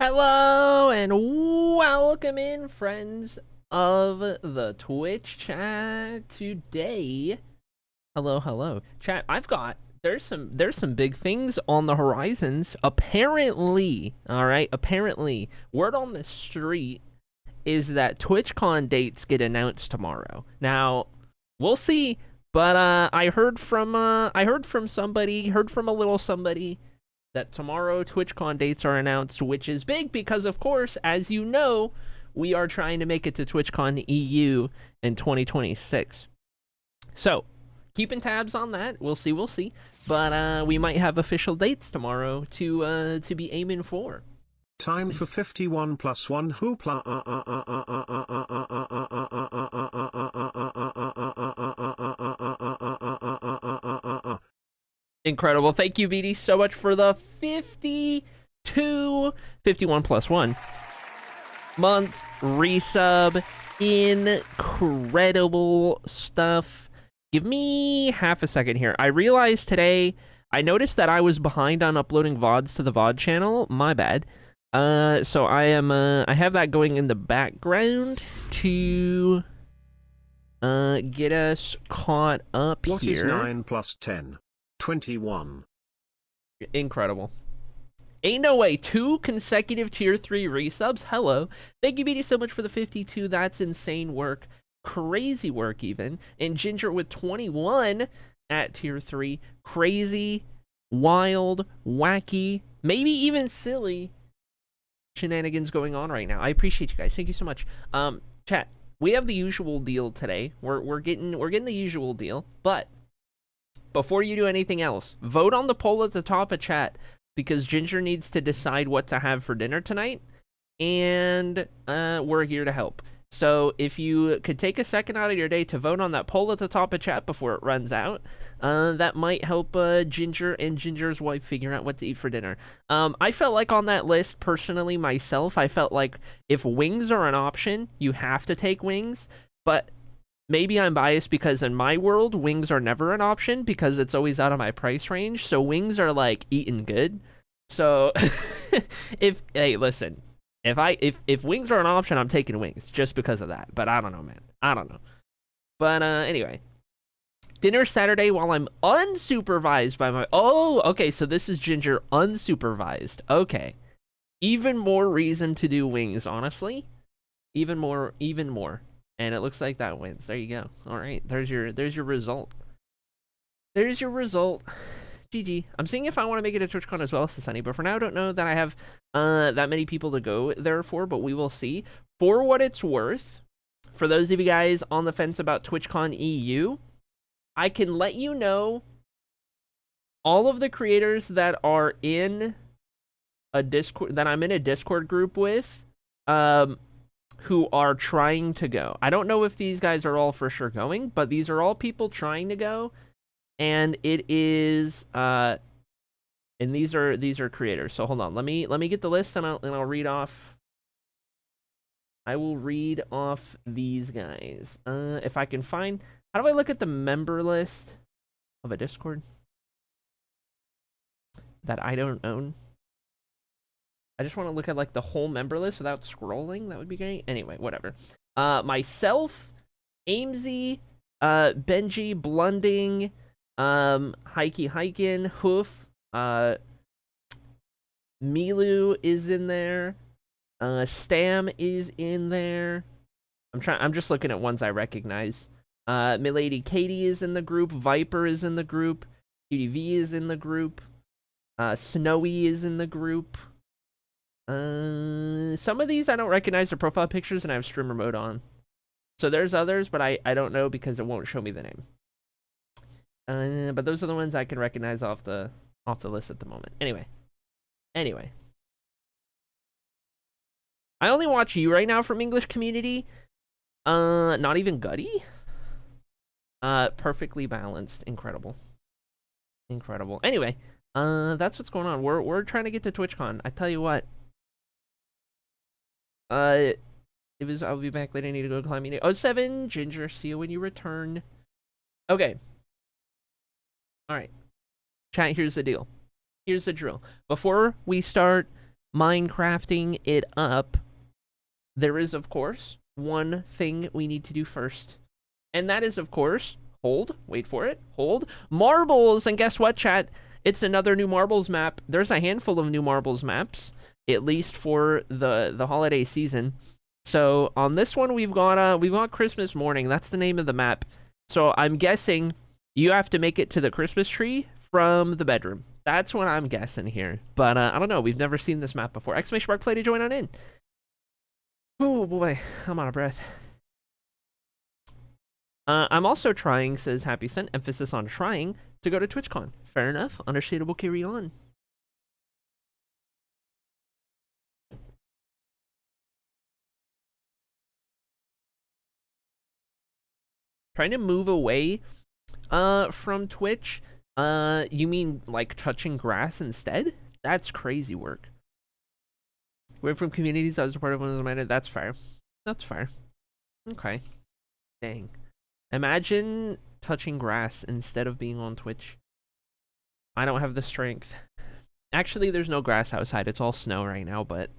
Hello and welcome in, friends of the Twitch chat today. Hello, chat. There's some big things on the horizons. Apparently, all right. Apparently, word on the street is that TwitchCon dates get announced tomorrow. Now, we'll see. But I heard from a little somebody that tomorrow TwitchCon dates are announced, which is big because, of course, as you know, we are trying to make it to TwitchCon EU in 2026. So, keeping tabs on that. We'll see. But we might have official dates tomorrow to be aiming for. Time for 51 plus 1 hoopla. Incredible. Thank you, BD, so much for the 51 plus 1 month resub. Incredible stuff. Give me half a second here. I realized today, I noticed that I was behind on uploading VODs to the VOD channel. My bad. So I have that going in the background to get us caught up What here. is 9 plus 10? 21. Incredible. Ain't no way. 2 consecutive tier 3 resubs. Hello. Thank you, BD, so much for the 52. That's insane work. Crazy work, even. And Ginger with 21 at tier 3. Crazy, wild, wacky, maybe even silly shenanigans going on right now. I appreciate you guys. Thank you so much. Chat, we have the usual deal today. We're getting the usual deal, but before you do anything else, vote on the poll at the top of chat, because Ginger needs to decide what to have for dinner tonight, and we're here to help. So if you could take a second out of your day to vote on that poll at the top of chat before it runs out, that might help Ginger and Ginger's wife figure out what to eat for dinner. I felt like on that list, personally, myself, I felt like if wings are an option, you have to take wings, but maybe I'm biased because in my world, wings are never an option because it's always out of my price range. So wings are like eating good. So hey, listen, if wings are an option, I'm taking wings just because of that. But I don't know, man. I don't know. But anyway, dinner Saturday while I'm unsupervised by my... Oh, okay, so this is Ginger unsupervised. Okay. Even more reason to do wings, honestly. Even more. And it looks like that wins. There you go. All right, there's your result. There's your result. GG. I'm seeing if I want to make it a TwitchCon as well, Sunny, but for now, I don't know that I have that many people to go there for, but we will see. For what it's worth, for those of you guys on the fence about TwitchCon EU, I can let you know all of the creators that are in a Discord, that I'm in a Discord group with, who are trying to go. I don't know if these guys are all for sure going, but these are all people trying to go, and it is and these are creators. So hold on, let me get the list, and I'll read off. I will read off these guys. If I can find, how do I look at the member list of a Discord that I don't own? I just want to look at like the whole member list without scrolling. That would be great. Anyway, whatever. Myself, Amesy, Benji, Blunding, Hikin, Hoof, Milu is in there. Stam is in there. I'm just looking at ones I recognize. Milady Katie is in the group. Viper is in the group. UDV is in the group. Snowy is in the group. Some of these I don't recognize their profile pictures, and I have streamer mode on. So there's others, but I don't know because it won't show me the name. But those are the ones I can recognize off the list at the moment. Anyway. I only watch you right now from English community. Not even Gutty. Perfectly balanced. Incredible. Anyway, that's what's going on. We're trying to get to TwitchCon. I tell you what. I'll be back later. I need to go climbing. 07 Ginger, see you when you return. Okay. All right. Chat, here's the deal. Here's the drill. Before we start Minecrafting it up, there is, of course, one thing we need to do first. And that is, of course, wait for it, marbles. And guess what, chat? It's another new marbles map. There's a handful of new marbles maps, at least for the holiday season. So on this one, we've got Christmas morning. That's the name of the map. So I'm guessing you have to make it to the Christmas tree from the bedroom. That's what I'm guessing here. But I don't know. We've never seen this map before. Exclamation mark play to join on in. Oh boy, I'm out of breath. I'm also trying, says Happy Sun, emphasis on trying, to go to TwitchCon. Fair enough. Understandable, carry on. Trying to move away from Twitch. You mean like touching grass instead? That's crazy work. We're from communities. I was a part of one of them. That's fair. That's fair. Okay. Dang. Imagine touching grass instead of being on Twitch. I don't have the strength. Actually, there's no grass outside. It's all snow right now, but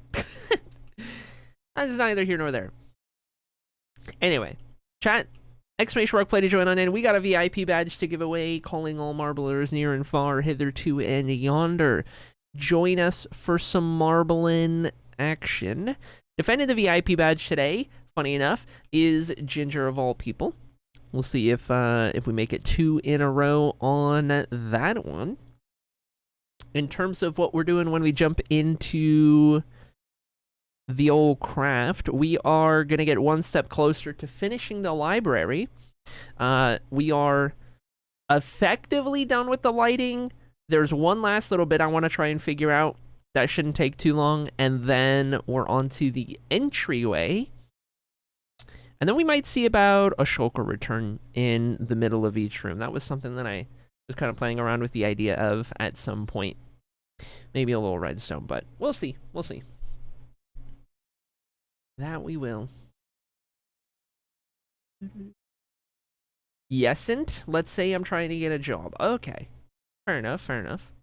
that's neither here nor there. Anyway, chat, exclamation mark play to join on in. We got a VIP badge to give away, calling all marblers near and far, hitherto and yonder. Join us for some marbling action. Defending the VIP badge today, funny enough, is Ginger of all people. We'll see if we make it 2 in a row on that one. In terms of what we're doing when we jump into the old craft, we are going to get one step closer to finishing the library. We are effectively done with the lighting. There's one last little bit I want to try and figure out. That shouldn't take too long. And then we're on to the entryway. And then we might see about a shulker return in the middle of each room. That was something that I was kind of playing around with the idea of at some point. Maybe a little redstone, but we'll see. We'll see. That we will. Yesn't? Let's say I'm trying to get a job. Okay. Fair enough, fair enough.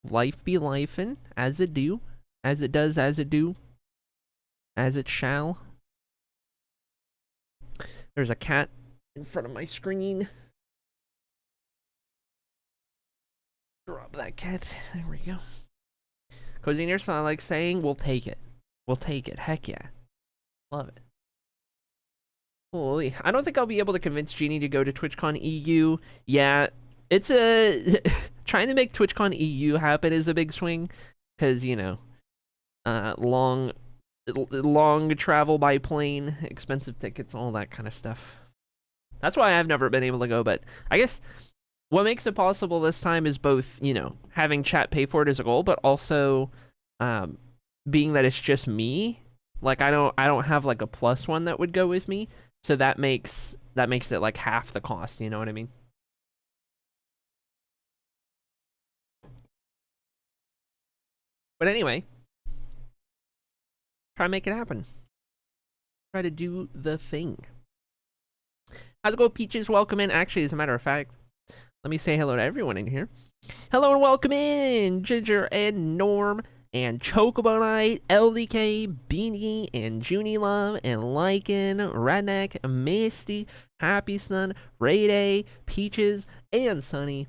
Life be lifin', as it do. As it does, as it do. As it shall. There's a cat in front of my screen. Drop that cat. There we go. Cozy near, so I like saying, we'll take it. We'll take it. Heck yeah. Love it. Holy. I don't think I'll be able to convince Jeannie to go to TwitchCon EU. Yeah, it's a... trying to make TwitchCon EU happen is a big swing. Because, you know, long travel by plane, expensive tickets, all that kind of stuff. That's why I've never been able to go, but I guess what makes it possible this time is both, you know, having chat pay for it as a goal, but also being that it's just me. Like I don't have like a plus one that would go with me, so that makes it like half the cost, you know what I mean? But anyway, try to make it happen. Try to do the thing. How's it go, Peaches? Welcome in. Actually, as a matter of fact, let me say hello to everyone in here. Hello and welcome in, Ginger and Norm and Chocobo Knight, LDK, Beanie, and Junie Love, and Lycan, Redneck, Misty, Happy Sun, Ray Day, Peaches, and Sunny.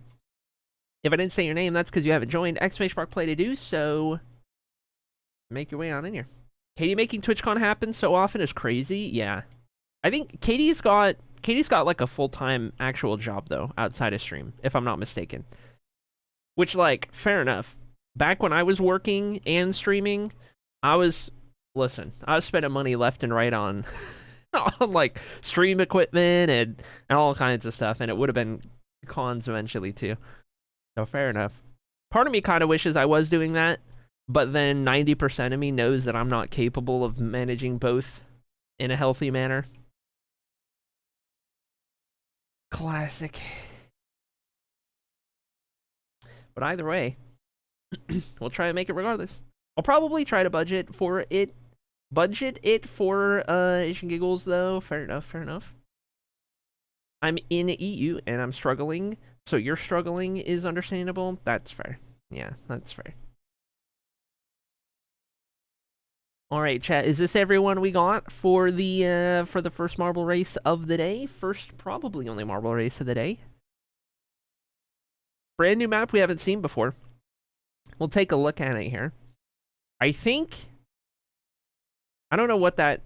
If I didn't say your name, that's because you haven't joined. Exclamation mark play to do so. Make your way on in here. Katie making TwitchCon happen so often is crazy. Yeah, I think Katie's got like a full-time actual job though outside of stream, if I'm not mistaken. Which, like, fair enough. Back when I was working and streaming, I was spending money left and right on on like stream equipment and all kinds of stuff, and it would have been cons eventually too. So fair enough. Part of me kind of wishes I was doing that, but then 90% of me knows that I'm not capable of managing both in a healthy manner. Classic. But either way, we'll try and make it regardless. I'll probably try to budget for it. Budget it for Asian Giggles though. Fair enough, fair enough. I'm in EU and I'm struggling, so your struggling is understandable. That's fair. Yeah, that's fair. All right, chat. Is this everyone we got for the first marble race of the day? First, probably only marble race of the day. Brand new map we haven't seen before. We'll take a look at it here. I think I don't know what that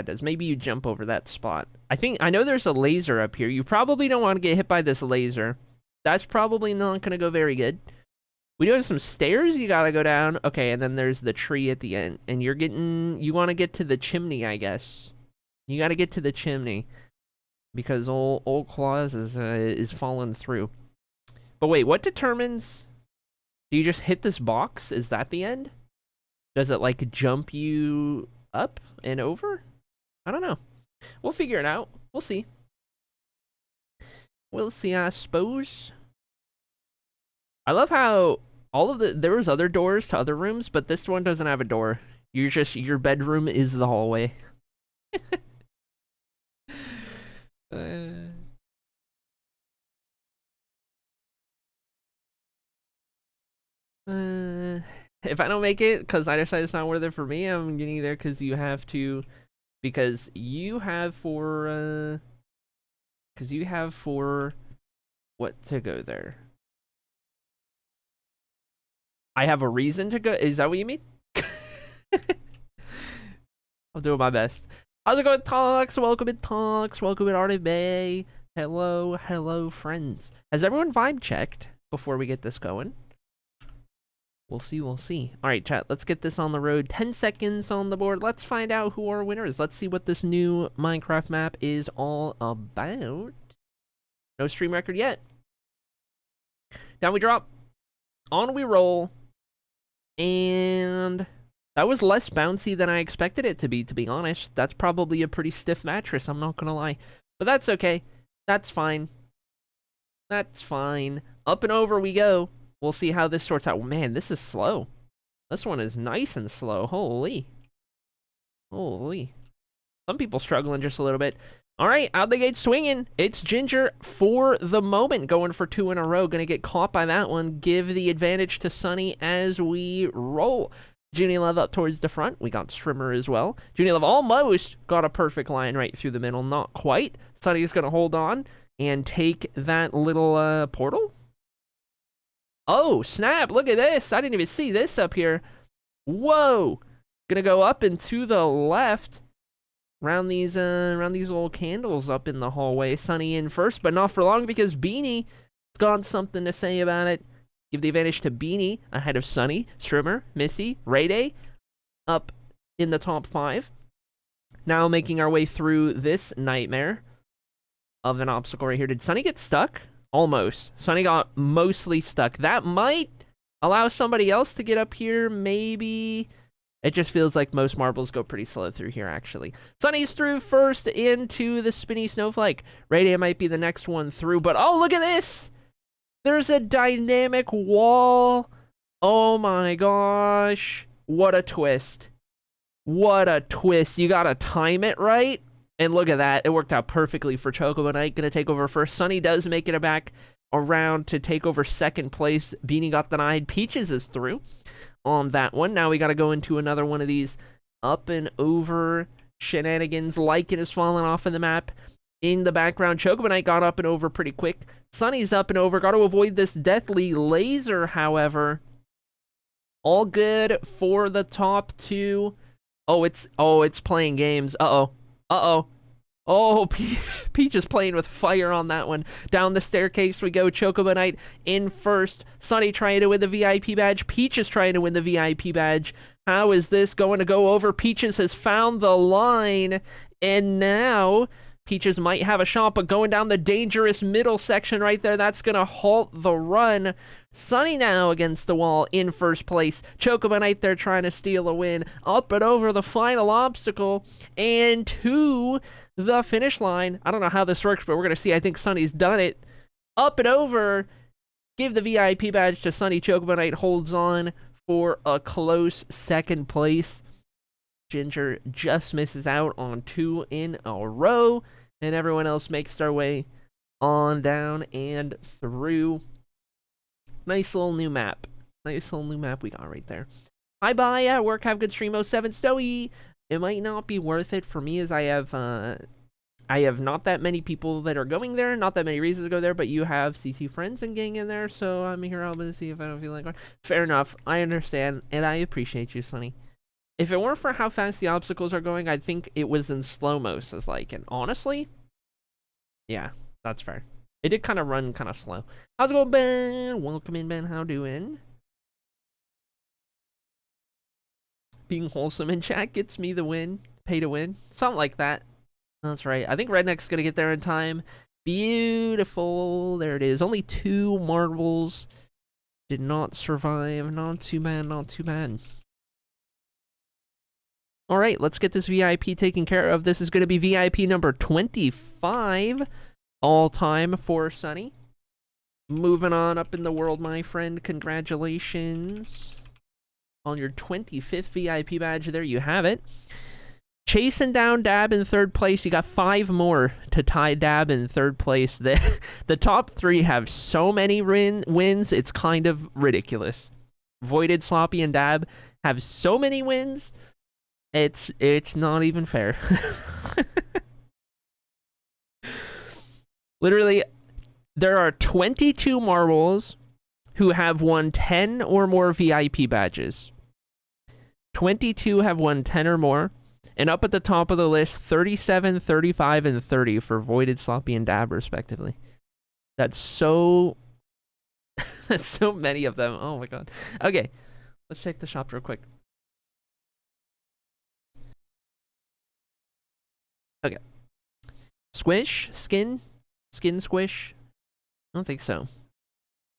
does. Maybe you jump over that spot. I know there's a laser up here. You probably don't want to get hit by this laser. That's probably not going to go very good. We do have some stairs you gotta go down. Okay, and then there's the tree at the end. And you want to get to the chimney, I guess. You gotta get to the chimney. Because old Claus is falling through. But wait, what determines... Do you just hit this box? Is that the end? Does it, like, jump you up and over? I don't know. We'll figure it out. We'll see. We'll see, I suppose. I love how... there was other doors to other rooms, but this one doesn't have a door. Your bedroom is the hallway. If I don't make it, because I decide it's not worth it for me, I'm getting there because you have what to go there. I have a reason to go. Is that what you mean? I'm doing my best. How's it going, Talks? Welcome in, Talks. Welcome in, Artie Bay. Hello, friends. Has everyone vibe checked before we get this going? We'll see. All right, chat. Let's get this on the road. 10 seconds on the board. Let's find out who our winner is. Let's see what this new Minecraft map is all about. No stream record yet. Down we drop. On we roll. And that was less bouncy than I expected it to be honest. That's probably a pretty stiff mattress, I'm not gonna lie. But that's okay. That's fine. That's fine. Up and over we go. We'll see how this sorts out. Man, this is slow. This one is nice and slow. Holy. Some people struggling just a little bit. All right, out the gate swinging. It's Ginger for the moment, going for 2 in a row. Gonna get caught by that one. Give the advantage to Sunny as we roll. Junie Love up towards the front. We got Strimmer as well. Junie Love almost got a perfect line right through the middle. Not quite. Sunny's gonna hold on and take that little portal. Oh, snap. Look at this. I didn't even see this up here. Whoa. Gonna go up and to the left. Around these little candles up in the hallway. Sunny in first, but not for long because Beanie's got something to say about it. Give the advantage to Beanie ahead of Sunny, Strimmer, Missy, Ray Day up in the top 5. Now making our way through this nightmare of an obstacle right here. Did Sunny get stuck? Almost. Sunny got mostly stuck. That might allow somebody else to get up here, maybe. It just feels like most marbles go pretty slow through here, actually. Sunny's through first into the spinny snowflake. Radiant might be the next one through, but oh, look at this! There's a dynamic wall. Oh my gosh. What a twist. What a twist. You gotta time it right. And look at that. It worked out perfectly for Chocobo Knight. Gonna take over first. Sunny does make it back around to take over second place. Beanie got denied. Peaches is through on that one. Now we got to go into another one of these up and over shenanigans. Lycan is falling off of the map. In the background, Chocobo Knight got up and over pretty quick. Sunny's up and over. Got to avoid this deathly laser, however. All good for the top 2. Oh, it's playing games. Uh-oh. Oh, Peach is playing with fire on that one. Down the staircase we go. Chocobo Knight in first. Sunny trying to win the VIP badge. Peach is trying to win the VIP badge. How is this going to go over? Peaches has found the line. And now Peaches might have a shot, but going down the dangerous middle section right there, that's going to halt the run. Sunny now against the wall in first place. Chocobo Knight there trying to steal a win. Up and over the final obstacle. And to the finish line. I don't know how this works, but we're going to see. I think Sunny's done it. Up and over. Give the VIP badge to Sunny. Chocobo Knight holds on for a close second place. Ginger just misses out on 2 in a row. And everyone else makes their way on down and through. Nice little new map. We got right there. Hi, bye. At work, have good stream. 07 Stoey. It might not be worth it for me as I have not that many people that are going there, not that many reasons to go there, but you have CC friends and gang in there, so I'm here helping to see if I don't feel like going. Fair enough. I understand, and I appreciate you, Sonny. If it weren't for how fast the obstacles are going, I'd think it was in slow-mo, says like, and honestly, yeah, that's fair. It did kind of run kind of slow. How's it going, Ben? Welcome in, Ben. How doing? Being wholesome in chat gets me the win. Pay to win. Something like that. That's right. I think Redneck's gonna get there in time. Beautiful. There it is. Only 2 marbles. Did not survive. Not too bad. Not too bad. All right, let's get this VIP taken care of. This is going to be VIP number 25 all time for Sunny. Moving on up in the world, my friend. Congratulations on your 25th VIP badge. There you have it. Chasing down Dab in 3rd place. You got 5 more to tie Dab in 3rd place. The top 3 have so many wins, it's kind of ridiculous. Voided, Sloppy, and Dab have so many wins, it's not even fair. Literally, there are 22 marbles who have won 10 or more VIP badges. 22 have won 10 or more. And up at the top of the list, 37, 35, and 30 for Voided, Sloppy, and Dab, respectively. That's so... that's so many of them. Oh my god. Okay, let's check the shop real quick. Okay. Squish? Skin? Skin squish? I don't think so.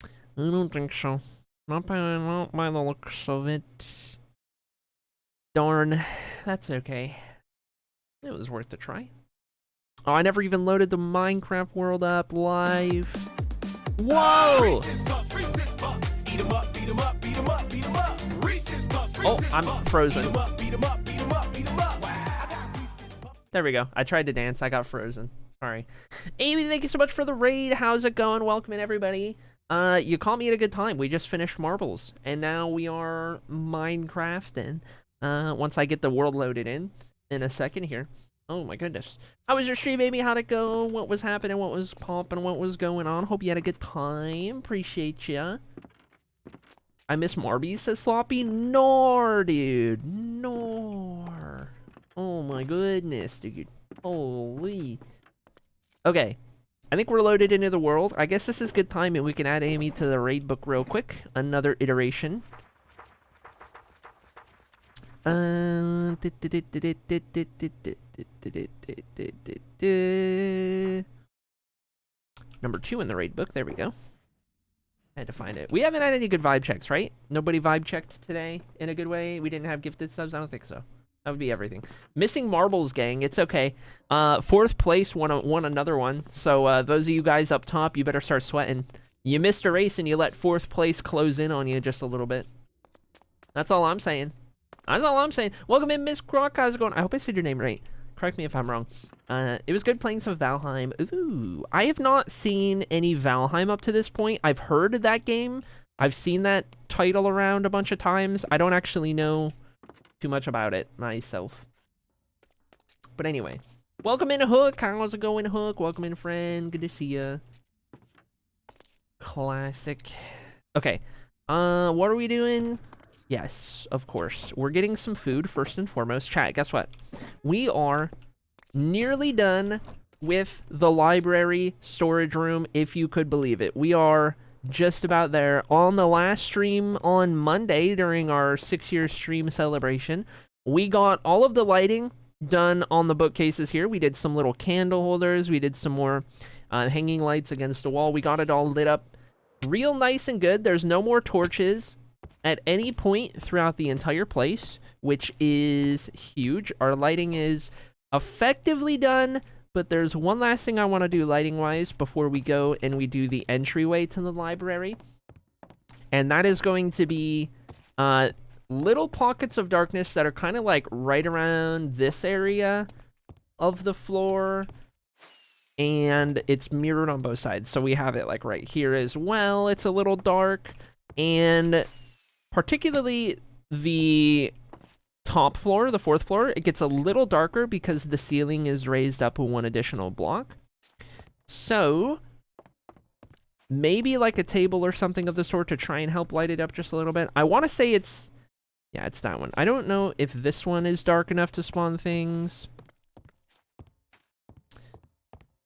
I don't think so. Not by the looks of it. Darn. That's okay. It was worth a try. Oh, I never even loaded the Minecraft world up live. Whoa! Oh, I'm frozen. There we go. I tried to dance. I got frozen. Sorry. Amy, thank you so much for the raid. How's it going? Welcome in, everybody. You caught me at a good time. We just finished Marbles, and now we are Minecrafting. Once I get the world loaded in a second here. Oh my goodness. How was your stream, Amy? How'd it go? What was happening? What was popping? What was going on? Hope you had a good time. Appreciate ya. I miss Marbies, says Sloppy. Nor, dude. Nor. Oh my goodness, dude. Holy. Okay. I think we're loaded into the world. I guess this is good timing. We can add Amy to the raid book real quick. Another iteration. Number 2 in the raid book. There we go. Had to find it. We haven't had any good vibe checks, right? Nobody vibe checked today in a good way. We didn't have gifted subs. I don't think so. That would be everything. Missing marbles, gang. It's okay. 4th place won another one. So those of you guys up top, you better start sweating. You missed a race and you let 4th place close in on you just a little bit. That's all I'm saying. That's all I'm saying. Welcome in, Miss Croc. How's it going? I hope I said your name right. Correct me if I'm wrong. It was good playing some Valheim. Ooh, I have not seen any Valheim up to this point. I've heard of that game. I've seen that title around a bunch of times. I don't actually know too much about it myself. But anyway, welcome in, Hook. How's it going, Hook? Welcome in, friend. Good to see ya. Classic. Okay. What are we doing? Yes, of course. We're getting some food first and foremost. Chat, guess what? We are nearly done with the library storage room, if you could believe it. We are just about there. On the last stream on Monday during our 6-year stream celebration, we got all of the lighting done on the bookcases here. We did some little candle holders. We did some more hanging lights against the wall. We got it all lit up real nice and good. There's no more torches at any point throughout the entire place, which is huge. Our lighting is effectively done, but there's one last thing I want to do lighting-wise before we go and we do the entryway to the library. And that is going to be little pockets of darkness that are kind of like right around this area of the floor. And it's mirrored on both sides. So we have it like right here as well. It's a little dark. And particularly the top floor, the 4th floor, it gets a little darker because the ceiling is raised up one additional block. So maybe like a table or something of the sort to try and help light it up just a little bit. I want to say it's, yeah, it's that one. I don't know if this one is dark enough to spawn things.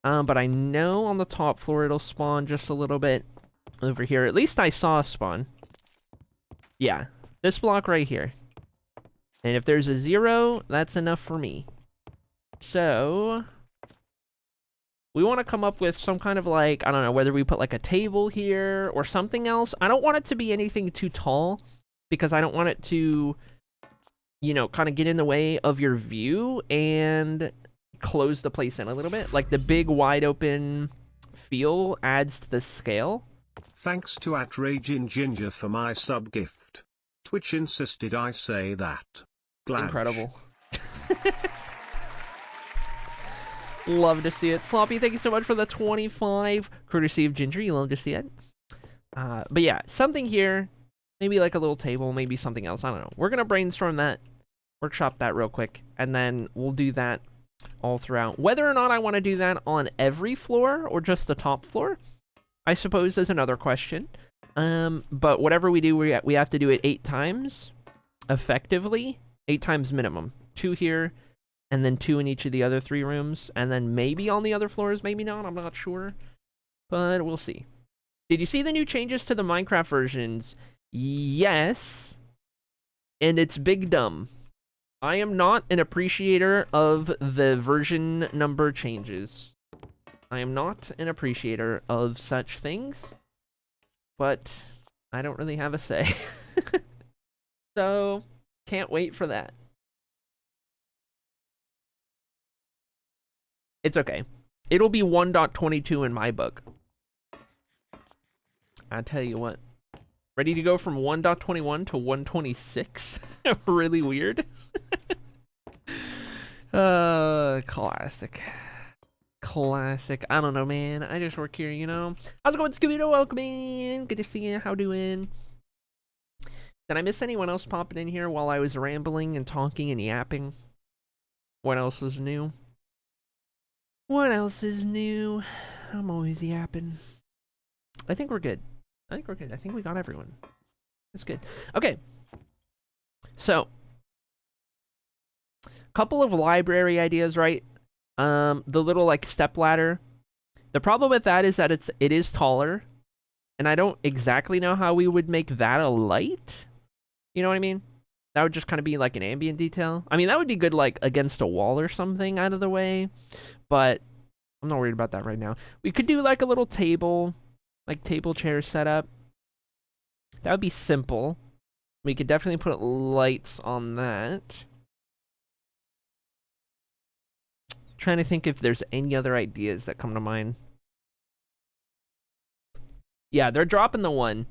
But I know on the top floor it'll spawn just a little bit over here. At least I saw a spawn. Yeah, this block right here. And if there's a 0, that's enough for me. So we want to come up with some kind of like, I don't know, whether we put like a table here or something else. I don't want it to be anything too tall because I don't want it to, you know, kind of get in the way of your view and close the place in a little bit. Like the big wide open feel adds to the scale. Thanks to @RagingGinger for my sub gift. Twitch insisted I say that. Glad. Incredible. Love to see it. Sloppy, thank you so much for the 25. Courtesy of Ginger, you love to see it. But yeah, something here. Maybe like a little table, maybe something else. I don't know. We're going to brainstorm that, workshop that real quick, and then we'll do that all throughout. Whether or not I want to do that on every floor or just the top floor, I suppose is another question. But whatever we do, we have to do it 8 times effectively. 8 times minimum. 2 here, and then 2 in each of the other 3 rooms, and then maybe on the other floors, maybe not, I'm not sure. But we'll see. Did you see the new changes to the Minecraft versions? Yes. And it's big dumb. I am not an appreciator of the version number changes. I am not an appreciator of such things. But I don't really have a say. So, can't wait for that. It's okay. It'll be 1.22 in my book. I tell you what. Ready to go from 1.21 to 126? Really weird. Classic. Classic. I don't know, man. I just work here, you know. How's it going, Scooby-Doo? Welcome in. Good to see you. How doing? Did I miss anyone else popping in here while I was rambling and talking and yapping? What else is new? What else is new? I'm always yapping. I think we're good. I think we're good. I think we got everyone. That's good. Okay. So, couple of library ideas, right? The little like step ladder. The problem with that is that it is taller, and I don't exactly know how we would make that a light. You know what I mean? That would just kind of be like an ambient detail. I mean, that would be good like against a wall or something out of the way, but I'm not worried about that right now. We could do like a little table, like table chair setup. That would be simple. We could definitely put lights on that. Trying to think if there's any other ideas that come to mind. Yeah, they're dropping the 1.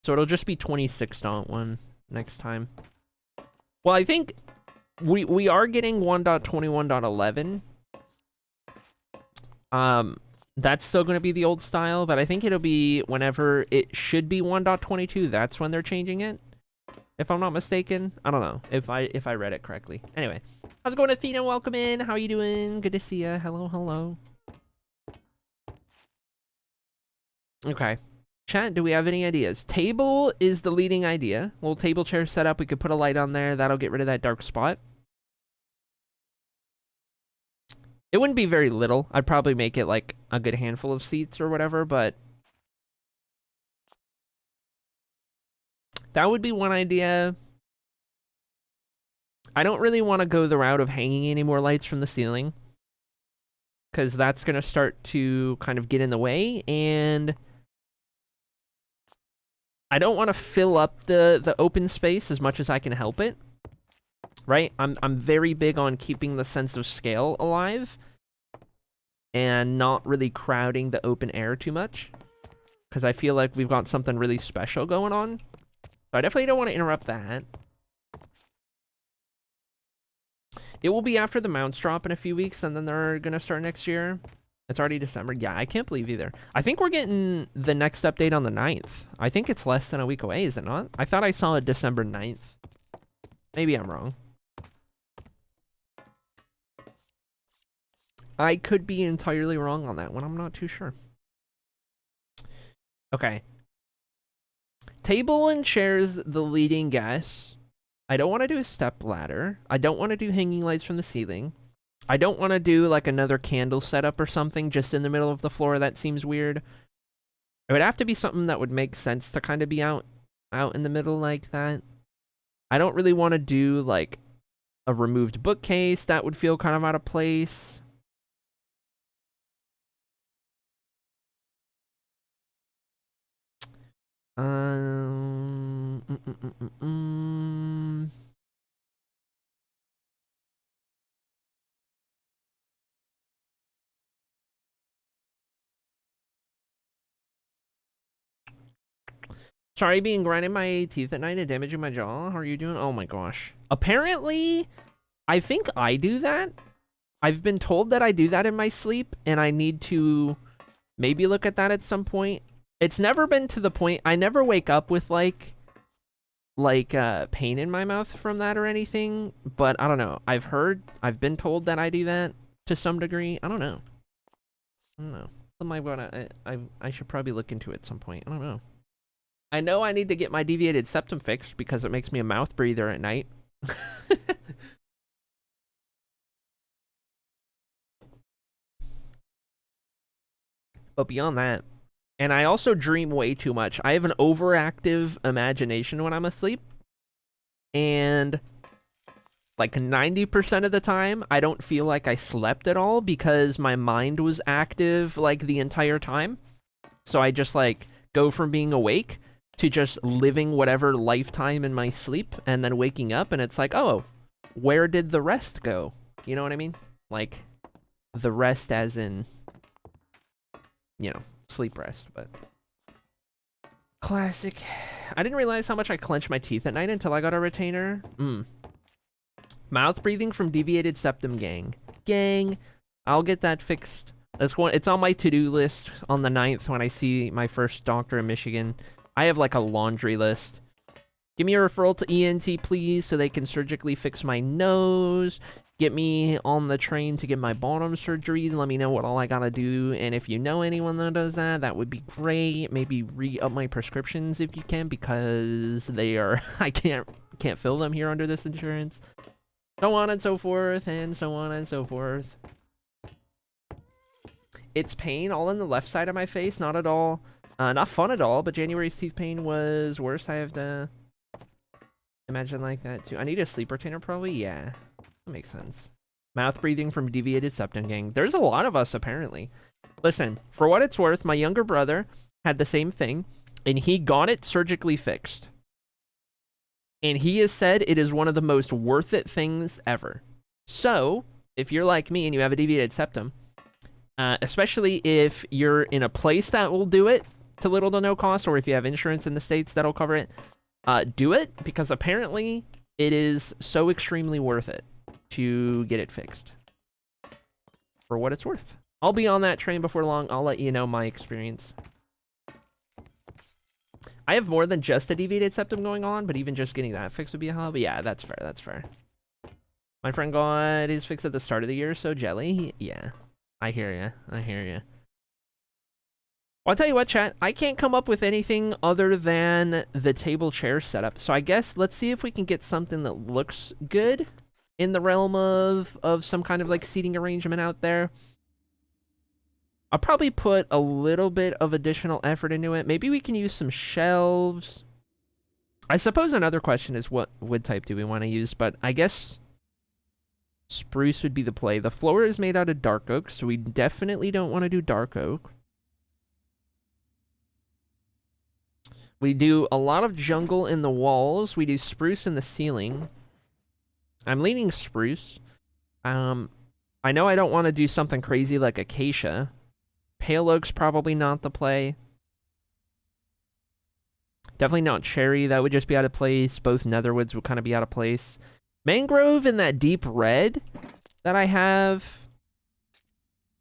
So it'll just be 26.1 next time. Well, I think we are getting 1.21.11. That's still going to be the old style, but I think it'll be whenever it should be 1.22. That's when they're changing it. If I'm not mistaken. I don't know if I read it correctly. Anyway, how's it going, Athena? Welcome in. How are you doing? Good to see you. Hello, hello. Okay. Chat, do we have any ideas? Table is the leading idea. Little table chair setup. We could put a light on there. That'll get rid of that dark spot. It wouldn't be very little. I'd probably make it like a good handful of seats or whatever, but that would be one idea. I don't really want to go the route of hanging any more lights from the ceiling, because that's going to start to kind of get in the way, and I don't want to fill up the open space as much as I can help it. Right? I'm very big on keeping the sense of scale alive and not really crowding the open air too much, because I feel like we've got something really special going on. So I definitely don't want to interrupt that. It will be after the mounts drop in a few weeks, and then they're going to start next year. It's already December. Yeah, I can't believe either. I think we're getting the next update on the 9th. I think it's less than a week away, is it not? I thought I saw it December 9th. Maybe I'm wrong. I could be entirely wrong on that one. I'm not too sure. Okay. Table and chairs, the leading guess. I don't want to do a step ladder. I don't want to do hanging lights from the ceiling. I don't want to do like another candle setup or something just in the middle of the floor. That seems weird. It would have to be something that would make sense to kind of be out in the middle like that. I don't really want to do like a removed bookcase. That would feel kind of out of place. Um, mm, mm, mm, mm, mm. Sorry, being grinding my teeth at night and damaging my jaw. How are you doing? Oh my gosh. Apparently, I think I do that. I've been told that I do that in my sleep, and I need to maybe look at that at some point. It's never been to the point. I never wake up with like pain in my mouth from that or anything, but I don't know. I've been told that I do that to some degree. I don't know. I should probably look into it at some point. I don't know. I know I need to get my deviated septum fixed because it makes me a mouth breather at night. But beyond that, and I also dream way too much. I have an overactive imagination when I'm asleep. And like 90% of the time, I don't feel like I slept at all because my mind was active like the entire time. So I just like go from being awake to just living whatever lifetime in my sleep and then waking up and it's like, oh, where did the rest go? You know what I mean? Like the rest as in, you know, sleep rest, but classic. I didn't realize how much I clench my teeth at night until I got a retainer. Mouth breathing from deviated septum, gang. I'll get that fixed. That's one. It's on my to-do list on the 9th when I see my first doctor in Michigan. I have like a laundry list. Give me a referral to ENT, please, so they can surgically fix my nose. Get me on the train to get my bottom surgery. Let me know what all I gotta do. And if you know anyone that does that, that would be great. Maybe re-up my prescriptions if you can, because they are... I can't fill them here under this insurance. So on and so forth, and so on and so forth. It's pain all on the left side of my face. Not at all. Not fun at all, but January's teeth pain was worse. I have to imagine like that too. I need a sleep retainer probably. Yeah, that makes sense. Mouth breathing from deviated septum, gang. There's a lot of us apparently. Listen, for what it's worth, my younger brother had the same thing, and he got it surgically fixed. And he has said it is one of the most worth it things ever. So, if you're like me and you have a deviated septum, especially if you're in a place that will do it to little to no cost, or if you have insurance in the States that'll cover it, do it, because apparently it is so extremely worth it to get it fixed. For what it's worth. I'll be on that train before long. I'll let you know my experience. I have more than just a deviated septum going on, but even just getting that fixed would be a hobby. Yeah, that's fair, that's fair. My friend got his fixed at the start of the year, so jelly. Yeah, I hear ya. I hear ya. Well, I'll tell you what, chat. I can't come up with anything other than the table chair setup. So I guess let's see if we can get something that looks good in the realm of some kind of like seating arrangement out there. I'll probably put a little bit of additional effort into it. Maybe we can use some shelves. I suppose another question is what wood type do we want to use, but I guess spruce would be the play. The floor is made out of dark oak, so we definitely don't want to do dark oak. We do a lot of jungle in the walls. We do spruce in the ceiling. I'm leaning spruce. I know I don't want to do something crazy like acacia. Pale oak's probably not the play. Definitely not cherry. That would just be out of place. Both netherwoods would kind of be out of place. Mangrove in that deep red that I have.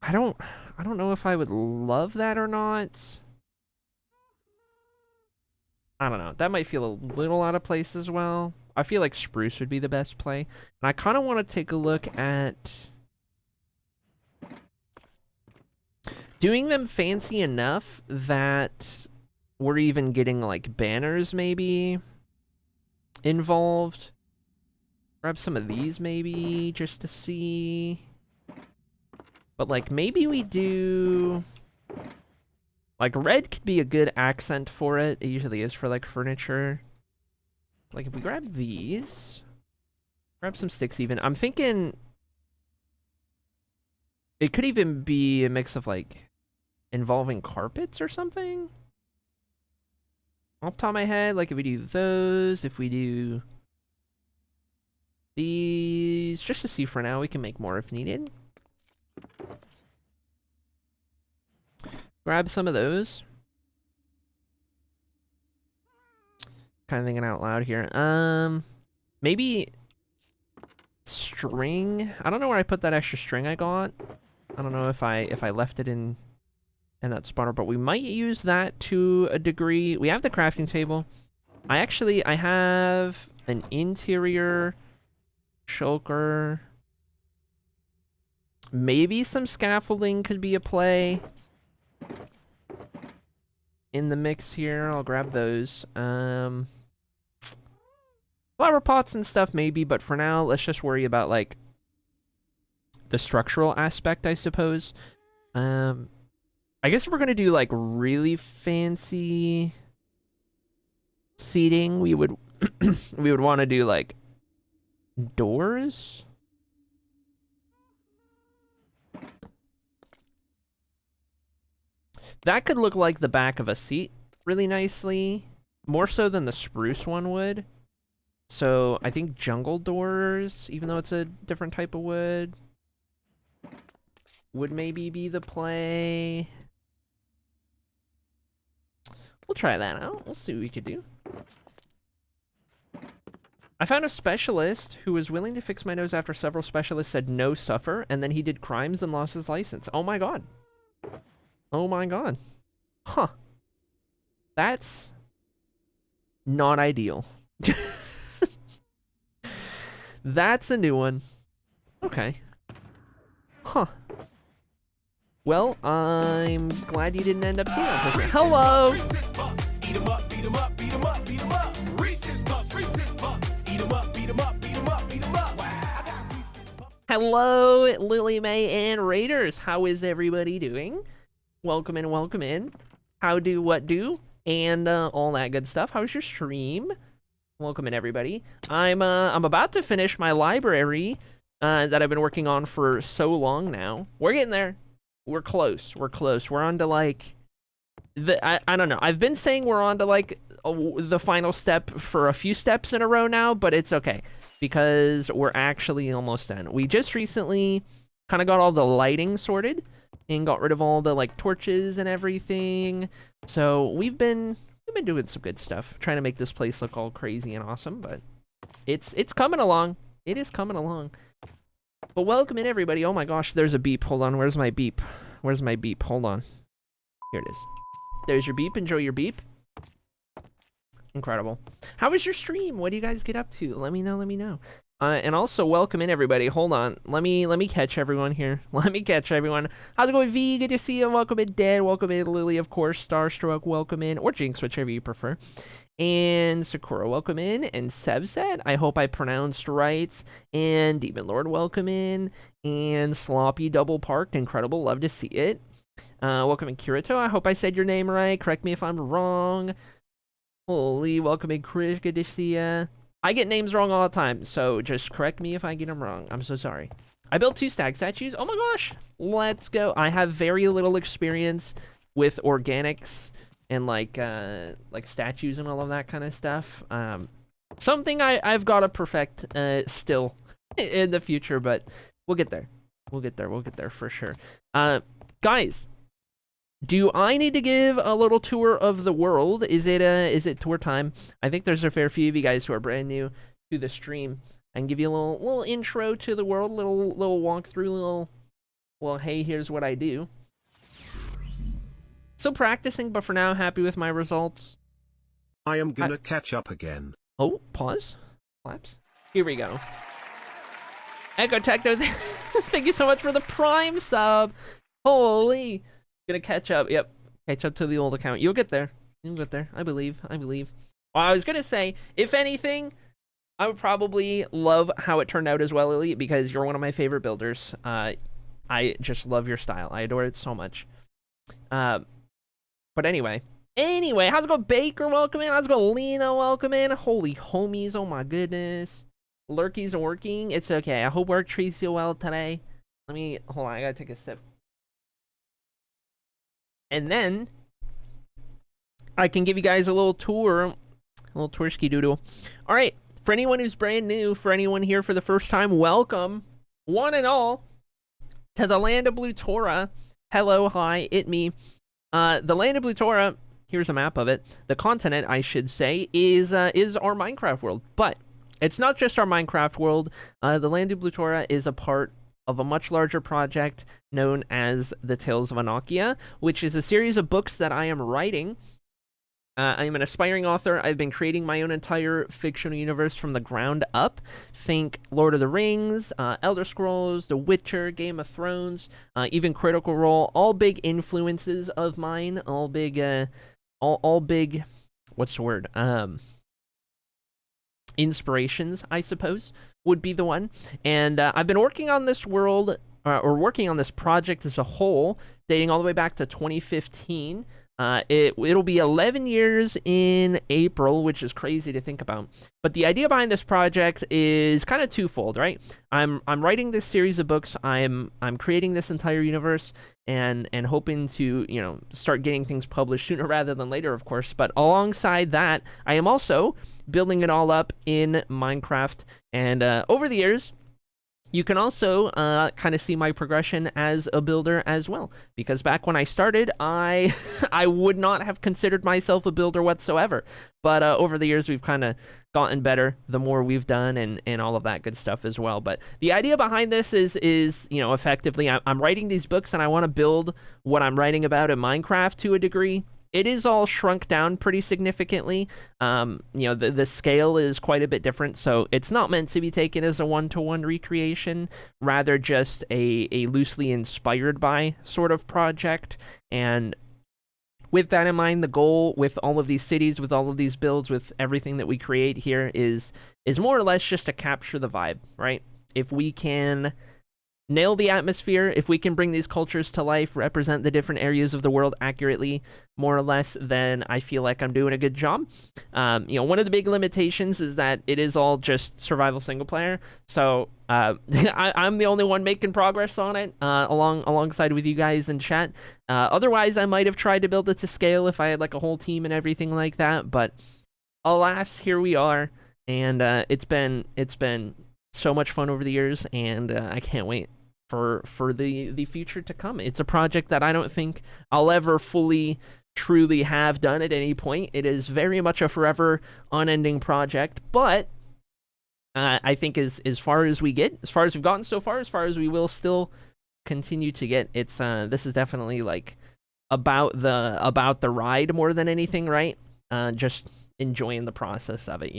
I don't know if I would love that or not. I don't know. That might feel a little out of place as well. I feel like spruce would be the best play. And I kind of want to take a look at doing them fancy enough that we're even getting like banners maybe involved. Grab some of these maybe just to see. But like maybe we do like red could be a good accent for it. It usually is for like furniture. Like if we grab these, grab some sticks even. I'm thinking it could even be a mix of like involving carpets or something. Off the top of my head, like if we do those, if we do these, just to see for now, we can make more if needed. Grab some of those. Kind of thinking out loud here. Maybe string. I don't know where I put that extra string I got. I don't know if I left it in that spawner, but we might use that to a degree. We have the crafting table. I have an interior shulker. Maybe some scaffolding could be a play in the mix here. I'll grab those. Flower pots and stuff maybe, but for now, let's just worry about like the structural aspect, I suppose. I guess if we're gonna do like really fancy seating, we would we would want to do like doors. That could look like the back of a seat really nicely, more so than the spruce one would. So I think jungle doors, even though it's a different type of wood, would maybe be the play. We'll try that out. We'll see what we could do. I found a specialist who was willing to fix my nose after several specialists said no suffer, and then he did crimes and lost his license. Oh my god. Oh my god. Huh. That's not ideal. That's a new one. Okay. Huh. Well, I'm glad you didn't end up seeing that person. Hello! Hello, Lily May and Raiders. How is everybody doing? Welcome in, welcome in. How do, what do, and all that good stuff. How's your stream? Welcome in, everybody. I'm about to finish my library that I've been working on for so long now. We're getting there. We're close. We're close. We're on to like I don't know. I've been saying we're on to like the final step for a few steps in a row now, but it's okay because we're actually almost done. We just recently kind of got all the lighting sorted and got rid of all the like torches and everything. So we've been doing some good stuff, trying to make this place look all crazy and awesome, but it's coming along. It is coming along. But welcome in, everybody. Oh my gosh, there's a beep. Hold on, where's my beep? Where's my beep? Hold on. Here it is. There's your beep. Enjoy your beep. Incredible. How was your stream? What do you guys get up to? Let me know, let me know. And also, welcome in, everybody. Hold on. Let me catch everyone here. Let me catch everyone. How's it going, V? Good to see you. Welcome in, Dad. Welcome in, Lily, of course. Starstruck, welcome in. Or Jinx, whichever you prefer. And Sakura, welcome in. And Sevset, I hope I pronounced right. And Demon Lord, welcome in. And Sloppy Double Parked, incredible. Love to see it. Welcome in, Kirito. I hope I said your name right. Correct me if I'm wrong. Holy, welcome in, Chris. Good to see ya. I get names wrong all the time, so just correct me if I get them wrong. I'm so sorry. I built 2 stag statues. Oh my gosh. Let's go. I have very little experience with organics and like statues and all of that kind of stuff. Something I've got to perfect still in the future, but we'll get there. We'll get there. We'll get there for sure. Guys, do I need to give a little tour of the world? Is it tour time? I think there's a fair few of you guys who are brand new to the stream. I can give you a little intro to the world, little walkthrough, well, hey, here's what I do. Still practicing, but for now, happy with my results. I am gonna catch up again. Oh, pause. Claps. Here we go. Echo Techno, thank you so much for the Prime sub. Holy. Gonna catch up. Yep. Catch up to the old account. You'll get there. You'll get there. I believe. I believe. Well, I was gonna say, if anything, I would probably love how it turned out as well, Elite, because you're one of my favorite builders. I just love your style. I adore it so much. But anyway, how's it going, Baker? Welcome in. How's it going, Lena? Welcome in. Holy homies, oh my goodness. Lurkies are working. It's okay. I hope work treats you well today. Hold on, I gotta take a sip. And then I can give you guys a little tour, ski doodle. All right, for anyone who's brand new, for anyone here for the first time, welcome, one and all, to the land of Blue Tora. Hello, hi, it me. The land of Blue Tora, here's a map of it. The continent, I should say, is our Minecraft world. But it's not just our Minecraft world. The land of Blue Tora is a part of a much larger project known as the Tales of Annocia, which is a series of books that I am writing. I am an aspiring author. I've been creating my own entire fictional universe from the ground up. Think Lord of the Rings, Elder Scrolls, The Witcher, Game of Thrones, even Critical Role. All big influences of mine. All big, what's the word? Inspirations, I suppose, would be the one. And I've been working on this world, or working on this project as a whole, dating all the way back to 2015. It'll be 11 years in April, which is crazy to think about. But the idea behind this project is kind of twofold, right? I'm writing this series of books. I'm creating this entire universe and hoping to, start getting things published sooner rather than later, of course. But alongside that, I am also building it all up in Minecraft. And over the years, you can also kind of see my progression as a builder as well. Because back when I started, I would not have considered myself a builder whatsoever. But over the years, we've kind of gotten better the more we've done and all of that good stuff as well. But the idea behind this is effectively, I'm writing these books and I want to build what I'm writing about in Minecraft to a degree. It is all shrunk down pretty significantly. The scale is quite a bit different, so it's not meant to be taken as a one-to-one recreation, rather just a loosely inspired by sort of project. And with that in mind, the goal with all of these cities, with all of these builds, with everything that we create here is more or less just to capture the vibe, right? If we can nail the atmosphere, if we can bring these cultures to life, represent the different areas of the world accurately, more or less, then I feel like I'm doing a good job. One of the big limitations is that it is all just survival single player, so I'm the only one making progress on it, alongside with you guys in chat. Otherwise, I might have tried to build it to scale if I had like a whole team and everything like that, but alas, here we are, and it's been so much fun over the years, and I can't wait for the future to come. It's a project that I don't think I'll ever fully, truly have done at any point. It is very much a forever, unending project, but I think as far as we get, as far as we've gotten so far, as far as we will still continue to get, it's this is definitely like about the ride more than anything, right? Just enjoying the process of it,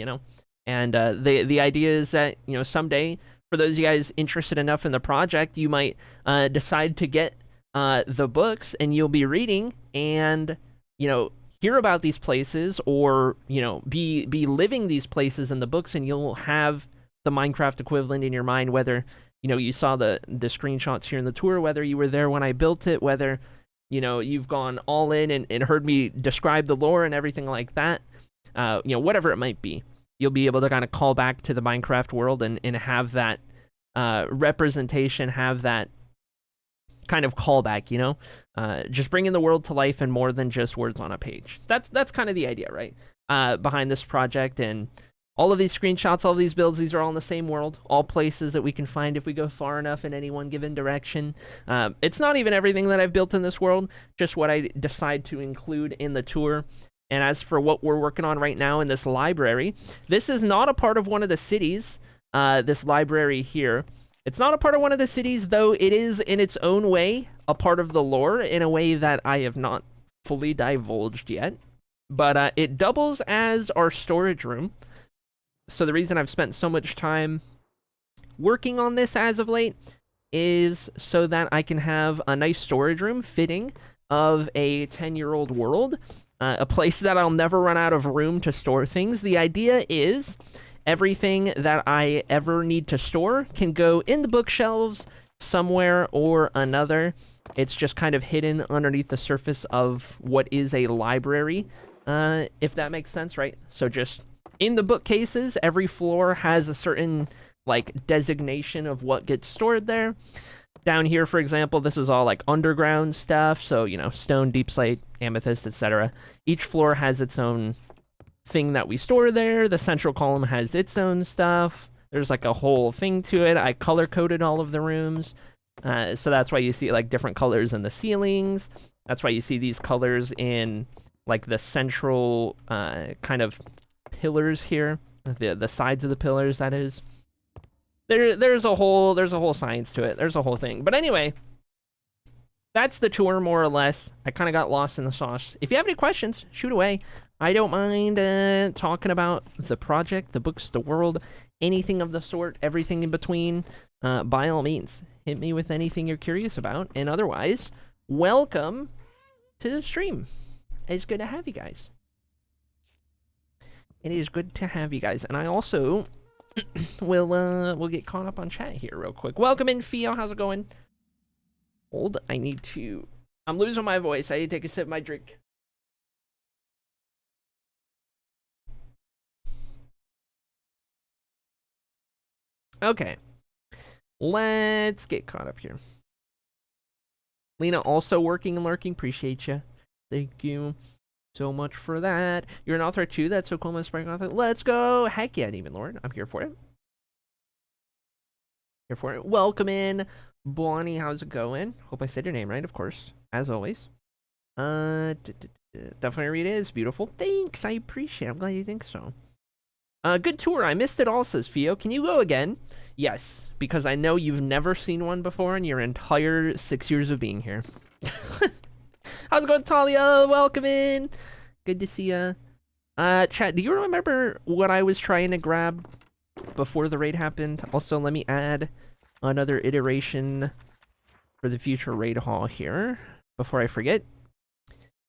And the idea is that, someday, for those of you guys interested enough in the project, you might decide to get the books and you'll be reading and, hear about these places or, be living these places in the books, and you'll have the Minecraft equivalent in your mind, whether, you saw the screenshots here in the tour, whether you were there when I built it, whether, you've gone all in and heard me describe the lore and everything like that, whatever it might be. You'll be able to kind of call back to the Minecraft world and have that representation, have that kind of callback, just bringing the world to life and more than just words on a page. That's kind of the idea, right? Behind this project, and all of these screenshots, all of these builds, these are all in the same world, all places that we can find if we go far enough in any one given direction. It's not even everything that I've built in this world, just what I decide to include in the tour. And as for what we're working on right now in this library, this is not a part of one of the cities, this library here. It's not a part of one of the cities, though it is in its own way a part of the lore in a way that I have not fully divulged yet. But it doubles as our storage room. So the reason I've spent so much time working on this as of late is so that I can have a nice storage room fitting of a 10-year-old world, a place that I'll never run out of room to store things. The idea is everything that I ever need to store can go in the bookshelves somewhere or another. It's just kind of hidden underneath the surface of what is a library, if that makes sense, right? So just in the bookcases, every floor has a certain like designation of what gets stored there. Down here, for example, this is all like underground stuff, so you know, stone, deep slate, amethyst, etc. Each floor has its own thing that we store there. The central column has its own stuff. There's like a whole thing to it. I color coded all of the rooms, so that's why you see like different colors in the ceilings. That's why you see these colors in like the central kind of pillars here, the sides of the pillars, that is. There's a whole science to it. There's a whole thing. But anyway, that's the tour more or less. I kind of got lost in the sauce. If you have any questions, shoot away. I don't mind talking about the project, the books, the world, anything of the sort, everything in between. By all means, hit me with anything you're curious about. And otherwise, welcome to the stream. It's good to have you guys. It is good to have you guys. And I also we'll get caught up on chat here real quick. Welcome in, Theo. How's it going? Hold, I'm losing my voice. I need to take a sip of my drink. Okay. Let's get caught up here. Lena also working and lurking. Appreciate you. Thank you so much for that. You're an author too. That's so cool. I'm a spring author. Let's go. Heck yeah, Demon Lord. I'm here for it. Here for it. Welcome in, Bonnie. How's it going? Hope I said your name right, of course, as always. Definitely read it. It's beautiful. Thanks. I appreciate it. I'm glad you think so. Good tour. I missed it all, says Theo. Can you go again? Yes, because I know you've never seen one before in your entire 6 years of being here. How's it going, Talia? Welcome in. Good to see ya. Chat, do you remember what I was trying to grab before the raid happened? Also, let me add another iteration for the future raid haul here before I forget.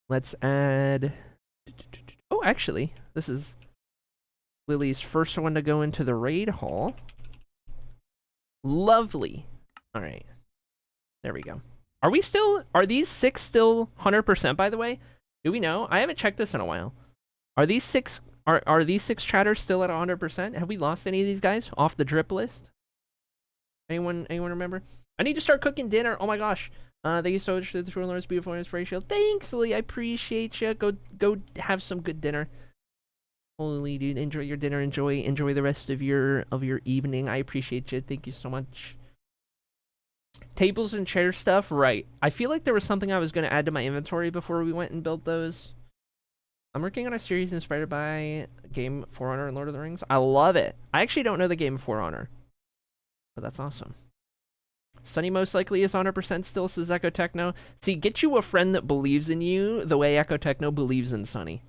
Let's add... Oh, actually, this is Lily's first one to go into the raid haul. Lovely. All right. There we go. Are these 6 still 100%, by the way? Do we know? I haven't checked this in a while. Are these 6 chatters still at 100%? Have we lost any of these guys off the drip list? Anyone remember? I need to start cooking dinner. Oh my gosh. Thank you so much for the True Lord's beautiful inspiration. Thanks, Lily. I appreciate you. Go have some good dinner. Holy dude, enjoy your dinner. Enjoy the rest of your evening. I appreciate you. Thank you so much. Tables and chair stuff, right. I feel like there was something I was going to add to my inventory before we went and built those. I'm working on a series inspired by game For Honor and Lord of the Rings. I love it. I actually don't know the game For Honor, but that's awesome. Sunny most likely is 100% still, says Echo Techno. See, get you a friend that believes in you the way Echo Techno believes in Sunny.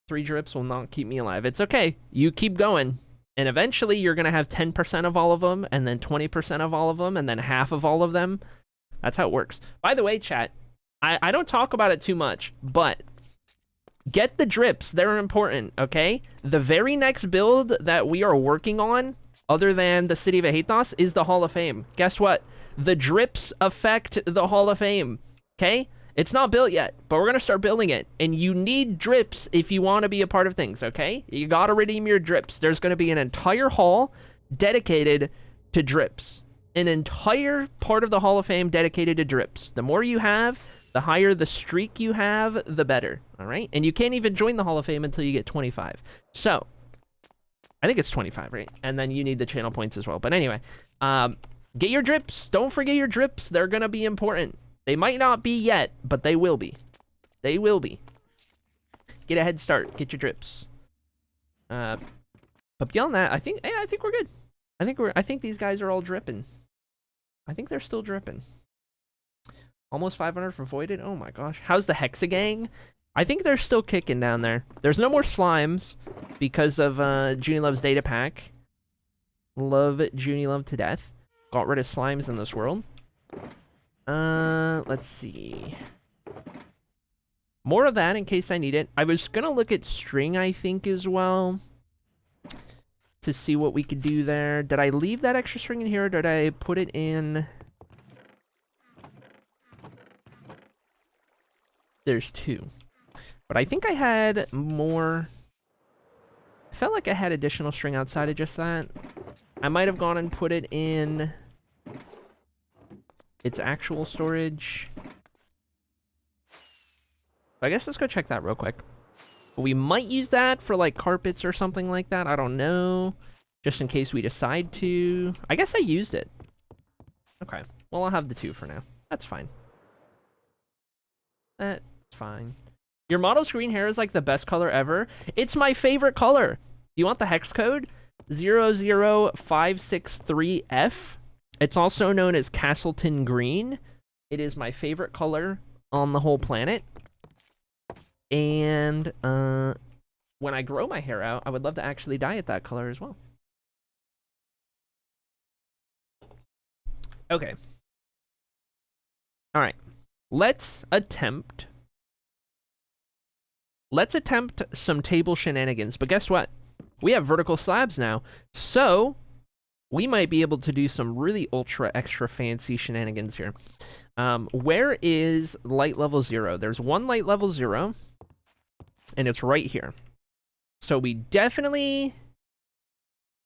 3 drips will not keep me alive. It's okay. You keep going. And eventually you're going to have 10% of all of them, and then 20% of all of them, and then half of all of them. That's how it works. By the way, chat, I don't talk about it too much, but get the drips. They're important, okay? The very next build that we are working on, other than the City of Ahathos, is the Hall of Fame. Guess what? The drips affect the Hall of Fame, okay? It's not built yet, but we're going to start building it. And you need drips if you want to be a part of things, okay? You got to redeem your drips. There's going to be an entire hall dedicated to drips. An entire part of the Hall of Fame dedicated to drips. The more you have, the higher the streak you have, the better, all right? And you can't even join the Hall of Fame until you get 25. So, I think it's 25, right? And then you need the channel points as well. But anyway, get your drips. Don't forget your drips. They're going to be important. They might not be yet, but they will be. They will be. Get a head start. Get your drips. But beyond that, I think we're good. I think these guys are all dripping. I think they're still dripping. Almost 500 for voided. Oh my gosh. How's the Hexagang? I think they're still kicking down there. There's no more slimes because of Junie Love's data pack. Love Junie Love to death. Got rid of slimes in this world. Let's see. More of that in case I need it. I was gonna look at string, I think, as well, to see what we could do there. Did I leave that extra string in here, or did I put it in? There's 2. But I think I had more. I felt like I had additional string outside of just that. I might have gone and put it in its actual storage. I guess let's go check that real quick. We might use that for like carpets or something like that. I don't know. Just in case we decide to. I guess I used it. Okay. Well, I'll have the 2 for now. That's fine. That's fine. Your model's green hair is like the best color ever. It's my favorite color. You want the hex code? 00563F. It's also known as Castleton Green. It is my favorite color on the whole planet. And when I grow my hair out, I would love to actually dye it that color as well. Okay. All right. Let's attempt some table shenanigans. But guess what? We have vertical slabs now. So we might be able to do some really ultra extra fancy shenanigans here. Where is light level 0? There's one light level 0. And it's right here. So we definitely...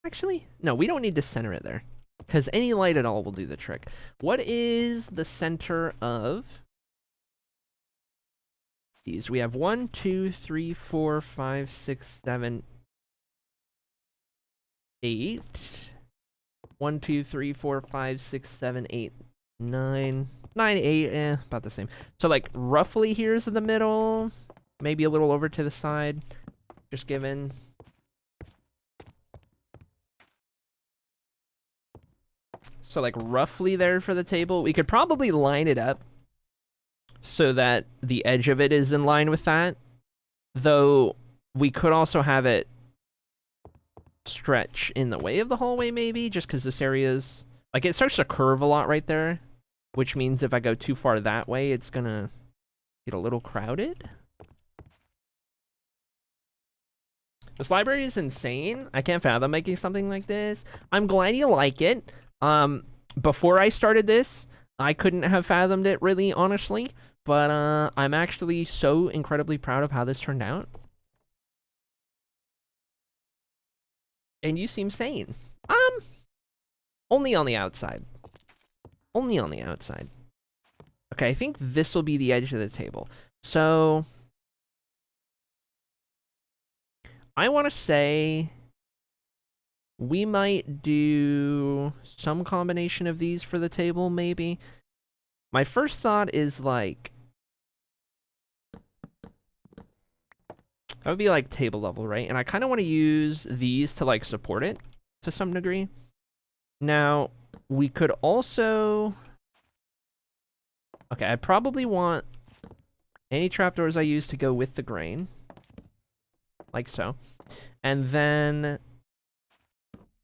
Actually, no, we don't need to center it there. Because any light at all will do the trick. What is the center of these? We have 1, 2, 3, 4, 5, 6, 7, 8. 1, 2, 3, 4, 5, 6, 7, 8, 9. 9, 8, about the same. So like roughly here's in the middle. Maybe a little over to the side. Just given. So like roughly there for the table. We could probably line it up so that the edge of it is in line with that. Though we could also have it stretch in the way of the hallway maybe, just because this area's... Like it starts to curve a lot right there. Which means if I go too far that way, it's gonna get a little crowded. This library is insane. I can't fathom making something like this. I'm glad you like it. Before I started this, I couldn't have fathomed it really, honestly. But I'm actually so incredibly proud of how this turned out. And you seem sane. Only on the outside. Only on the outside. Okay, I think this will be the edge of the table. So... I want to say we might do some combination of these for the table, maybe. My first thought is like... That would be like table level, right? And I kind of want to use these to like support it to some degree. Now, we could also... Okay, I probably want any trapdoors I use to go with the grain. Like so. And then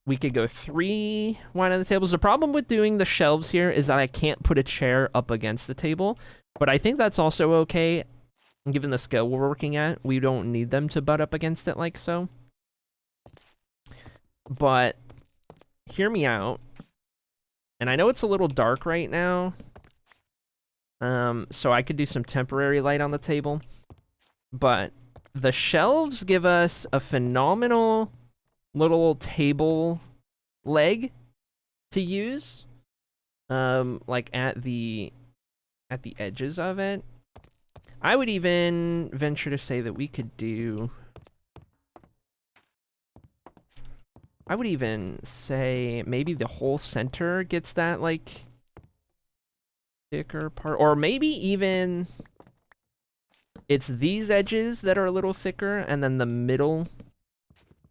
we could go 3 wide on the tables. The problem with doing the shelves here is that I can't put a chair up against the table. But I think that's also okay. Given the scale we're working at, we don't need them to butt up against it like so. But hear me out. And I know it's a little dark right now. So I could do some temporary light on the table. But the shelves give us a phenomenal little table leg to use. Like at the edges of it. I would even venture to say that we could do... I would even say maybe the whole center gets that, like, thicker part. Or maybe even it's these edges that are a little thicker, and then the middle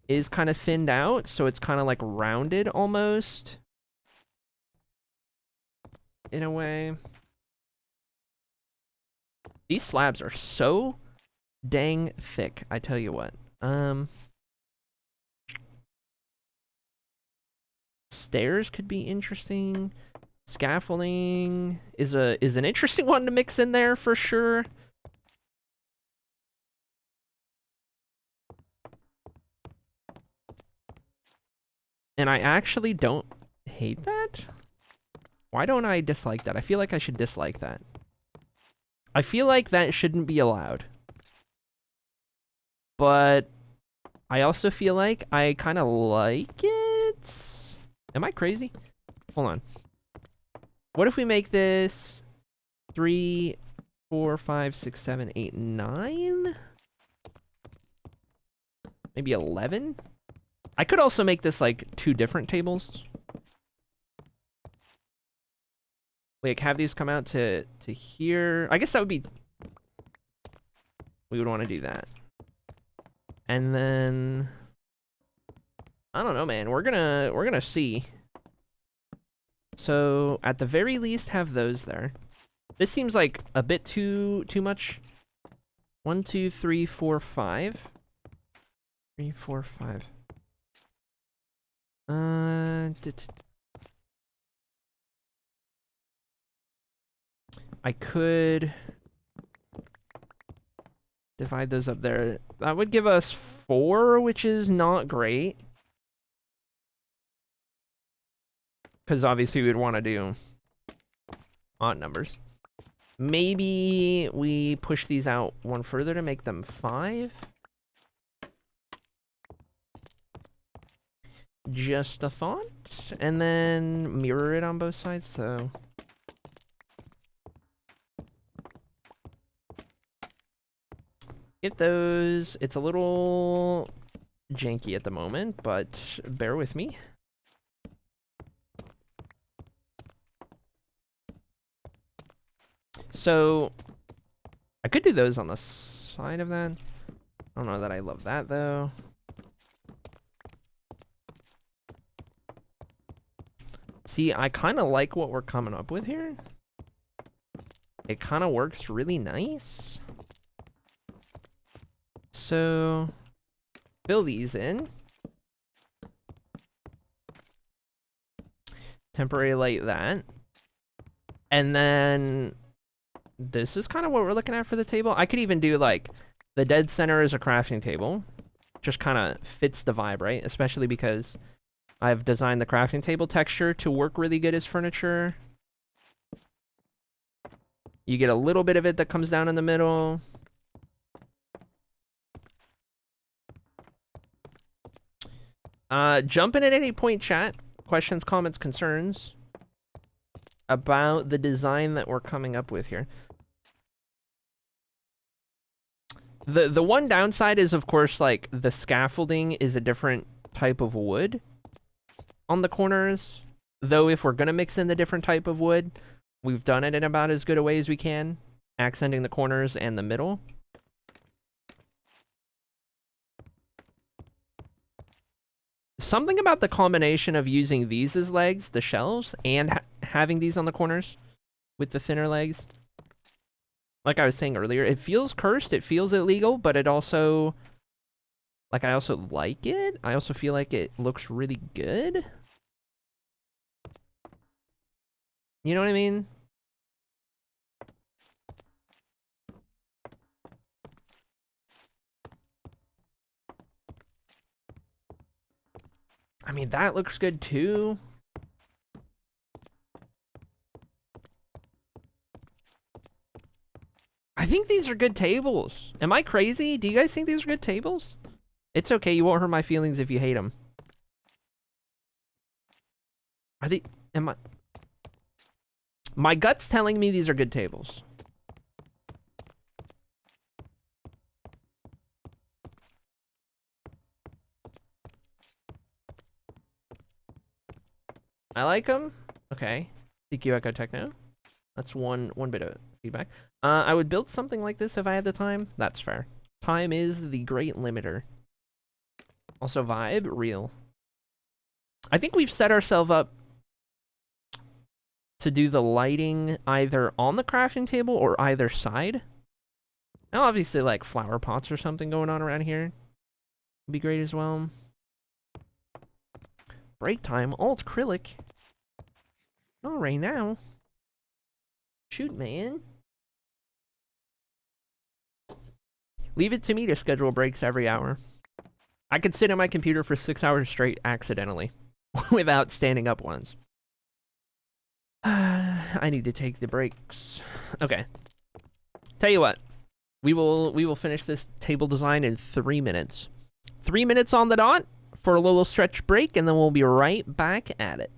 is kind of thinned out, so it's kind of, like, rounded almost. In a way. These slabs are so dang thick, I tell you what. Stairs could be interesting. Scaffolding is an interesting one to mix in there for sure. And I actually don't hate that. Why don't I dislike that? I feel like I should dislike that. I feel like that shouldn't be allowed. But I also feel like I kind of like it. Am I crazy? Hold on. What if we make this 3, 4, 5, 6, 7, 8, 9? Maybe 11? I could also make this like 2 different tables. Like have these come out to here. I guess that would be, we would want to do that. And then I don't know, man. We're gonna see. So at the very least have those there. This seems like a bit too much. 1, 2, 3, 4, 5. 3, 4, 5. I could divide those up there. That would give us 4, which is not great. Because obviously we'd want to do odd numbers. Maybe we push these out 1 further to make them 5. Just a thought. And then mirror it on both sides, so... Get those. It's a little janky at the moment, but bear with me. So, I could do those on the side of that. I don't know that I love that, though. See, I kind of like what we're coming up with here. It kind of works really nice. So, fill these in. Temporary light that. And then this is kind of what we're looking at for the table. I could even do like the dead center is a crafting table. Just kind of fits the vibe, right? Especially because I've designed the crafting table texture to work really good as furniture. You get a little bit of it that comes down in the middle. Jump in at any point, chat. Questions, comments, concerns about the design that we're coming up with here. The one downside is, of course, like, the scaffolding is a different type of wood on the corners. Though if we're gonna mix in the different type of wood, we've done it in about as good a way as we can, accenting the corners and the middle. Something about the combination of using these as legs, the shelves, and having these on the corners with the thinner legs. Like I was saying earlier, it feels cursed, it feels illegal, but it also... Like, I also like it. I also feel like it looks really good. You know what I mean? I mean, that looks good too. I think these are good tables. Am I crazy? Do you guys think these are good tables? It's okay, you won't hurt my feelings if you hate them. Are they... Am I... My gut's telling me these are good tables. I like them. Okay. TQ Echo Techno. That's one bit of feedback. I would build something like this if I had the time. That's fair. Time is the great limiter. Also vibe, real. I think we've set ourselves up to do the lighting either on the crafting table or either side. Now, obviously, like flower pots or something going on around here would be great as well. Break time, alt acrylic. Not right now. Shoot, man. Leave it to me to schedule breaks every hour. I could sit at my computer for 6 hours straight accidentally without standing up once. I need to take the breaks. Okay. Tell you what. We will finish this table design in 3 minutes. 3 minutes on the dot for a little stretch break, and then we'll be right back at it.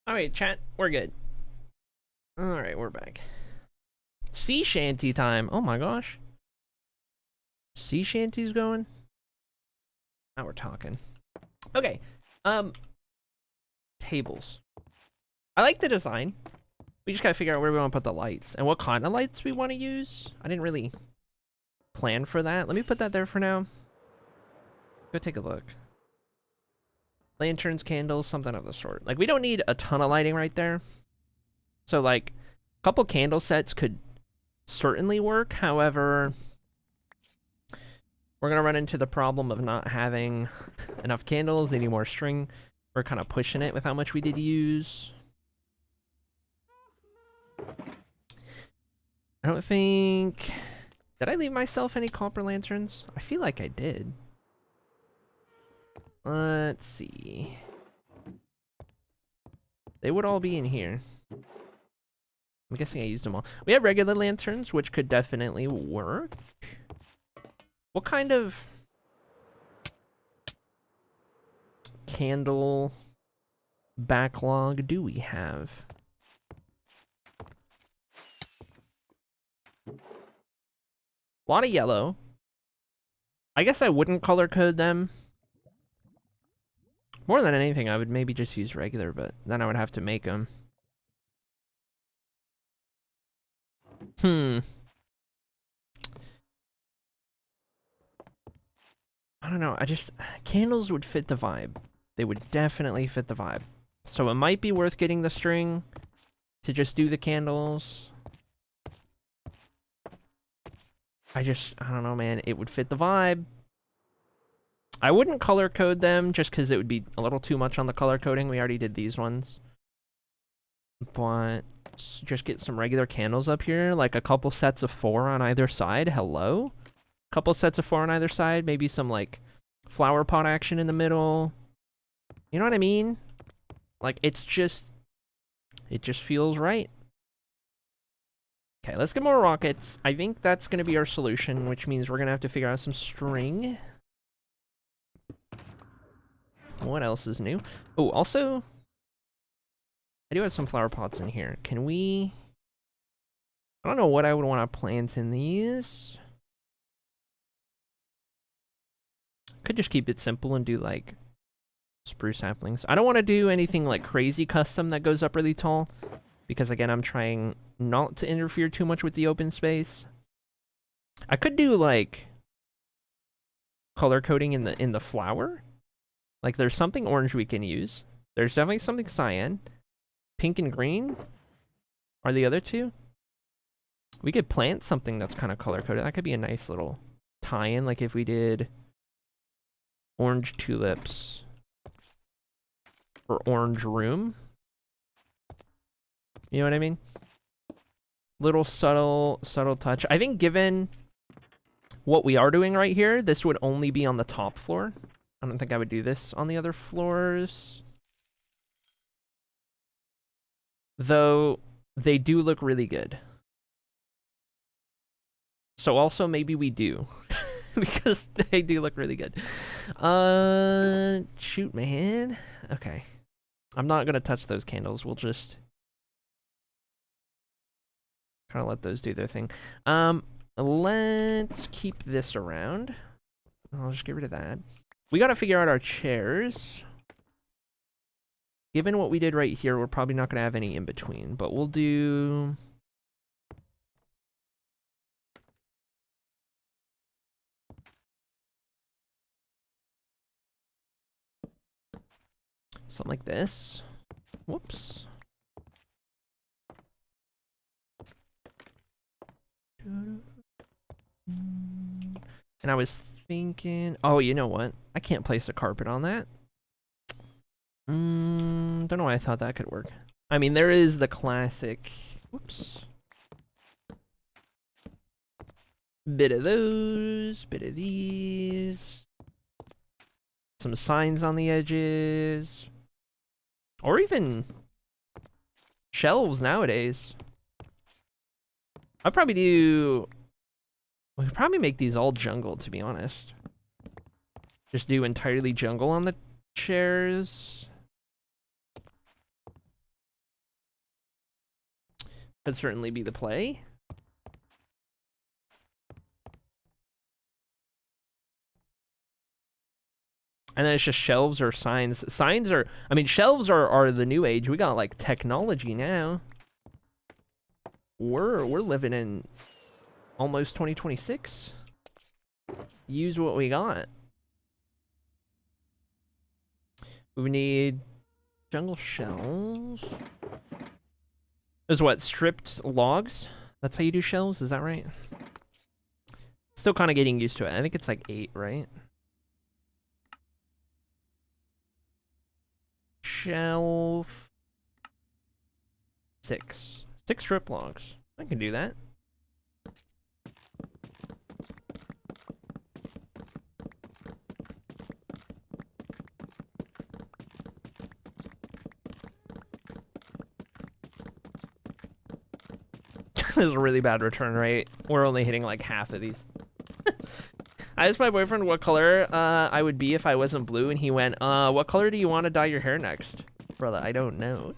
All right, chat, we're good. All right, we're back. Sea shanty time. Oh my gosh. Sea shanty's going. Now we're talking. Okay. Tables. I like the design. We just gotta figure out where we want to put the lights and what kind of lights we want to use. I didn't really plan for that. Let me put that there for now. Go take a look. Lanterns, candles, something of the sort. Like, we don't need a ton of lighting right there. So, like, a couple candle sets could certainly work. However, we're gonna run into the problem of not having enough candles, needing more string. We're kind of pushing it with how much we did use. I don't think... Did I leave myself any copper lanterns? I feel like I did. Let's see. They would all be in here. I'm guessing I used them all. We have regular lanterns, which could definitely work. What kind of... candle backlog do we have? A lot of yellow. I guess I wouldn't color code them. More than anything, I would maybe just use regular, but then I would have to make them. I don't know. Candles would fit the vibe. They would definitely fit the vibe. So it might be worth getting the string to just do the candles. I don't know, man. It would fit the vibe. I wouldn't color code them just because it would be a little too much on the color coding. We already did these ones. But just get some regular candles up here, like a couple sets of 4 on either side. Hello? Couple sets of 4 on either side. Maybe some, like, flower pot action in the middle. You know what I mean? Like, it just feels right. Okay, let's get more rockets. I think that's going to be our solution, which means we're going to have to figure out some string. What else is new? Oh, also, I do have some flower pots in here. Can we... I don't know what I would want to plant in these. Could just keep it simple and do, like, spruce saplings. I don't want to do anything, like, crazy custom that goes up really tall. Because, again, I'm trying not to interfere too much with the open space. I could do, like, color coding in the flower. Like, there's something orange we can use. There's definitely something cyan. Pink and green are the other two. We could plant something that's kind of color coded. That could be a nice little tie-in, like if we did orange tulips or orange room. You know what I mean? Little subtle touch. I think given what we are doing right here, this would only be on the top floor. I don't think I would do this on the other floors. Though, they do look really good. So also, maybe we do. Because they do look really good. Shoot, man. Okay. I'm not gonna touch those candles. We'll just... kind of let those do their thing. Let's keep this around. I'll just get rid of that. We gotta figure out our chairs. Given what we did right here, we're probably not gonna have any in between, but we'll do... something like this. Whoops. And I was thinking... oh, you know what? I can't place a carpet on that. Don't know why I thought that could work. I mean, there is the classic... whoops. Bit of those, bit of these. Some signs on the edges. Or even shelves nowadays. I'd probably do... we could probably make these all jungle, to be honest. Just do entirely jungle on the chairs. Could certainly be the play. And then it's just shelves or signs. Signs are... I mean, shelves are the new age. We got, like, technology now. We're living in almost 2026. Use what we got. We need jungle shelves. Is what, stripped logs? That's how you do shelves, is that right? Still kind of getting used to it. I think it's like 8, right? Shelf 6. 6 strip logs. I can do that. This is a really bad return rate. We're only hitting like half of these. I asked my boyfriend what color I would be if I wasn't blue, and he went, what color do you want to dye your hair next? Brother, I don't know.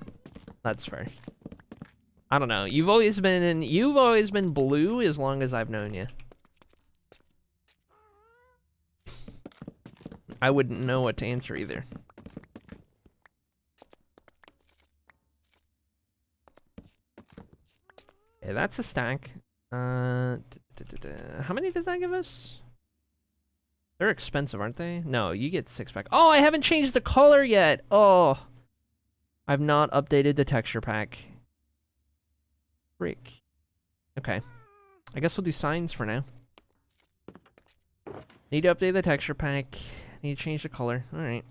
That's fair. I don't know. You've always been blue as long as I've known you. I wouldn't know what to answer either. Okay, that's a stack. How many does that give us? They're expensive, aren't they? No, you get 6-pack. Oh, I haven't changed the color yet. Oh, I've not updated the texture pack. Freak. Okay. I guess we'll do signs for now. Need to update the texture pack. Need to change the color. All right.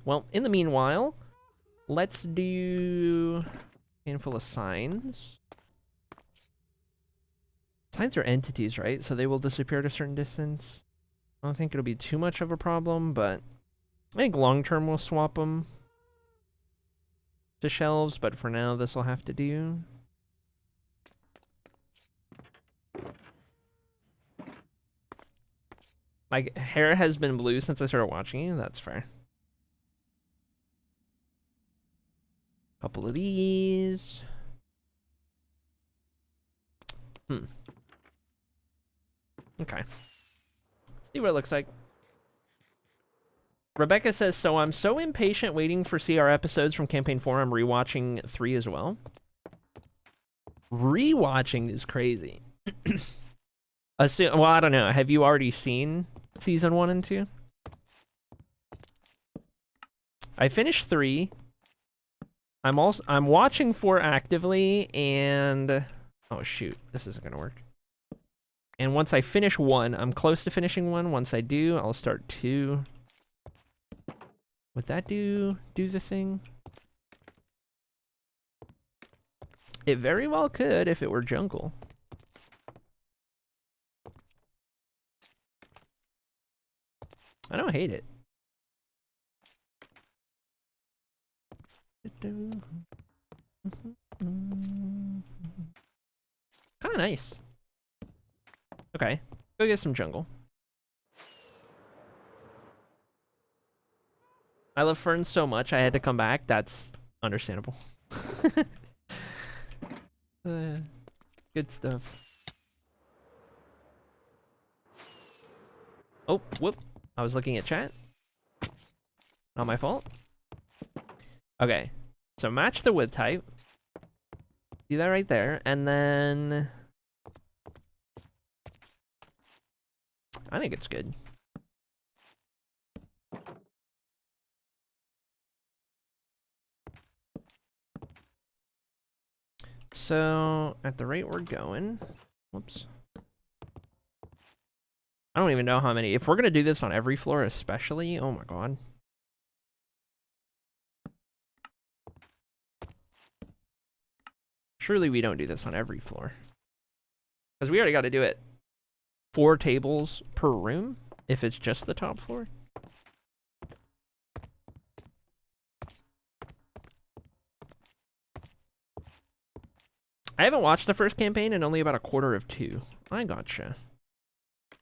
Well, in the meanwhile, let's do a handful of signs. Signs are entities, right? So they will disappear at a certain distance. I don't think it'll be too much of a problem, but I think long-term we'll swap them to shelves, but for now this will have to do. My hair has been blue since I started watching you. That's fair. Couple of these. Okay. See what it looks like. Rebecca says, so I'm so impatient waiting for CR episodes from Campaign 4. I'm rewatching 3 as well. Rewatching is crazy. Well, I don't know. Have you already seen season 1 and 2? I finished 3. I'm watching 4 actively, and oh shoot, this isn't gonna work. And once I finish 1, I'm close to finishing 1. Once I do, I'll start 2. Would that do the thing? It very well could if it were jungle. I don't hate it. Kind of nice. Okay, go get some jungle. I love ferns so much, I had to come back. That's understandable. Good stuff. Oh, whoop. I was looking at chat. Not my fault. Okay, so match the wood type. Do that right there, and then I think it's good. So at the rate we're going, whoops. I don't even know how many. If we're gonna do this on every floor, especially, oh my god. Surely we don't do this on every floor. Because we already got to do it 4 tables per room if it's just the top floor. I haven't watched the first campaign in only about a quarter of 2. I gotcha.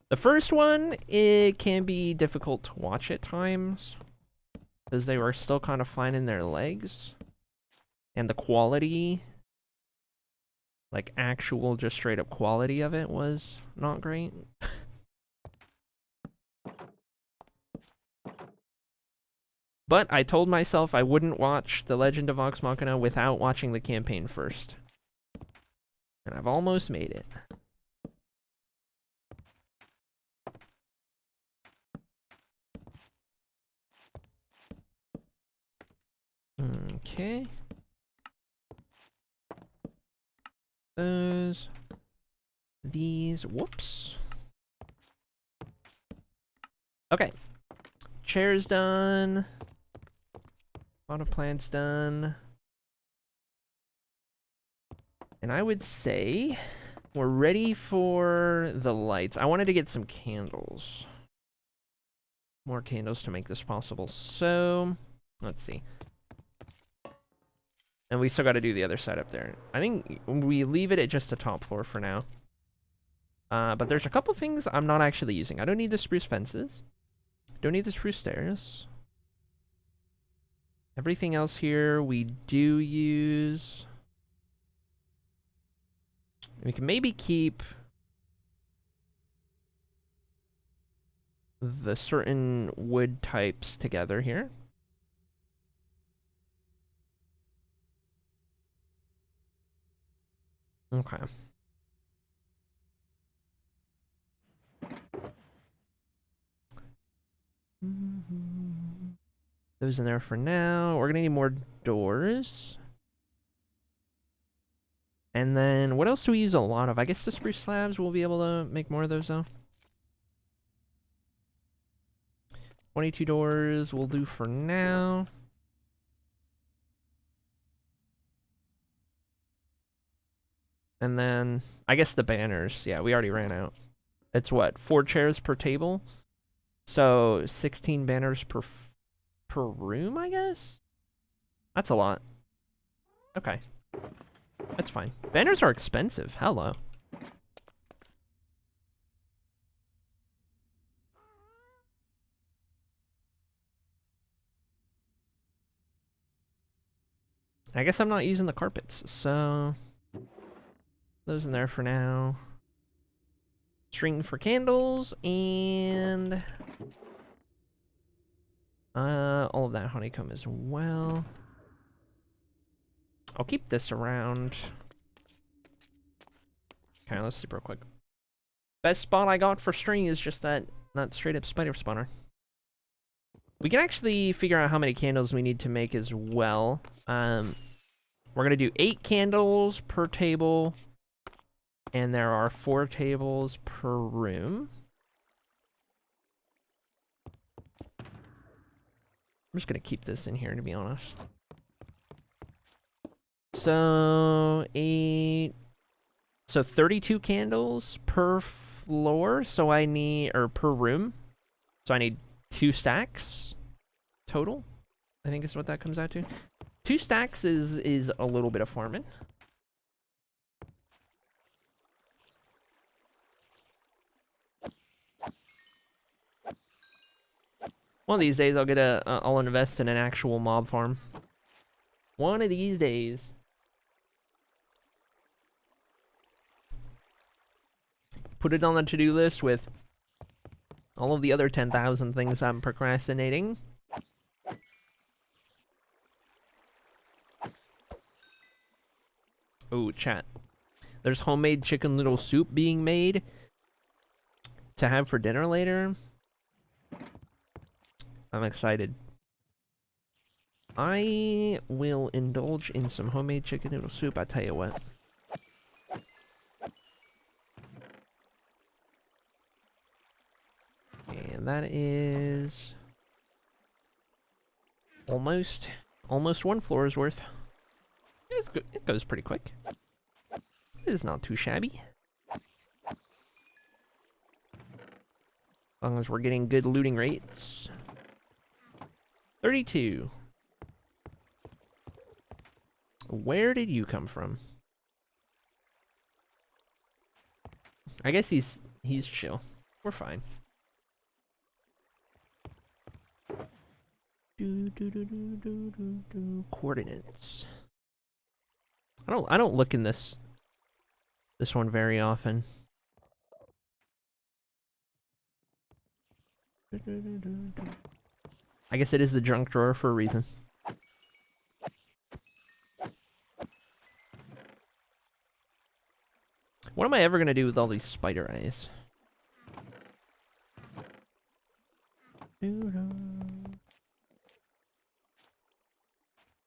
The first one, it can be difficult to watch at times because they were still kind of finding their legs. And the quality, like actual just straight up quality of it was not great. But I told myself I wouldn't watch The Legend of Vox Machina without watching the campaign first. And I've almost made it. Okay. These, whoops. Okay. Chair's done. Auto plant's done. And I would say we're ready for the lights. I wanted to get some candles. More candles to make this possible. So, let's see. And we still got to do the other side up there. I think we leave it at just the top floor for now. But there's a couple things I'm not actually using. I don't need the spruce fences. Don't need the spruce stairs. Everything else here we do use. We can maybe keep the certain wood types together here. Okay. Those in there for now. We're gonna need more doors. And then what else do we use a lot of? I guess the spruce slabs, we'll be able to make more of those though. 22 doors will do for now. And then I guess the banners. Yeah, we already ran out. It's what, 4 chairs per table? So 16 banners per room, I guess? That's a lot. Okay. That's fine. Banners are expensive. Hello. I guess I'm not using the carpets, so those in there for now. String for candles and all of that honeycomb as well. I'll keep this around. Okay, let's see real quick. Best spot I got for string is just that straight up spider spawner. We can actually figure out how many candles we need to make as well. We're gonna do 8 candles per table, and there are 4 tables per room. I'm just gonna keep this in here, to be honest. So 32 candles per floor. So I need, or per room. So I need 2 stacks total. I think is what that comes out to. 2 stacks is a little bit of farming. One of these days I'll get I'll invest in an actual mob farm. One of these days. Put it on the to-do list with all of the other 10,000 things I'm procrastinating. Oh, chat. There's homemade chicken noodle soup being made to have for dinner later. I'm excited. I will indulge in some homemade chicken noodle soup, I tell you what. And that is almost 1 floor's worth. It's good. It goes pretty quick. It is not too shabby. As long as we're getting good looting rates. 32. Where did you come from? I guess he's chill. We're fine. Coordinates. I don't look in this one very often. I guess it is the junk drawer for a reason. What am I ever gonna do with all these spider eyes?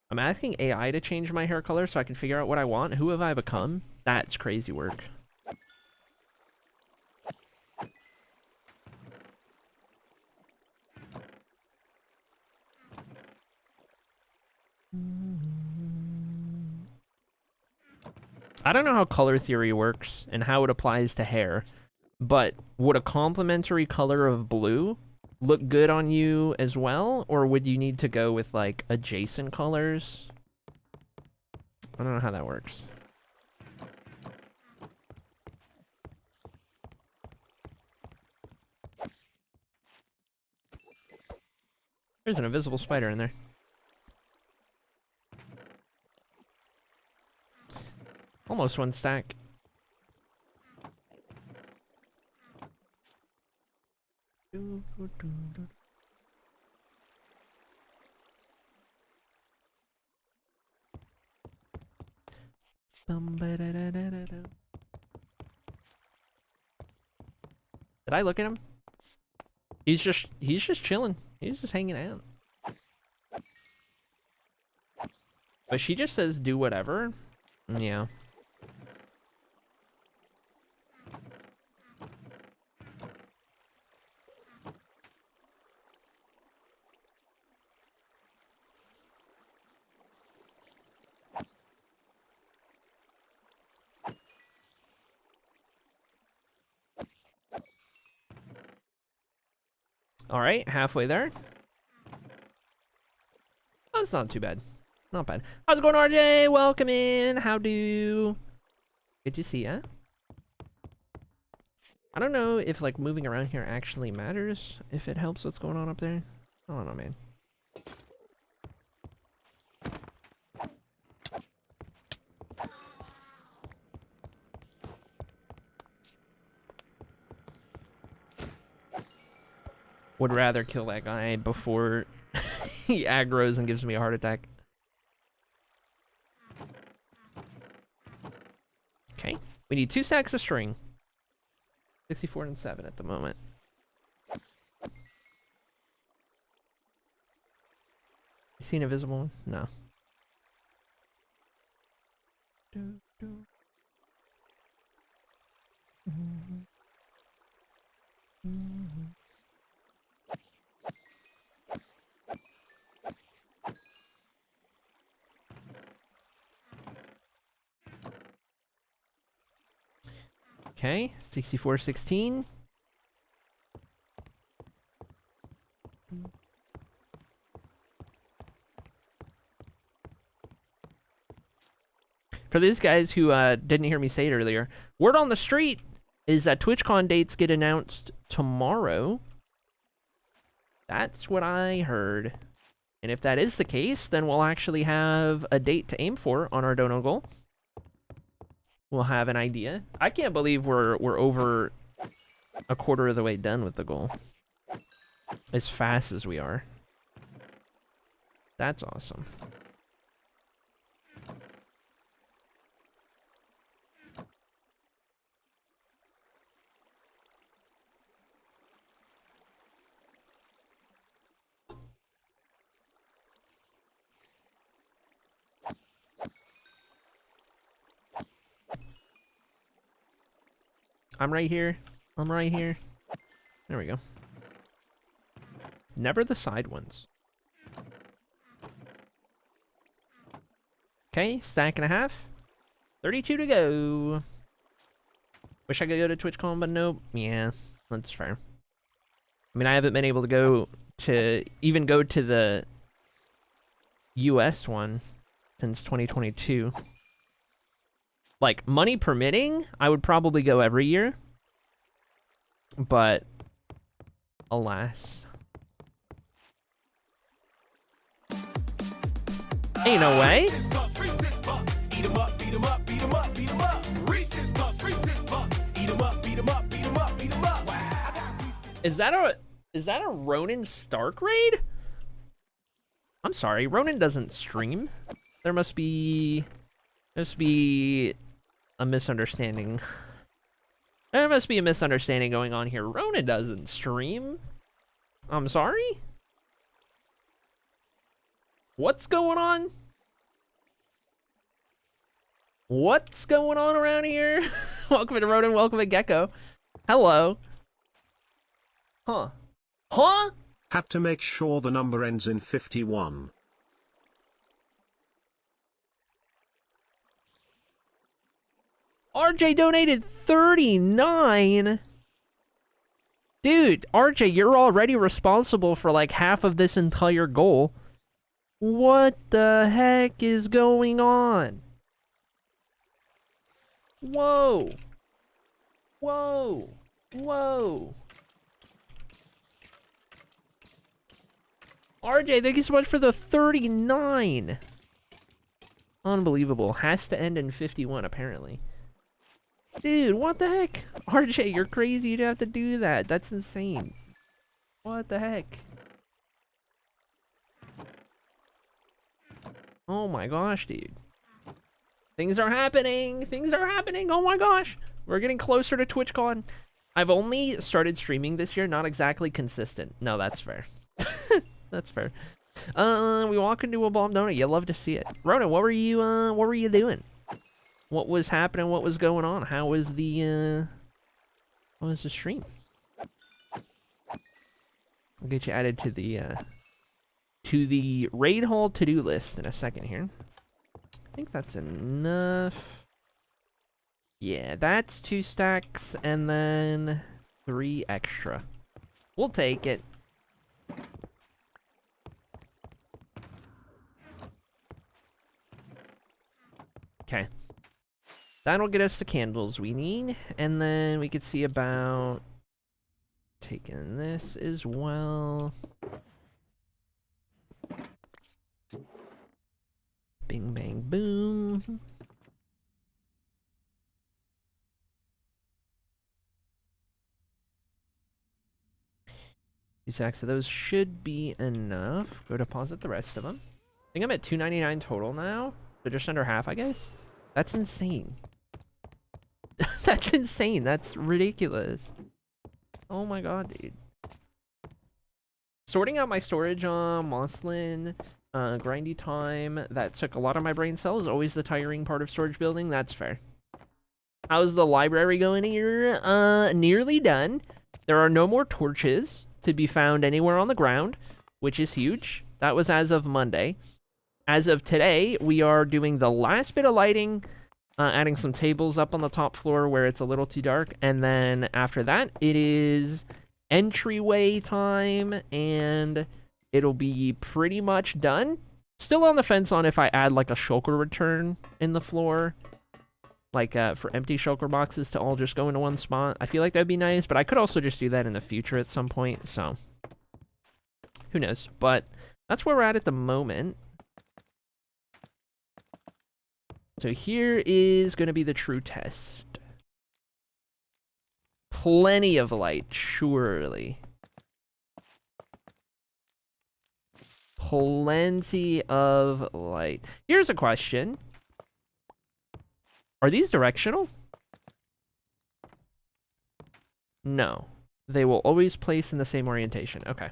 I'm asking AI to change my hair color so I can figure out what I want. Who have I become? That's crazy work. I don't know how color theory works and how it applies to hair, but would a complementary color of blue look good on you as well, or would you need to go with like adjacent colors? I don't know how that works. There's an invisible spider in there. Almost one stack. Did I look at him? He's just chilling. He's just hanging out. But she just says do whatever. Yeah. All right, halfway there. Oh, that's not too bad. Not bad. How's it going, RJ? Welcome in. How do? Good to see ya. I don't know if like moving around here actually matters. If it helps what's going on up there. I don't know, man. Would rather kill that guy before he aggroes and gives me a heart attack. Okay. We need 2 stacks of string. 64 and 7 at the moment. You see an invisible one? No. Okay, 64-16. For these guys who didn't hear me say it earlier, word on the street is that TwitchCon dates get announced tomorrow. That's what I heard. And if that is the case, then we'll actually have a date to aim for on our dono goal. We'll have an idea. I can't believe we're over a quarter of the way done with the goal. As fast as we are. That's awesome. I'm right here. I'm right here. There we go. Never the side ones. Okay, stack and a half. 32 to go. Wish I could go to TwitchCon, but nope. Yeah, that's fair. I mean, I haven't been able to go to the US one since 2022. Like, money permitting, I would probably go every year. But, alas. Ain't no way. Is that a Ronin Stark raid? I'm sorry, Ronin doesn't stream. There must be a misunderstanding. There must be a misunderstanding going on here. Ronin doesn't stream. I'm sorry? What's going on? What's going on around here? Welcome to Ronin, welcome to Gecko. Hello. Huh. Huh? Had to make sure the number ends in 51. RJ donated 39. Dude, RJ, you're already responsible for like half of this entire goal. What the heck is going on? Whoa. Whoa. Whoa. RJ, thank you so much for the 39. Unbelievable. Has to end in 51, apparently. Dude, what the heck? RJ, you're crazy. You'd have to do that. That's insane. What the heck? Oh my gosh, dude. Things are happening. Things are happening. Oh my gosh. We're getting closer to TwitchCon. I've only started streaming this year, not exactly consistent. No, that's fair. That's fair. We walk into a bomb donut. You love to see it. Rona, what were you doing? What was happening? What was going on? How was the stream? I'll get you added to the raid hall to-do list in a second here. I think that's enough. Yeah, that's 2 stacks and then 3 extra. We'll take it. Okay. That'll get us the candles we need, and then we could see about taking this as well. Bing, bang, boom. Stacks of those should be enough. Go deposit the rest of them. I think I'm at 299 total now. So just under half, I guess. That's insane. That's insane. That's ridiculous. Oh my god, dude. Sorting out my storage on Moslin, grindy time, that took a lot of my brain cells. Always the tiring part of storage building. That's fair. How's the library going here? Nearly done. There are no more torches to be found anywhere on the ground, which is huge. That was as of Monday. As of today, we are doing the last bit of lighting, adding some tables up on the top floor where it's a little too dark, and then after that, it is entryway time, and it'll be pretty much done. Still on the fence on if I add like a shulker return in the floor, like for empty shulker boxes to all just go into one spot. I feel like that'd be nice, but I could also just do that in the future at some point, so who knows. But that's where we're at the moment. So here is going to be the true test. Plenty of light, surely. Plenty of light. Here's a question. Are these directional? No. They will always place in the same orientation. Okay.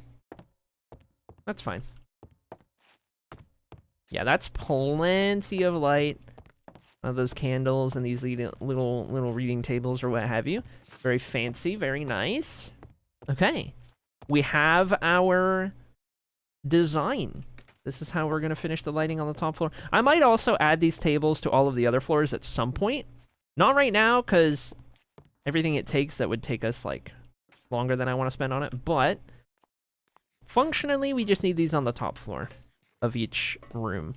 That's fine. Yeah, that's plenty of light. Those candles and these little reading tables or what have you. Very fancy, very nice. Okay. We have our design. This is how we're going to finish the lighting on the top floor. I might also add these tables to all of the other floors at some point. Not right now, because everything it takes, that would take us, like, longer than I want to spend on it. But functionally, we just need these on the top floor of each room.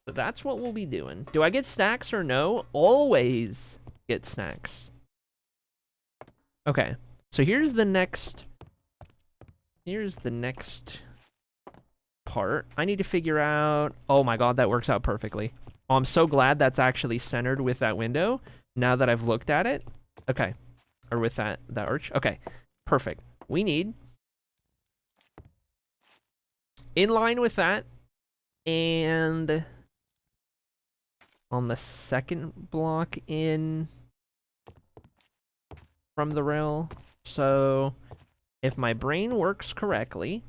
So that's what we'll be doing. Do I get snacks or no? Always get snacks. Okay. So here's the next part. I need to figure out... Oh my god, that works out perfectly. Oh, I'm so glad that's actually centered with that window now that I've looked at it. Okay. Or with that arch. Okay. Perfect. We need... In line with that, and... on the second block in from the rail. So if my brain works correctly,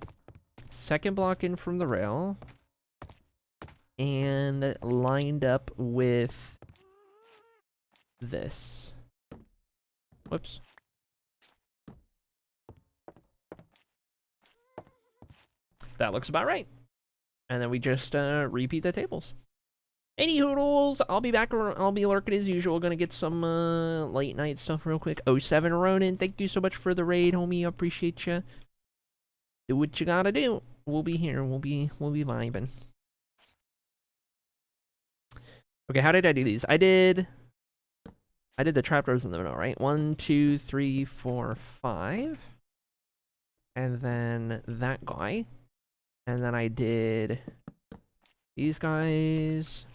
second block in from the rail and lined up with this. Whoops. That looks about right. And then we just repeat the tables. Any hoodles, I'll be back, I'll be lurking as usual. Gonna get some late night stuff real quick. 07 Ronin, thank you so much for the raid, homie. Appreciate you. Do what you gotta do. We'll be here. We'll be vibing. Okay, how did I do these? I did the trapdoors in the middle, right? 1, 2, 3, 4, 5. And then that guy. And then I did these guys.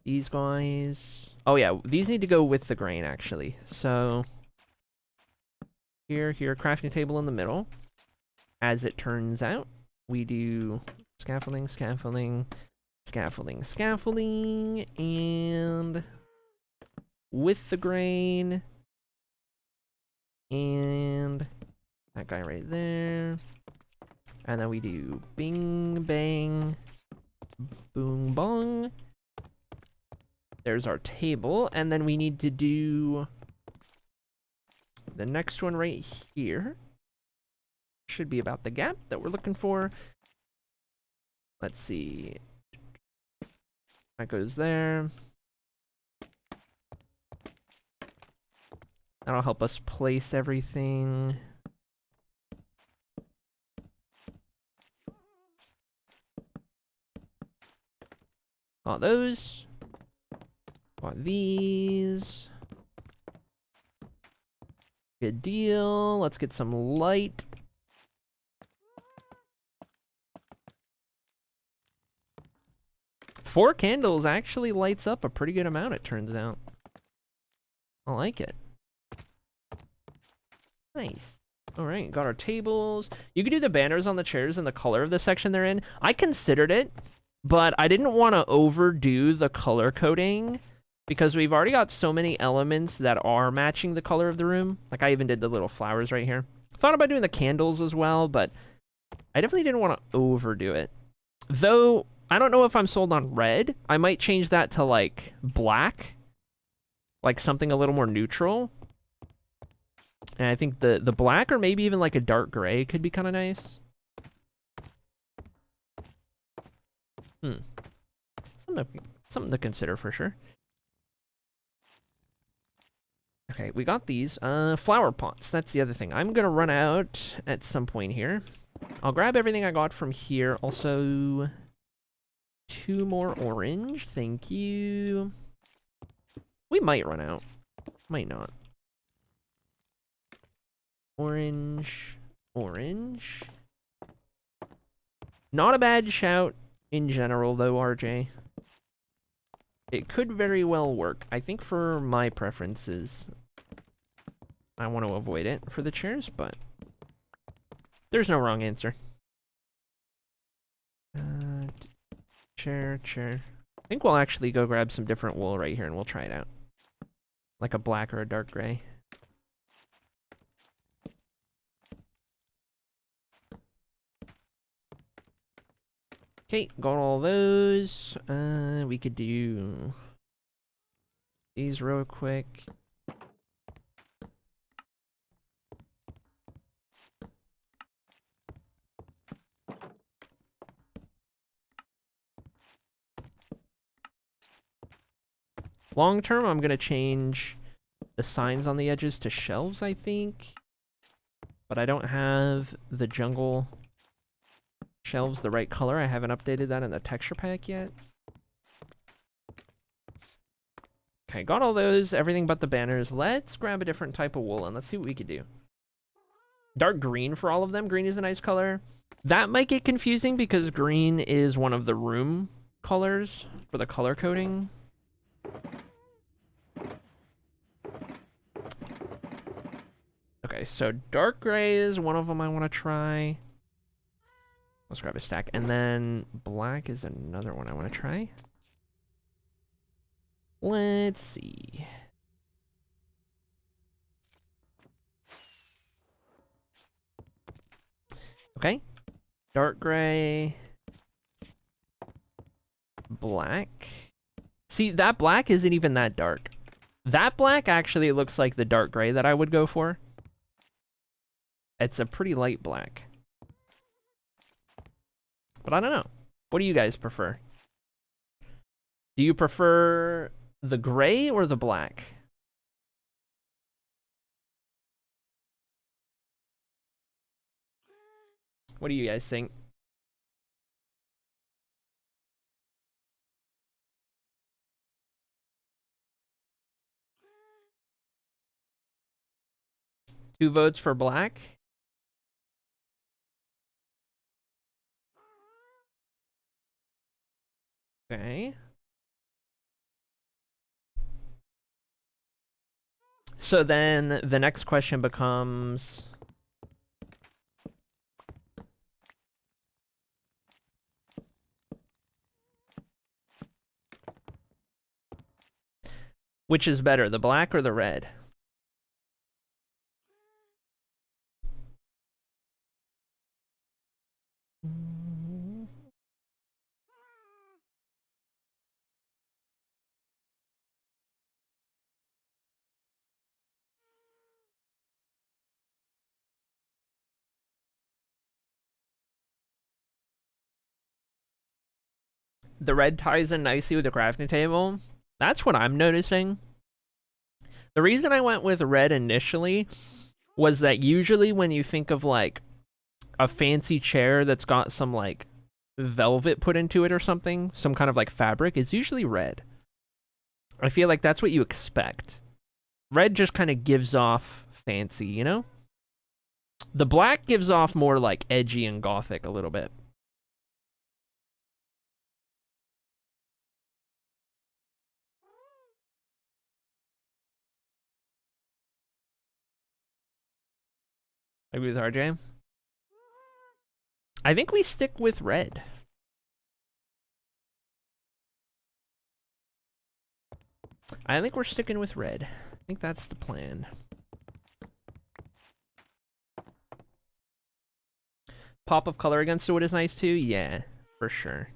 These guys. Oh yeah, these need to go with the grain actually. So here, crafting table in the middle. As it turns out, we do scaffolding, scaffolding, scaffolding, scaffolding, and with the grain, and that guy right there. And then we do bing, bang, boom, bong. There's our table, and then we need to do the next one right here. Should be about the gap that we're looking for. Let's see. That goes there. That'll help us place everything. Got those. Got these. Good deal. Let's get some light. Four candles actually lights up a pretty good amount, it turns out. I like it. Nice. All right, got our tables. You could do the banners on the chairs and the color of the section they're in. I considered it, but I didn't want to overdo the color coding because we've already got so many elements that are matching the color of the room. Like I even did the little flowers right here. Thought about doing the candles as well, but I definitely didn't want to overdo it. Though, I don't know if I'm sold on red. I might change that to like black. Like something a little more neutral. And I think the black or maybe even like a dark gray could be kind of nice. Something to consider for sure. Okay, we got these. Flower pots. That's the other thing. I'm gonna run out at some point here. I'll grab everything I got from here. Also, 2 more orange. Thank you. We might run out. Might not. Orange. Orange. Not a bad shout in general, though, RJ. It could very well work. I think for my preferences, I want to avoid it for the chairs, but there's no wrong answer. Chair. I think we'll actually go grab some different wool right here and we'll try it out. Like a black or a dark gray. Okay, got all those. We could do these real quick. Long term, I'm gonna change the signs on the edges to shelves, I think. But I don't have the jungle shelves the right color. I haven't updated that in the texture pack yet. Okay, got all those, everything but the banners. Let's grab a different type of wool and let's see what we could do. Dark green for all of them. Green is a nice color. That might get confusing because green is one of the room colors for the color coding. Okay, so dark gray is one of them I want to try. Let's grab a stack. And then black is another one I want to try. Let's see. Okay. Dark gray. Black. See, that black isn't even that dark. That black actually looks like the dark gray that I would go for. It's a pretty light black. But I don't know. What do you guys prefer? Do you prefer the gray or the black? What do you guys think? Two votes for black. Okay. So then the next question becomes... which is better, the black or the red? The red ties in nicely with the crafting table. That's what I'm noticing. The reason I went with red initially was that usually when you think of like a fancy chair that's got some like velvet put into it or something, some kind of like fabric, it's usually red. I feel like that's what you expect. Red just kind of gives off fancy, you know? The black gives off more like edgy and gothic a little bit. Agree with RJ? I think we stick with red. I think we're sticking with red. I think that's the plan. Pop of color against the wood is nice too? Yeah, for sure.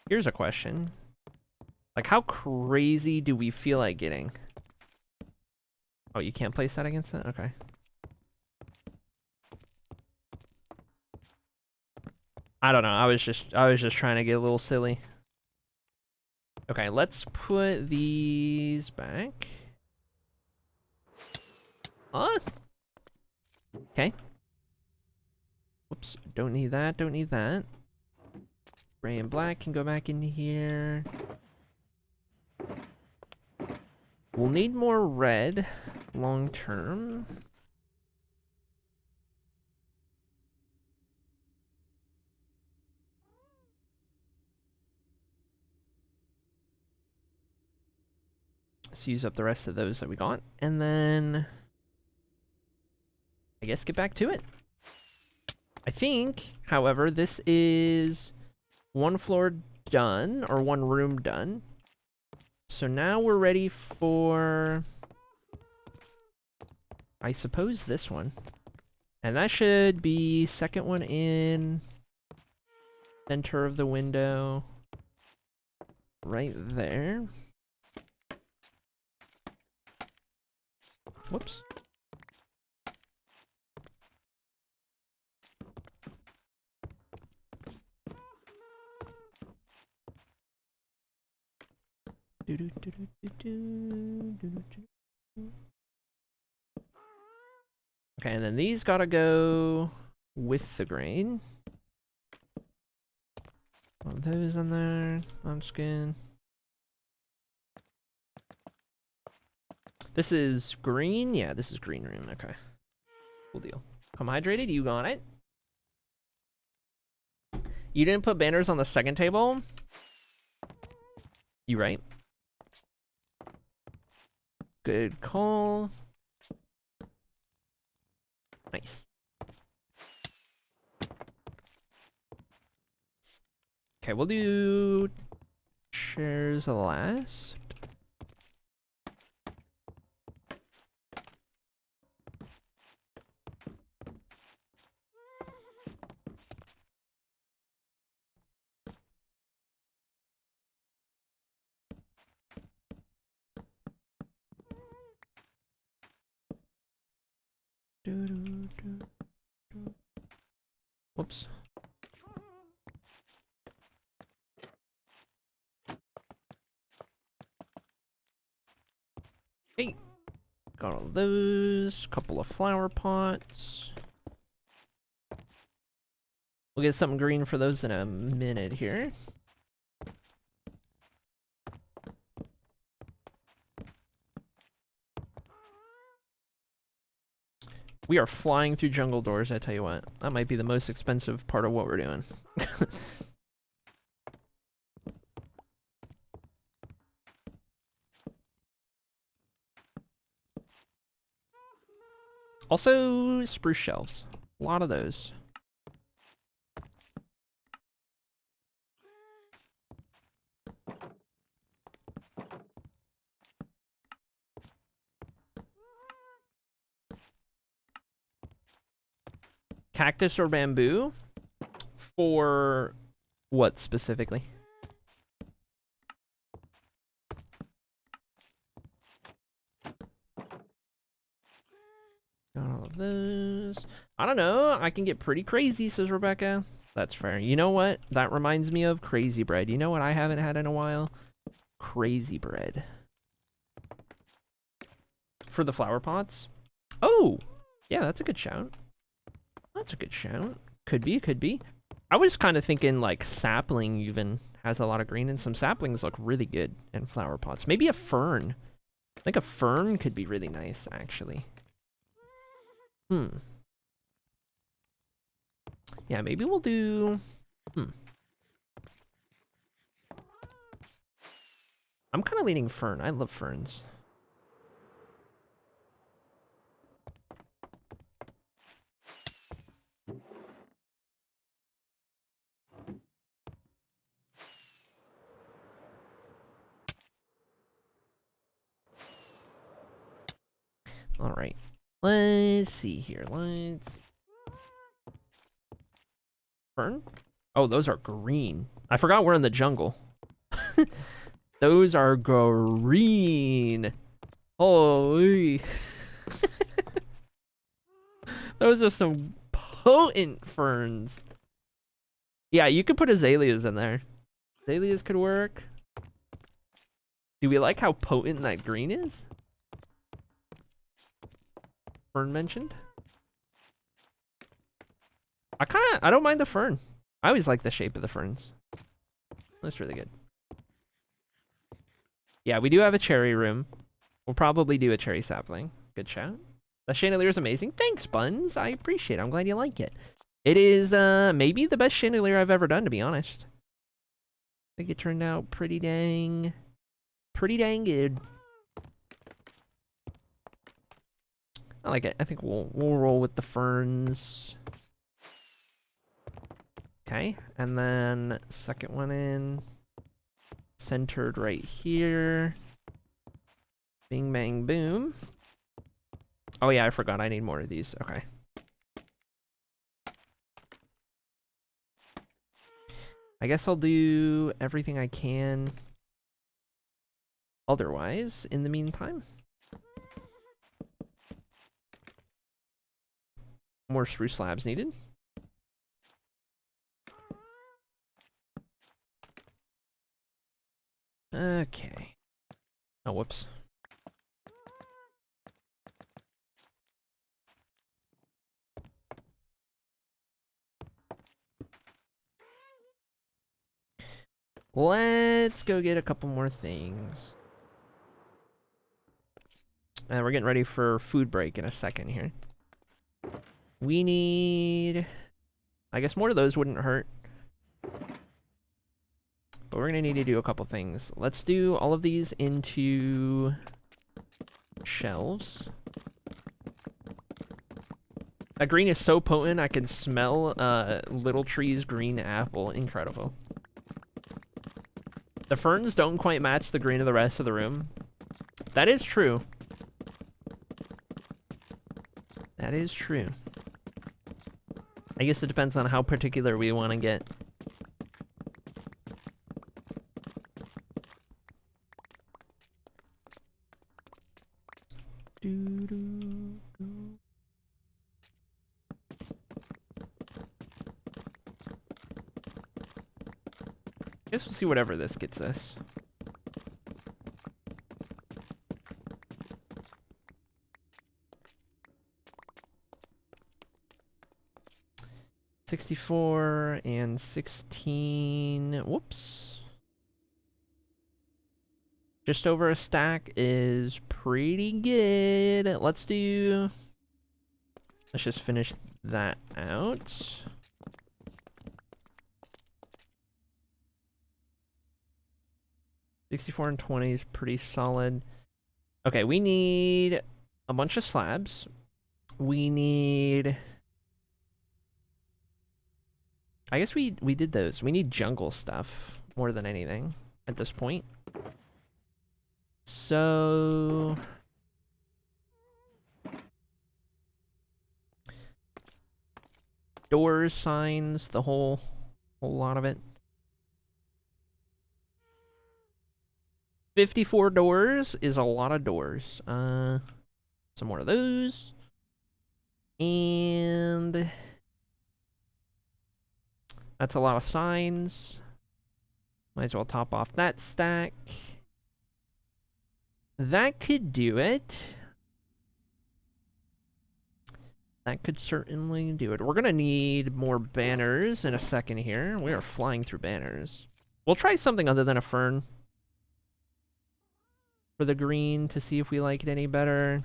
Here's a question. Like, how crazy do we feel like getting? Oh, you can't place that against it? Okay. I don't know. I was just trying to get a little silly. Okay, let's put these back. Okay. Whoops. Don't need that. Don't need that. Gray and black can go back in here. We'll need more red long term. Let's use up the rest of those that we got. And then I guess get back to it. I think, however, this is one floor done, or one room done. So now we're ready for, I suppose, this one. And that should be second one in, center of the window, right there. Whoops. Okay, and then these gotta go with the grain. One of those in there, on skin. This is green? Yeah, this is green room, okay. Cool deal. Come hydrated, you got it. You didn't put banners on the second table? You right. Good call. Nice. Okay, we'll do chairs last. Whoops. Hey, got all those. Couple of flower pots. We'll get something green for those in a minute here. We are flying through jungle doors, I tell you what. That might be the most expensive part of what we're doing. Also, spruce shelves. A lot of those. Cactus or bamboo? For what specifically? Got all of those. I don't know. I can get pretty crazy, says Rebecca. That's fair. You know what? That reminds me of crazy bread. You know what I haven't had in a while? Crazy bread. For the flower pots? Oh! Yeah, that's a good shout. That's a good shout. Could be, could be. I was kind of thinking, like, sapling even has a lot of green, and some saplings look really good in flower pots. Maybe a fern. I think a fern could be really nice, actually. Yeah, maybe we'll do... I'm kind of leaning fern. I love ferns. All right. Let's see here. Let's... Fern? Oh, those are green. I forgot we're in the jungle. Those are green. Holy. Those are some potent ferns. Yeah, you could put azaleas in there. Azaleas could work. Do we like how potent that green is? Fern mentioned. I don't mind the fern. I always like the shape of the ferns. That's really good. Yeah, we do have a cherry room. We'll probably do a cherry sapling. Good shout. The chandelier is amazing. Thanks, Buns. I appreciate it. I'm glad you like it. It is maybe the best chandelier I've ever done, to be honest. I think it turned out pretty dang good. I like it. I think we'll roll with the ferns. Okay, and then second one in, centered right here. Bing, bang, boom. Oh yeah, I forgot. I need more of these. Okay. I guess I'll do everything I can otherwise in the meantime. More spruce slabs needed. Okay. Oh, whoops. Let's go get a couple more things. And we're getting ready for food break in a second here. We need... I guess more of those wouldn't hurt. But we're gonna need to do a couple things. Let's do all of these into shelves. That green is so potent, I can smell Little Tree's green apple. Incredible. The ferns don't quite match the green of the rest of the room. That is true. That is true. I guess it depends on how particular we want to get. Guess we'll see whatever this gets us. $64 and 16. Whoops. Just over a stack is pretty good. Let's do Let's just finish that out. $64 and 20 is pretty solid. Okay, we need a bunch of slabs. We need... I guess we did those. We need jungle stuff more than anything at this point. So... doors, signs, the whole lot of it. 54 doors is a lot of doors. Some more of those. And that's a lot of signs. Might as well top off that stack. That could do it. That could certainly do it. We're gonna need more banners in a second here. We are flying through banners. We'll try something other than a fern for the green to see if we like it any better.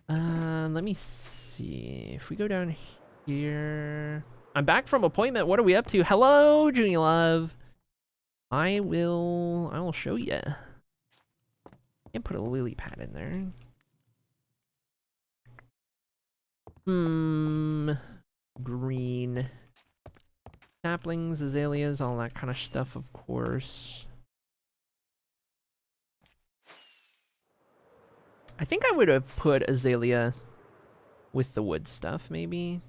Let me see. If we go down here... I'm back from appointment. What are we up to? Hello, Junior Love. I will show you. And put a lily pad in there. Green. Saplings, azaleas, all that kind of stuff, of course. I think I would have put azalea with the wood stuff, maybe.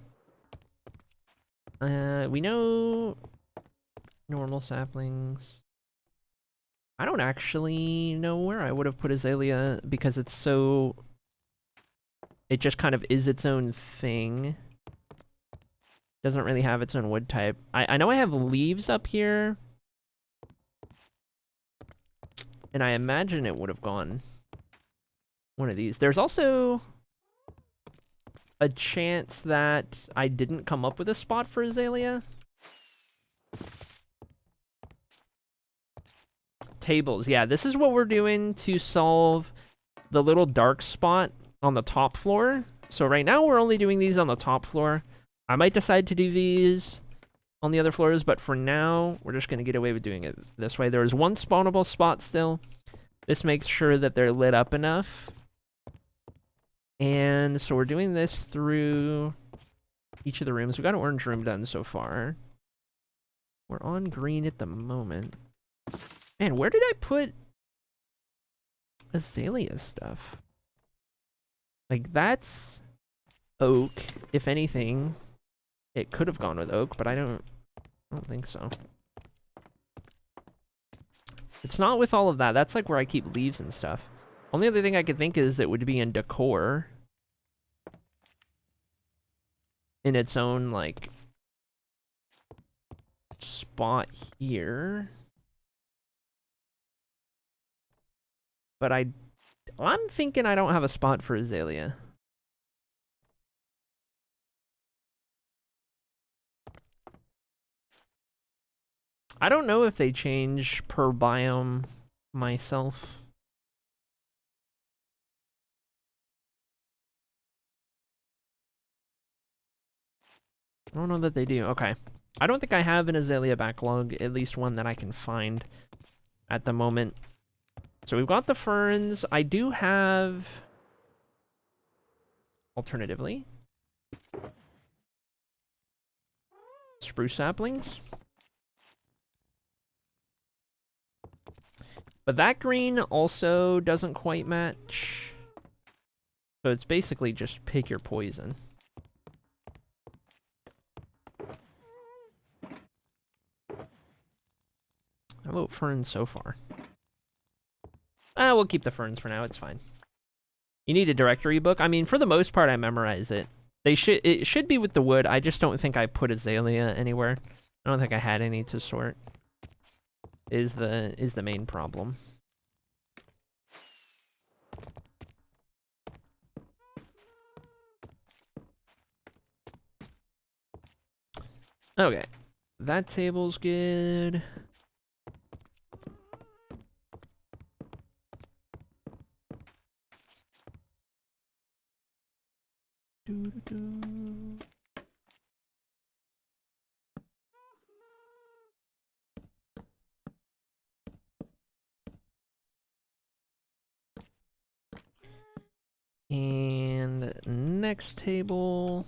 We know normal saplings. I don't actually know where I would have put azalea because it's so... It just kind of is its own thing. Doesn't really have its own wood type. I know I have leaves up here. And I imagine it would have gone one of these. There's also a chance that I didn't come up with a spot for azalea. Tables. Yeah, this is what we're doing to solve the little dark spot on the top floor. So right now we're only doing these on the top floor. I might decide to do these on the other floors, but for now, we're just going to get away with doing it this way. There is one spawnable spot still. This makes sure that they're lit up enough. And so we're doing this through each of the rooms. We've got an orange room done so far. We're on green at the moment. Man, where did I put azalea stuff? Like, that's oak, if anything. It could have gone with oak, but I don't think so. It's not with all of that. That's like where I keep leaves and stuff. Only other thing I could think is it would be in decor. In its own, like, spot here. But I'm thinking I don't have a spot for azalea. I don't know if they change per biome myself. I don't know that they do. Okay. I don't think I have an azalea backlog, at least one that I can find at the moment. So we've got the ferns. I do have, alternatively, spruce saplings. But that green also doesn't quite match. So it's basically just pick your poison. I vote ferns so far. We'll keep the ferns for now. It's fine. You need a directory book? I mean, for the most part, I memorize it. It should be with the wood. I just don't think I put azalea anywhere. I don't think I had any to sort. Is the main problem. Okay. That table's good. And next table.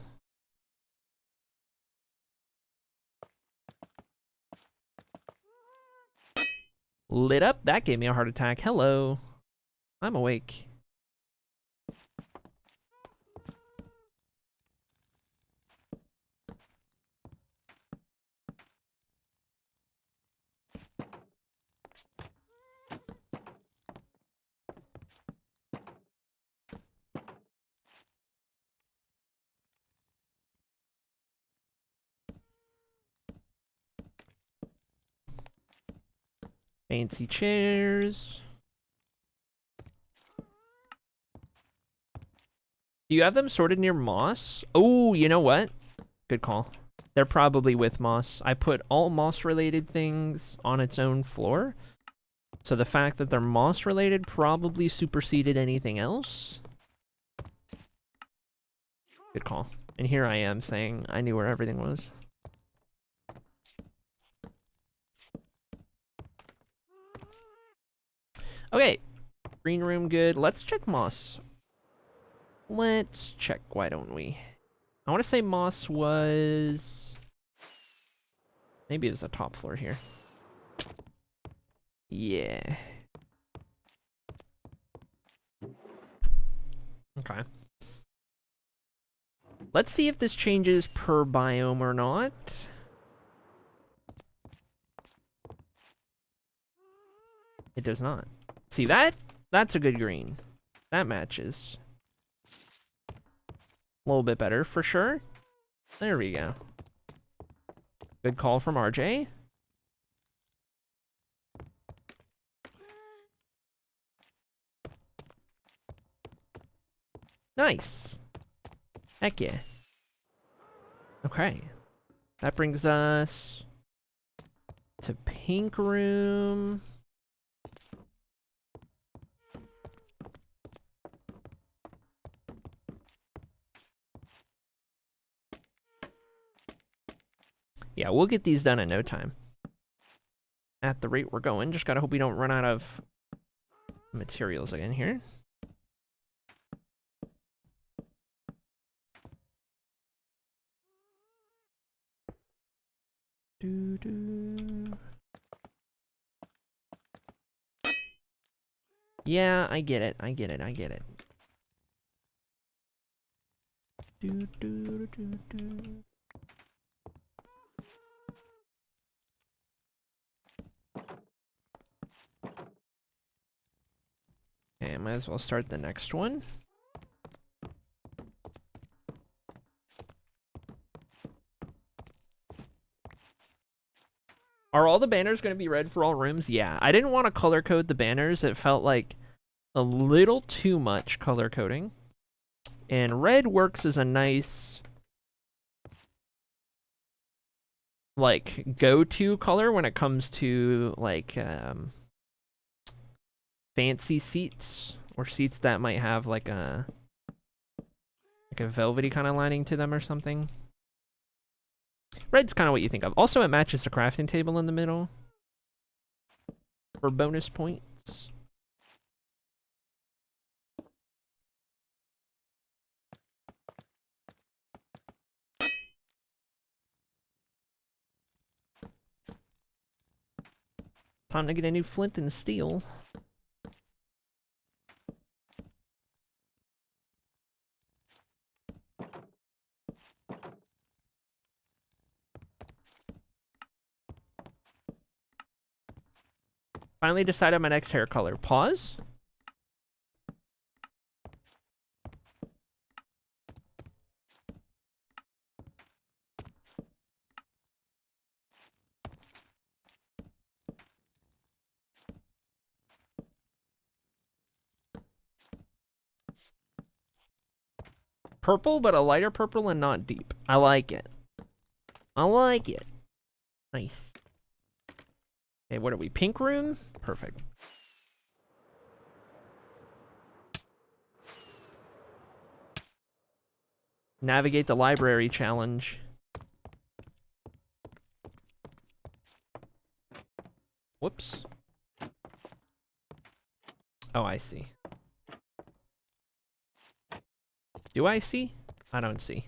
Lit up. That gave me a heart attack. Hello. I'm awake. Fancy chairs. Do you have them sorted near moss? Oh, you know what? Good call. They're probably with moss. I put all moss-related things on its own floor. So the fact that they're moss-related probably superseded anything else. Good call. And here I am saying I knew where everything was. Okay. Green room good. Let's check moss. Let's check, why don't we? I want to say moss was... Maybe it was the top floor here. Yeah. Okay. Let's see if this changes per biome or not. It does not. See that? That's a good green. That matches. A little bit better for sure. There we go. Good call from RJ. Nice. Heck yeah. Okay. That brings us to pink room. Yeah, we'll get these done in no time. At the rate we're going, just gotta hope we don't run out of materials again here. Yeah, I get it. I get it. I get it. Okay, I might as well start the next one. Are all the banners going to be red for all rooms? Yeah, I didn't want to color code the banners. It felt like a little too much color coding. And red works as a nice, like, go-to color when it comes to, like, fancy seats. Or seats that might have, like a velvety kind of lining to them or something. Red's kind of what you think of. Also, it matches the crafting table in the middle for bonus points. Time to get a new flint and steel. Finally decided my next hair color. Pause. Purple, but a lighter purple and not deep. I like it. I like it. Nice. Okay, what are we? Pink room? Perfect. Navigate the library challenge. Whoops. Oh, I see. Do I see? I don't see.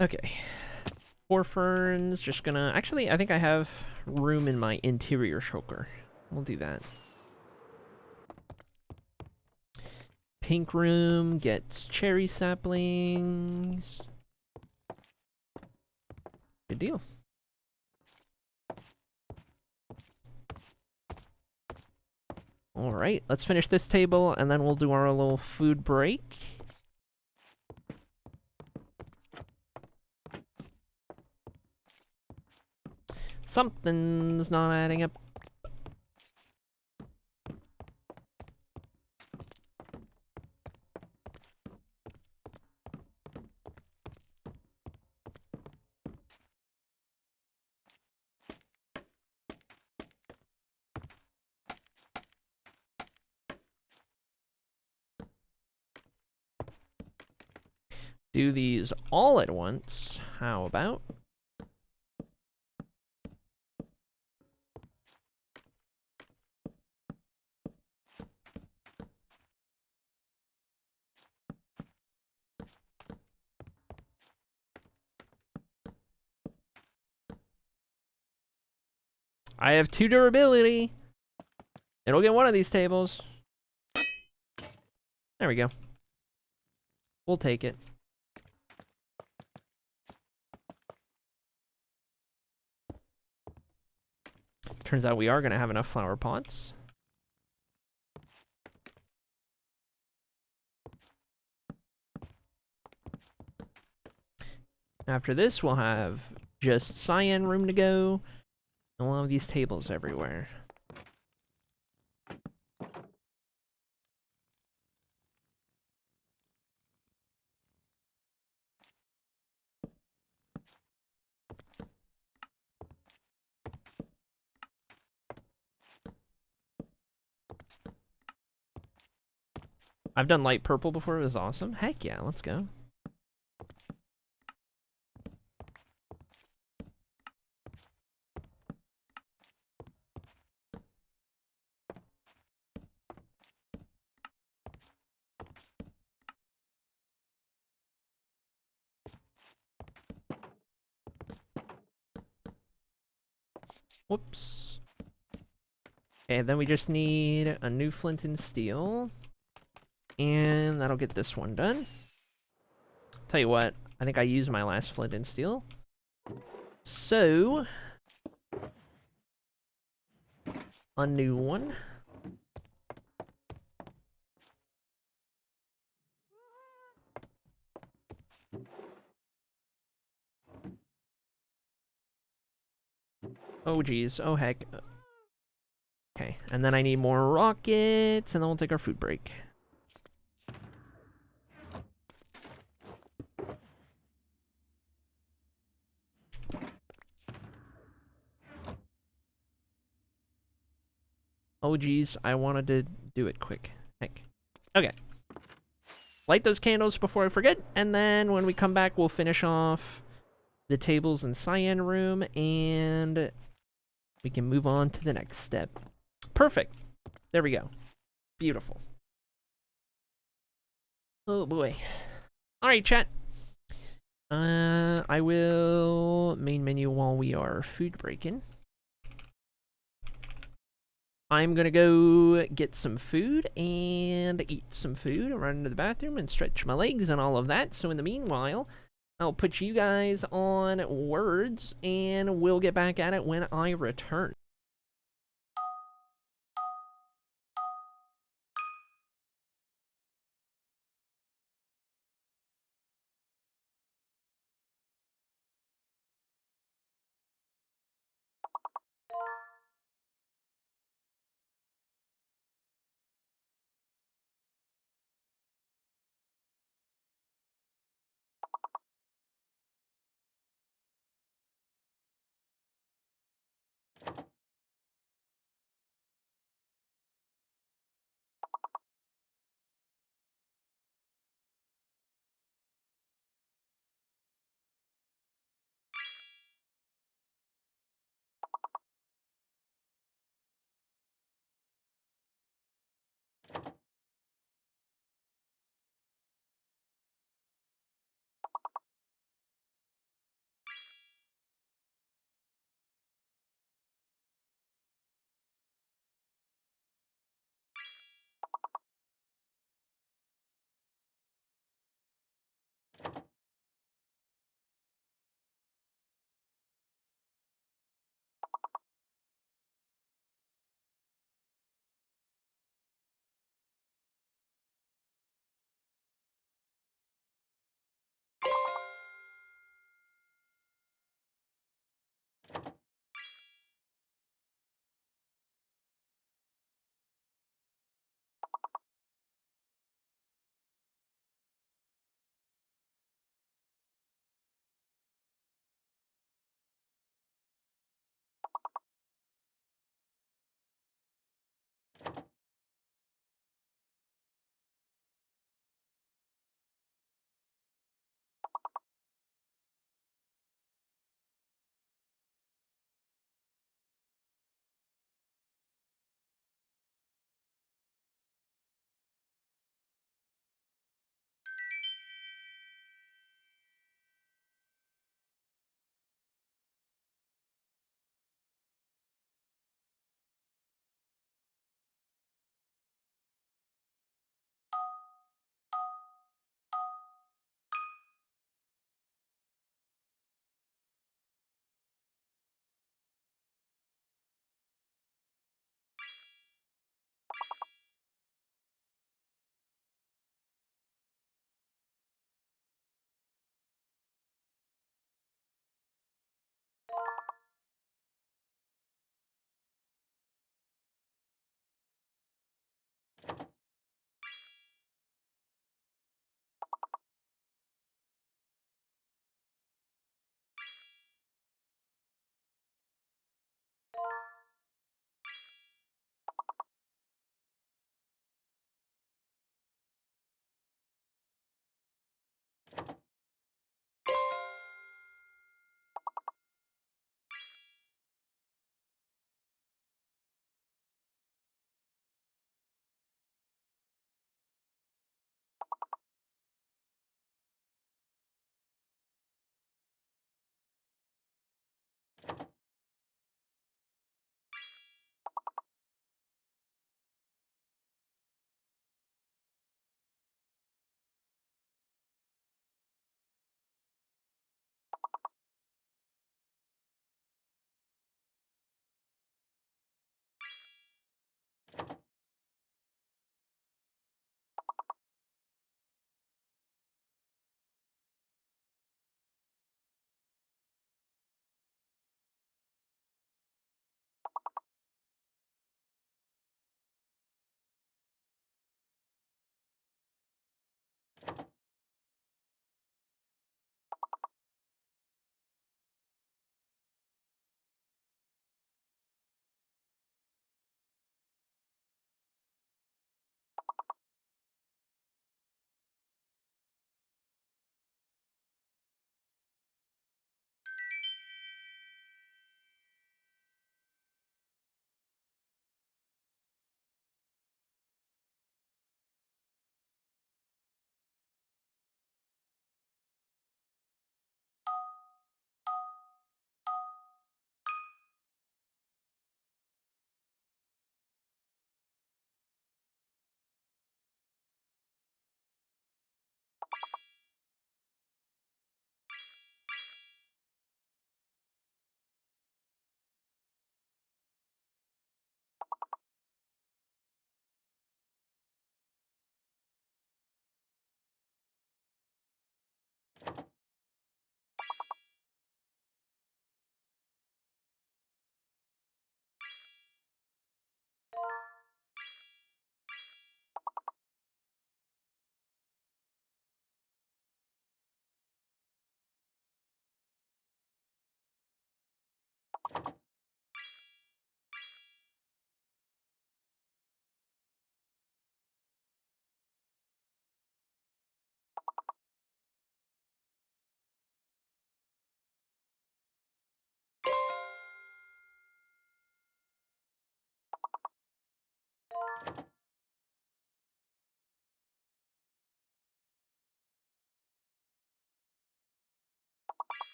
Okay. 4 ferns, just gonna... Actually, I think I have room in my interior shulker. We'll do that. Pink room gets cherry saplings. Good deal. Alright, let's finish this table, and then we'll do our little food break. Something's not adding up. Do these all at once. How about? I have 2 durability. It'll get one of these tables. There we go. We'll take it. Turns out we are going to have enough flower pots. After this, we'll have just cyan room to go. And we'll have these tables everywhere. I've done light purple before. It was awesome. Heck yeah, let's go. Whoops. Okay, then we just need a new flint and steel. And that'll get this one done. Tell you what, I think I used my last flint and steel. So, a new one. Oh geez, oh heck. Okay, and then I need more rockets, and then we'll take our food break. Oh geez, I wanted to do it quick. Heck. Okay. Light those candles before I forget, and then when we come back, we'll finish off the tables in cyan room, and we can move on to the next step. Perfect. There we go. Beautiful. Oh boy. Alright, chat. I will main menu while we are food breaking. I'm gonna go get some food and eat some food, run into the bathroom and stretch my legs and all of that. So in the meanwhile, I'll put you guys on words and we'll get back at it when I return.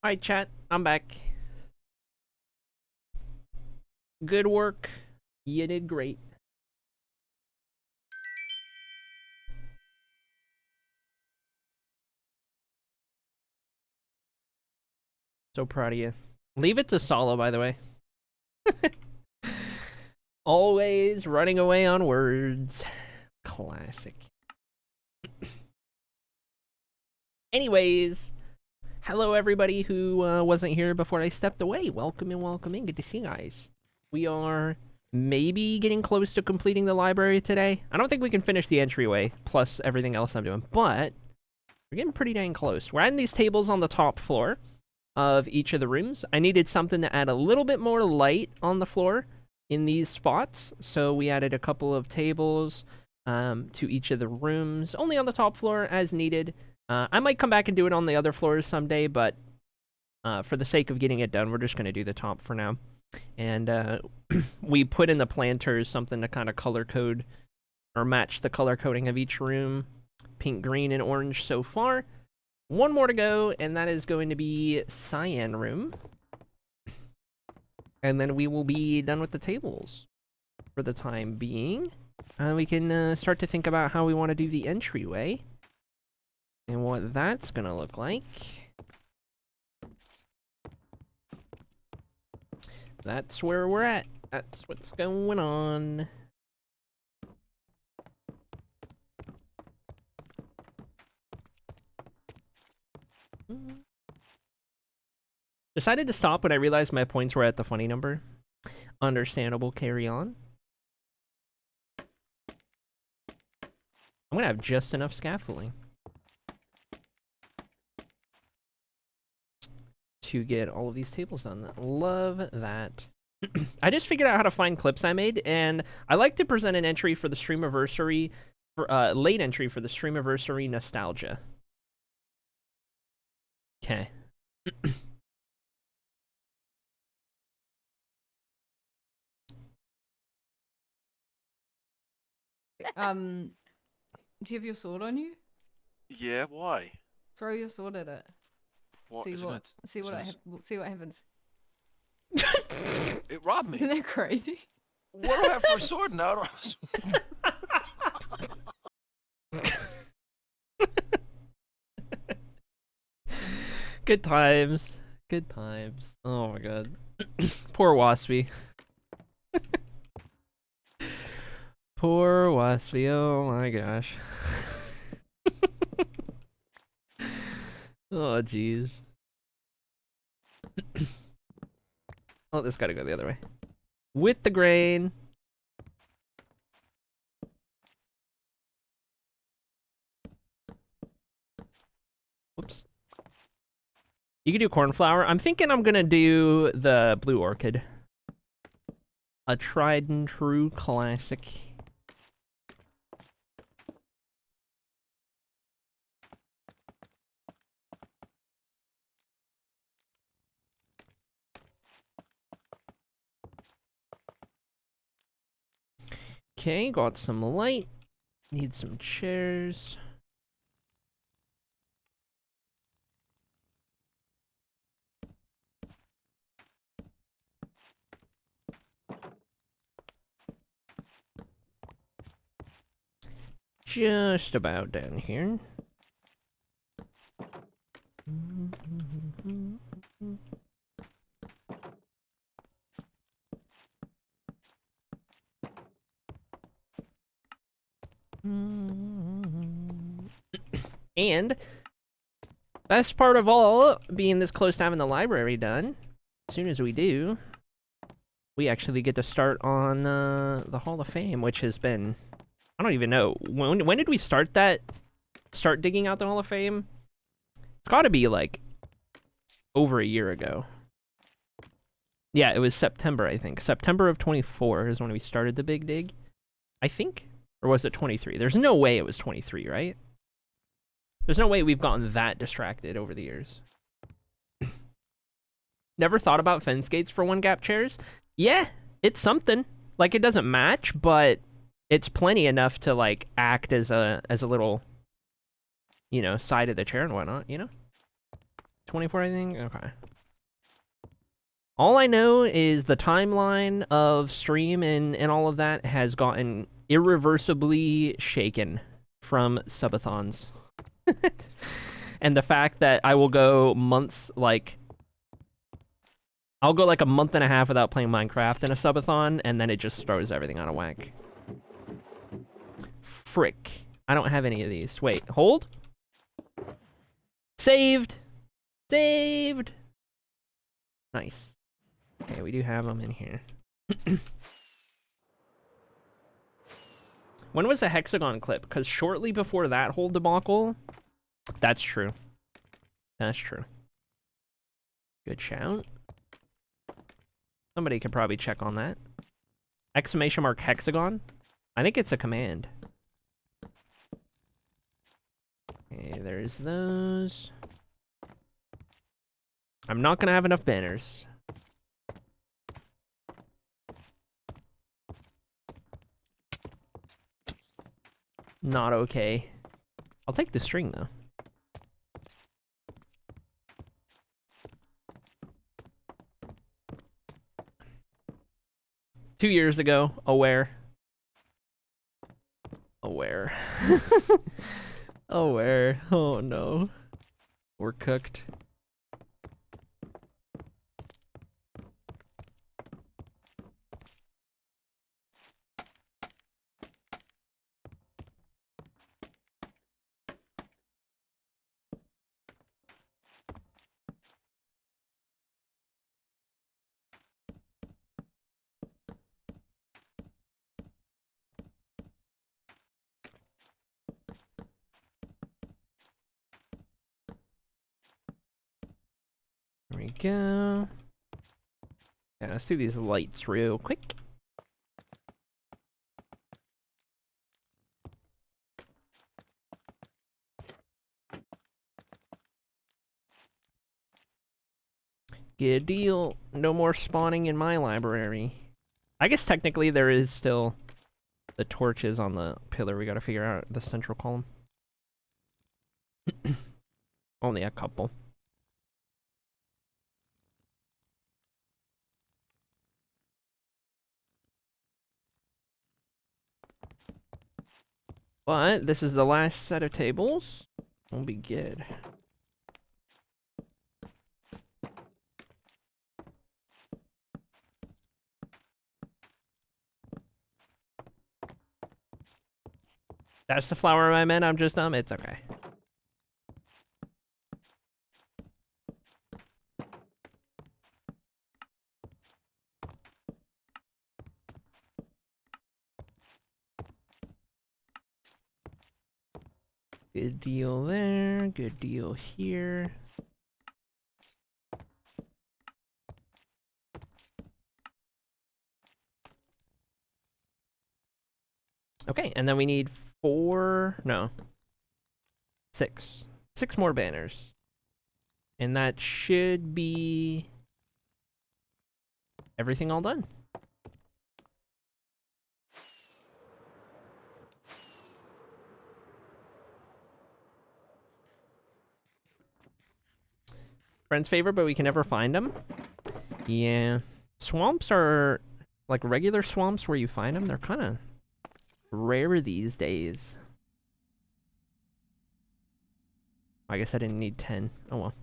Alright, chat, I'm back. Good work. You did great. So proud of you. Leave it to solo, by the way. Always running away on words. Classic. Anyways, hello everybody who wasn't here before I stepped away. Welcome in, welcome in. Good to see you guys. We are maybe getting close to completing the library today. I don't think we can finish the entryway, plus everything else I'm doing, but we're getting pretty dang close. We're adding these tables on the top floor of each of the rooms. I needed something to add a little bit more light on the floor in these spots, so we added a couple of tables to each of the rooms, only on the top floor as needed. I might come back and do it on the other floors someday, but for the sake of getting it done, we're just going to do the top for now. And we put in the planters something to kind of color code or match the color coding of each room. Pink, green, and orange so far. One more to go, and that is going to be cyan room. And then we will be done with the tables for the time being. We can start to think about how we want to do the entryway and what that's going to look like. That's where we're at. That's what's going on. Decided to stop when I realized my points were at the funny number. Understandable, carry on. I'm gonna have just enough scaffolding to get all of these tables done. Love that. I just figured out how to find clips I made, and I like to present an entry for the streamiversary, for late entry for the streamiversary nostalgia. Okay. Do you have your sword on you? Yeah, why? Throw your sword at it. What See is what it? see what see what happens. It robbed Isn't me. that crazy? What do I have for a sword now? Good times. Good times. Oh my god. Poor Waspy. Poor Waspy. Oh my gosh. Oh jeez. Oh, this gotta go the other way. With the grain. Whoops. You can do cornflower. I'm thinking I'm gonna do the blue orchid. A tried and true classic. Okay, got some light. Need some chairs. Just about down here. And best part of all, being this close to having the library done, as soon as we do, we actually get to start on the Hall of Fame, which has been, I don't even know, when did we start that? Start digging out the Hall of Fame? It's gotta be like over a year ago. Yeah, it was September, I think. September of 24 is when we started the big dig, I think? Or was it 23? There's no way it was 23, right? There's no way we've gotten that distracted over the years. Never thought about fence gates for one gap chairs? Yeah, it's something. Like, it doesn't match, but it's plenty enough to, like, act as a little, you know, side of the chair and whatnot, you know? 24, I think? Okay. All I know is the timeline of stream and all of that has gotten irreversibly shaken from subathons. And the fact that I will go months, like, I'll go like a month and a half without playing Minecraft in a subathon, and then it just throws everything out of whack. Frick. I don't have any of these. Wait, hold? Saved! Saved! Nice. Okay, we do have them in here. When was the hexagon clip? Because shortly before that whole debacle... That's true. That's true. Good shout. Somebody could probably check on that. Exclamation mark hexagon? I think it's a command. Okay, there's those. I'm not gonna have enough banners. Not okay. I'll take the string, though. Two years ago, aware. Aware. Aware. Oh no. We're cooked. There we go. Yeah, let's do these lights real quick. Good deal. No more spawning in my library. I guess technically there is still the torches on the pillar. We gotta figure out the central column. Only a couple. But this is the last set of tables. We'll be good. That's the flower I meant. I'm just dumb. It's okay. Good deal there. Good deal here. Okay, and then we need 6 more banners. And that should be everything all done. Friend's favorite, but we can never find them. Yeah. Swamps are like regular swamps where you find them. They're kind of rare these days. I guess I didn't need 10. Oh well.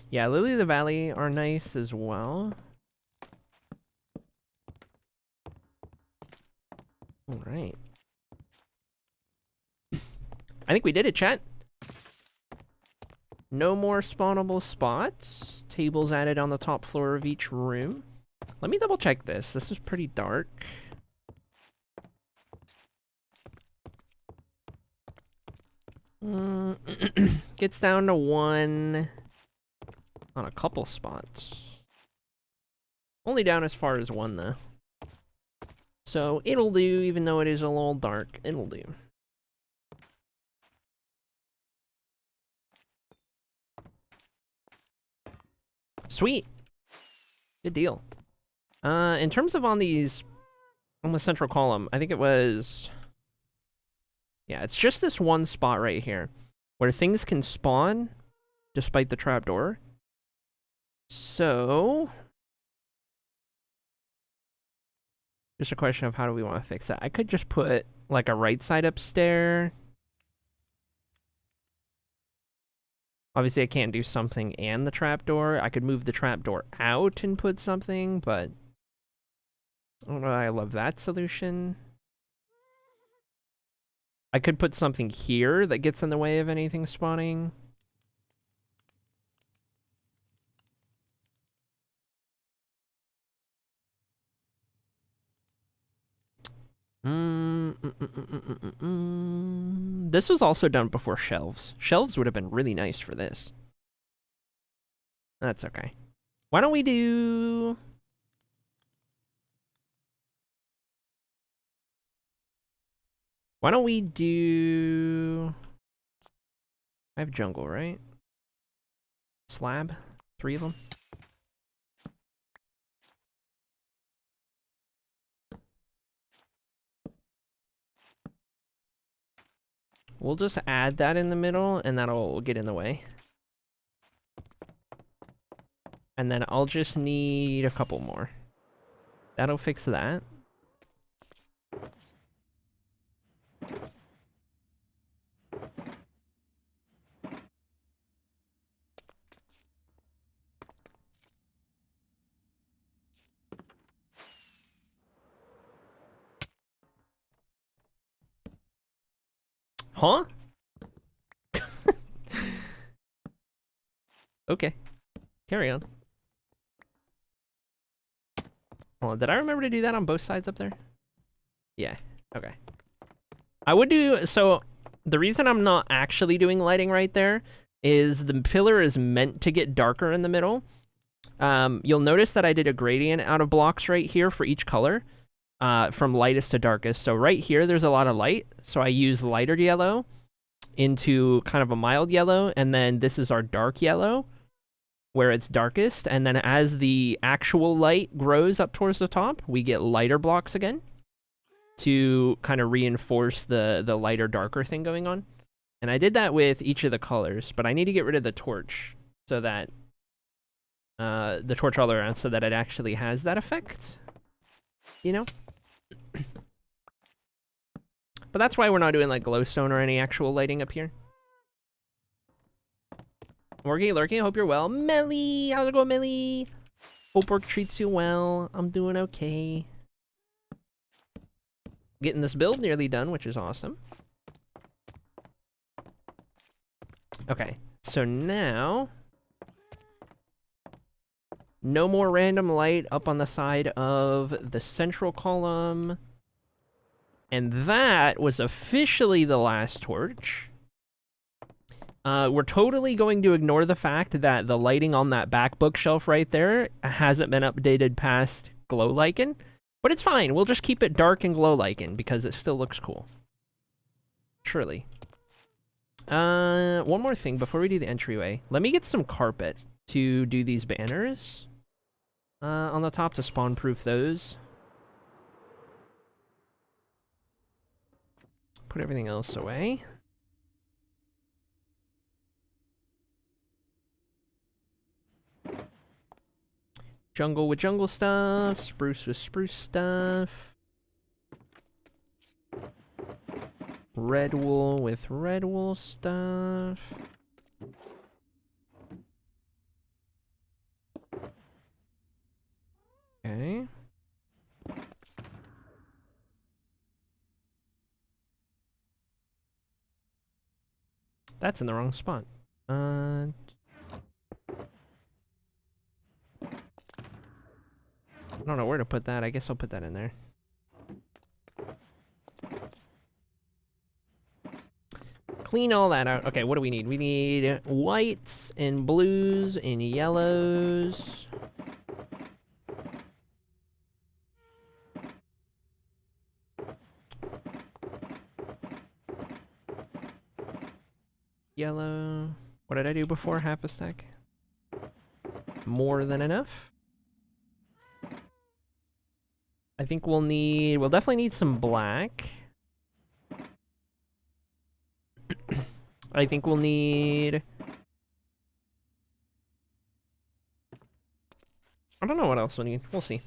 Yeah, Lily of the Valley are nice as well. All right. I think we did it, chat. No more spawnable spots. Tables added on the top floor of each room. Let me double check this. This is pretty dark. Gets down to 1 on a couple spots. Only down as far as 1 though. So it'll do, even though it is a little dark. It'll do. Sweet. Good deal. In terms of on the central column, I think it was... Yeah, it's just this one spot right here where things can spawn despite the trapdoor. So... just a question of how do we want to fix that. I could just put like a right side up stair. Obviously, I can't do something and the trapdoor. I could move the trapdoor out and put something, but I don't know. I love that solution. I could put something here that gets in the way of anything spawning. This was also done before shelves. Shelves would have been really nice for this. That's okay. Why don't we do... I have jungle, right? Slab? 3 of them? We'll just add that in the middle, and that'll get in the way. And then I'll just need a couple more. That'll fix that. Huh? Okay. Carry on. Hold on, did I remember to do that on both sides up there? Yeah, okay. I would do, so the reason I'm not actually doing lighting right there is the pillar is meant to get darker in the middle. You'll notice that I did a gradient out of blocks right here for each color, from lightest to darkest. So right here, there's a lot of light, so I use lighter yellow into kind of a mild yellow, and then this is our dark yellow, where it's darkest, and then as the actual light grows up towards the top, we get lighter blocks again to kind of reinforce the lighter darker thing going on. And I did that with each of the colors, but I need to get rid of the torch so that the torch all around so that it actually has that effect, you know? But that's why we're not doing like glowstone or any actual lighting up here. Worky Lurky, hope you're well. Melly, how's it going, Melly? Hope work treats you well. I'm doing okay. Getting this build nearly done, which is awesome. Okay, so now... no more random light up on the side of the central column. And that was officially the last torch. We're totally going to ignore the fact that the lighting on that back bookshelf right there hasn't been updated past glow lichen. But it's fine. We'll just keep it dark and glow lichen because it still looks cool. Surely. One more thing before we do the entryway. Let me get some carpet to do these banners. On the top to spawn proof those. Put everything else away. Jungle with jungle stuff, spruce with spruce stuff. Red wool with red wool stuff. Okay. That's in the wrong spot. I don't know where to put that. I guess I'll put that in there. Clean all that out. Okay, what do we need? We need whites and blues and yellows. Yellow. What did I do before? Half a stack? More than enough. I think we'll definitely need some black. I think we'll need... I don't know what else we'll need. We'll see.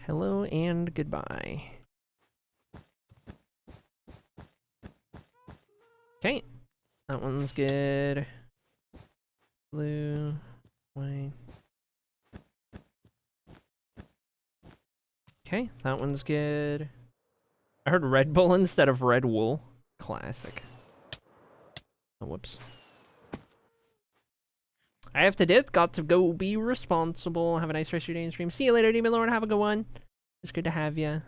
Hello and goodbye. Okay. That one's good. Blue, white. Okay, that one's good. I heard Red Bull instead of Red Wool. Classic. Oh, whoops. I have to dip. Got to go be responsible. Have a nice rest of your day and stream. See you later, Demon Lord. Have a good one. It's good to have you.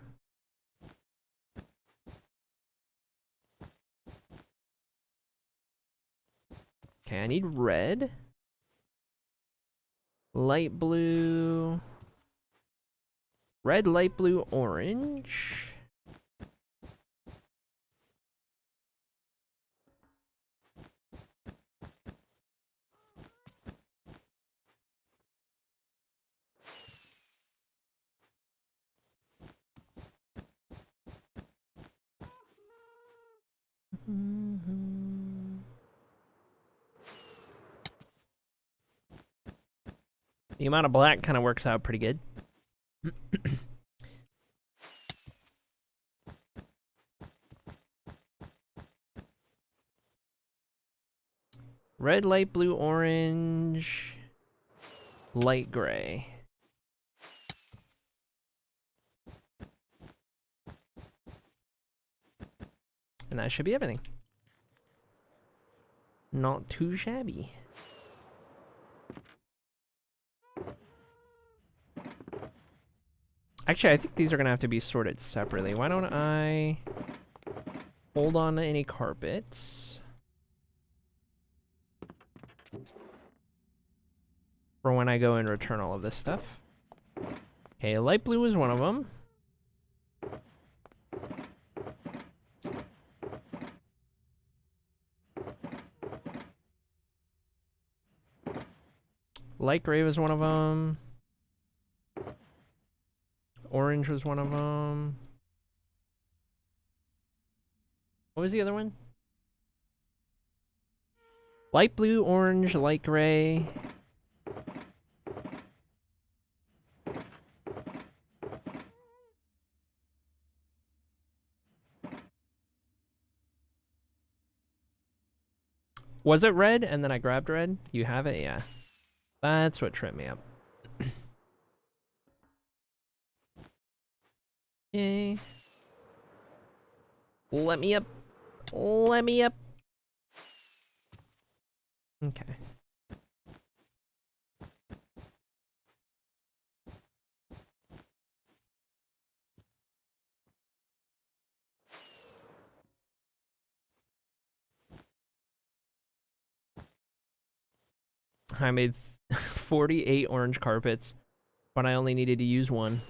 Okay, I need red. Light blue. Red, light blue, orange. The amount of black kind of works out pretty good. Red, light blue, orange, light gray. And that should be everything. Not too shabby. Actually, I think these are gonna have to be sorted separately. Why don't I hold on to any carpets for when I go and return all of this stuff. Okay, light blue is one of them. Light gray was one of them. Orange was one of them. What was the other one? Light blue, orange, light gray. Was it red and then I grabbed red? You have it? Yeah. That's what tripped me up. Yay. Let me up. Let me up. Okay. I made 48 orange carpets, but I only needed to use one.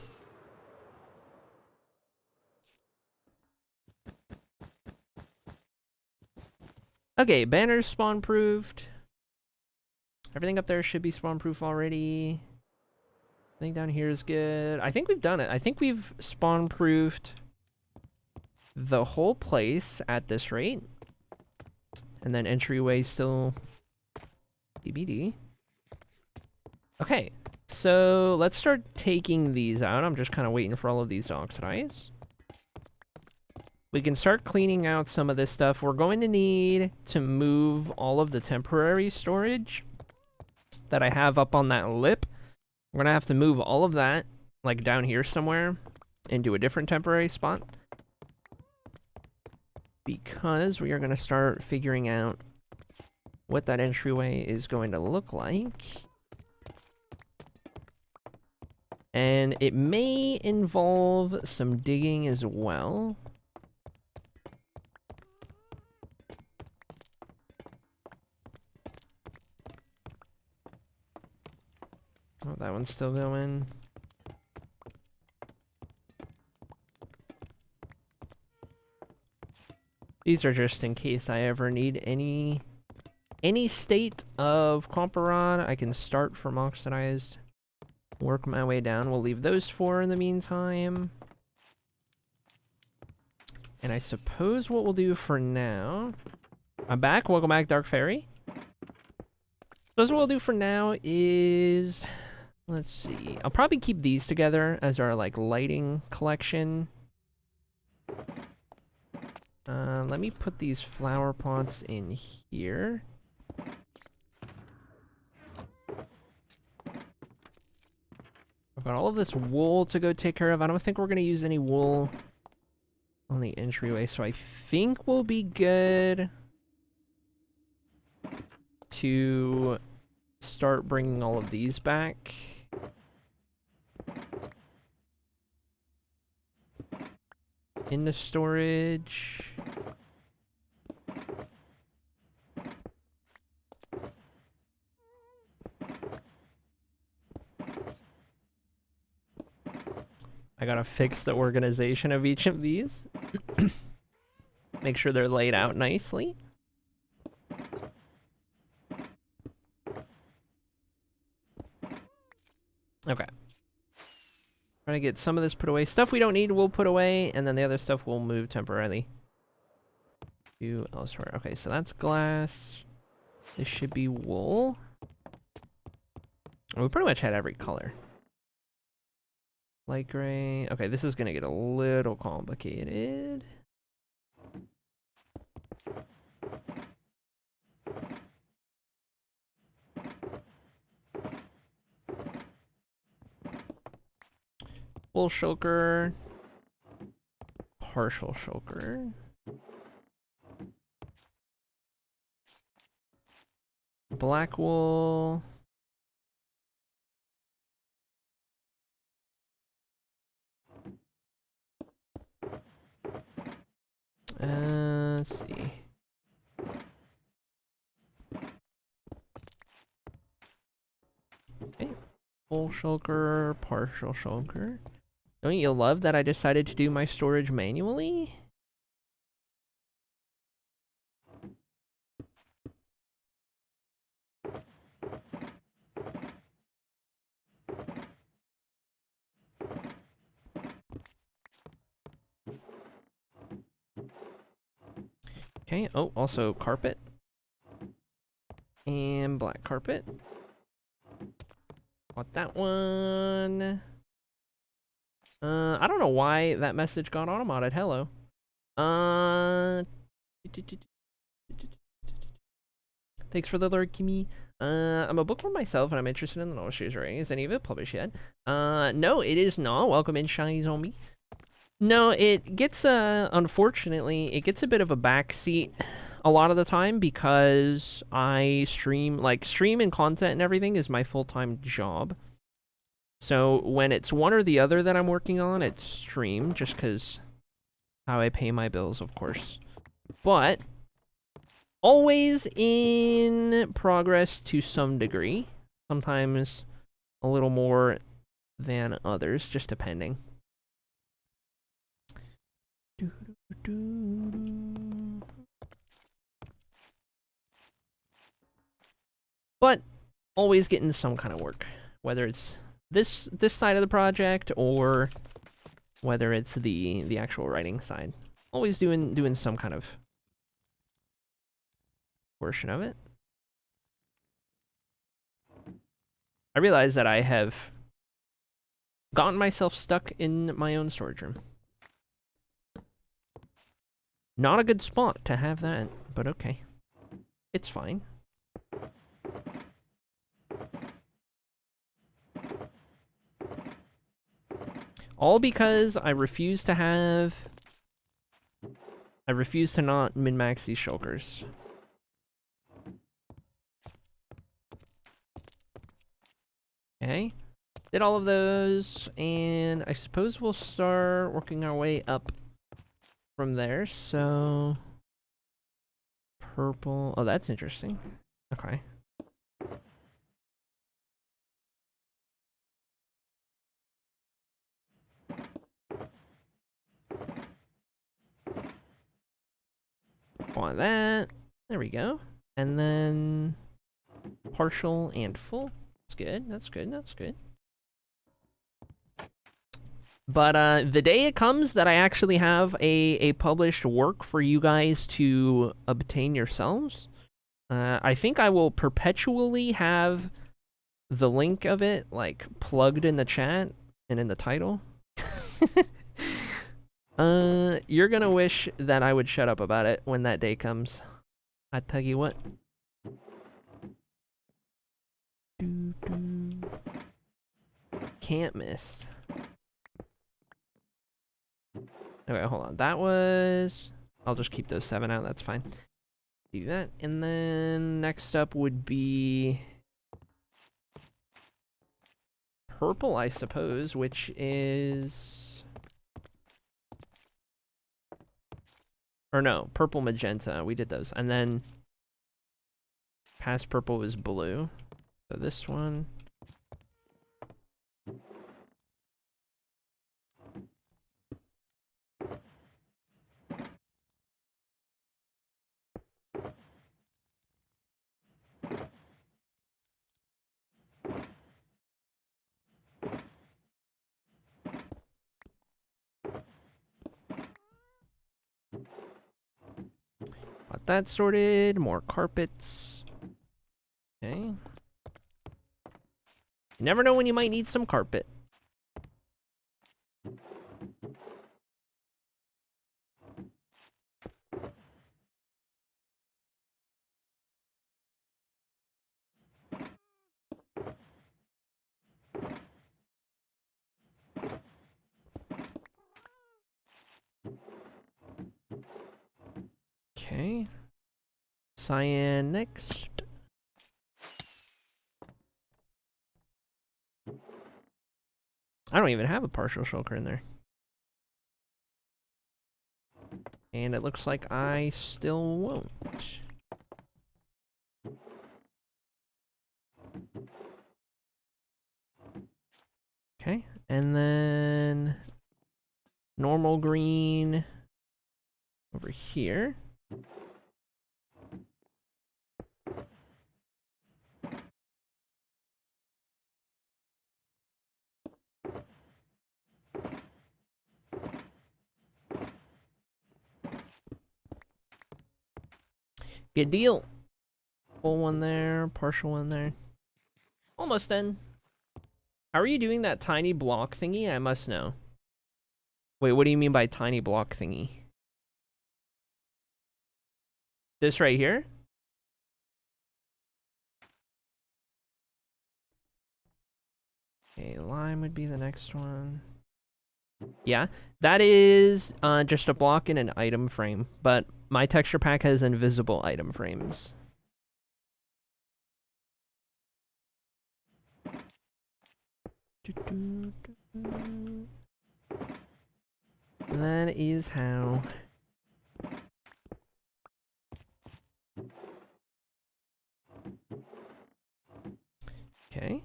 Okay, banners spawn proofed. Everything up there should be spawn proof already. Everything down here is good. I think we've done it. I think we've spawn proofed the whole place at this rate. And then entryway still TBD. Okay, so let's start taking these out. I'm just kind of waiting for all of these to oxidize. We can start cleaning out some of this stuff. We're going to need to move all of the temporary storage that I have up on that lip. We're going to have to move all of that, like down here somewhere, into a different temporary spot. Because we are going to start figuring out what that entryway is going to look like. And it may involve some digging as well. Oh, that one's still going. These are just in case I ever need any state of copper rod. I can start from oxidized, work my way down. We'll leave those 4 in the meantime. And I suppose what we'll do for now... I'm back. Welcome back, Dark Fairy. Suppose what we'll do for now is... Let's see. I'll probably keep these together as our, like, lighting collection. Let me put these flower pots in here. I've got all of this wool to go take care of. I don't think we're going to use any wool on the entryway, so I think we'll be good to start bringing all of these back. Into storage. I gotta fix the organization of each of these. Make sure they're laid out nicely. Okay. Trying to get some of this put away. Stuff we don't need we'll put away, and then the other stuff we'll move temporarily to elsewhere. Okay, so that's glass. This should be wool. We pretty much had every color. Light gray. Okay, this is gonna get a little complicated. Full shulker. Partial shulker. Black wool. Let's see. Okay. Full shulker, partial shulker. Don't you love that I decided to do my storage manually? Okay, oh, also carpet. And black carpet. Want that one. I don't know why that message got auto-modded. Hello. Thanks for the alert, Kimmy. I'm a bookworm myself, and I'm interested in the novel she's writing. Is any of it published yet? No, it is not. Welcome in, Shiny Zombie. No, it gets, unfortunately, it gets a bit of a backseat a lot of the time because I stream, like, stream content and everything is my full-time job. So when it's one or the other that I'm working on, it's stream, just because how I pay my bills, of course. But always in progress to some degree. Sometimes a little more than others, just depending. But always getting some kind of work, whether it's this side of the project or whether it's the actual writing side. Always doing some kind of portion of it. I realize that I have gotten myself stuck in my own storage room. Not a good spot to have that, but okay. It's fine. All because I refuse to not min-max these shulkers. Okay. Did all of those, and I suppose we'll start working our way up from there, so... Purple... Oh, that's interesting. Okay. Want that. There we go. And then... Partial and full. That's good, that's good, that's good. But the day it comes that I actually have a published work for you guys to obtain yourselves, I think I will perpetually have the link of it, like, plugged in the chat and in the title. You're gonna wish that I would shut up about it when that day comes. I tell you what. Can't miss. Okay, hold on. That was... I'll just keep those 7 out, that's fine. Do that, and then next up would be... Purple, I suppose, which is... Or no, purple magenta, we did those. And then... Past purple was blue. So this one... Got that sorted, more carpets. Okay. You never know when you might need some carpet. Okay. Cyan next. I don't even have a partial shulker in there. And it looks like I still won't. Okay, and then normal green over here. Good deal. Full one there, partial one there. Almost done. How are you doing that tiny block thingy? I must know. Wait, what do you mean by tiny block thingy? This right here? Okay, lime would be the next one. Yeah, that is just a block in an item frame, but my texture pack has invisible item frames. That is how. Okay.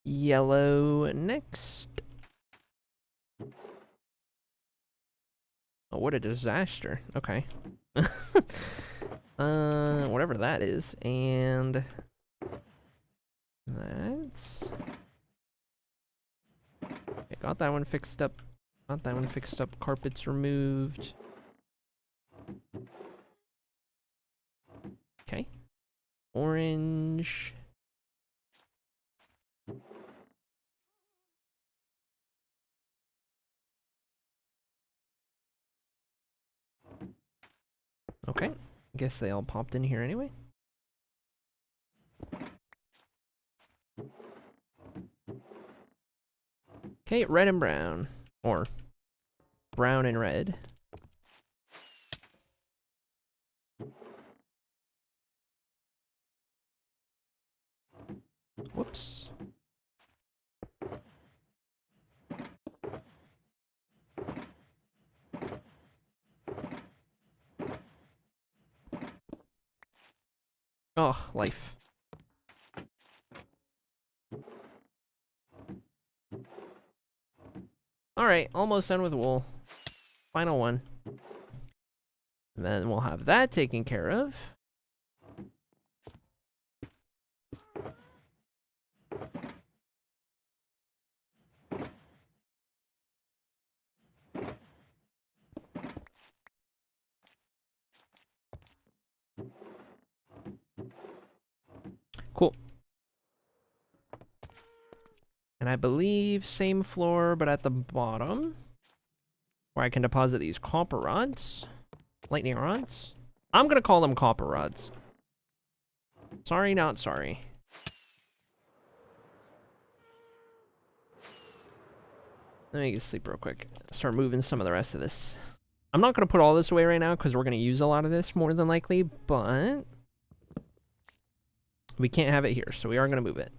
Yellow next. Oh, what a disaster. Okay. Whatever that is. And that's... Okay, got that one fixed up. Got that one fixed up. Carpets removed. Okay. Orange. Okay. Guess they all popped in here anyway. Okay, red and brown. Or brown and red. Whoops. Oh, life. Alright, almost done with wool. Final one. And then we'll have that taken care of. Cool. And I believe same floor, but at the bottom, where I can deposit these copper rods. Lightning rods. I'm gonna call them copper rods. Sorry, not sorry. Let me get to sleep real quick. Start moving some of the rest of this. I'm not gonna put all this away right now because we're gonna use a lot of this more than likely, but we can't have it here, so we are gonna move it.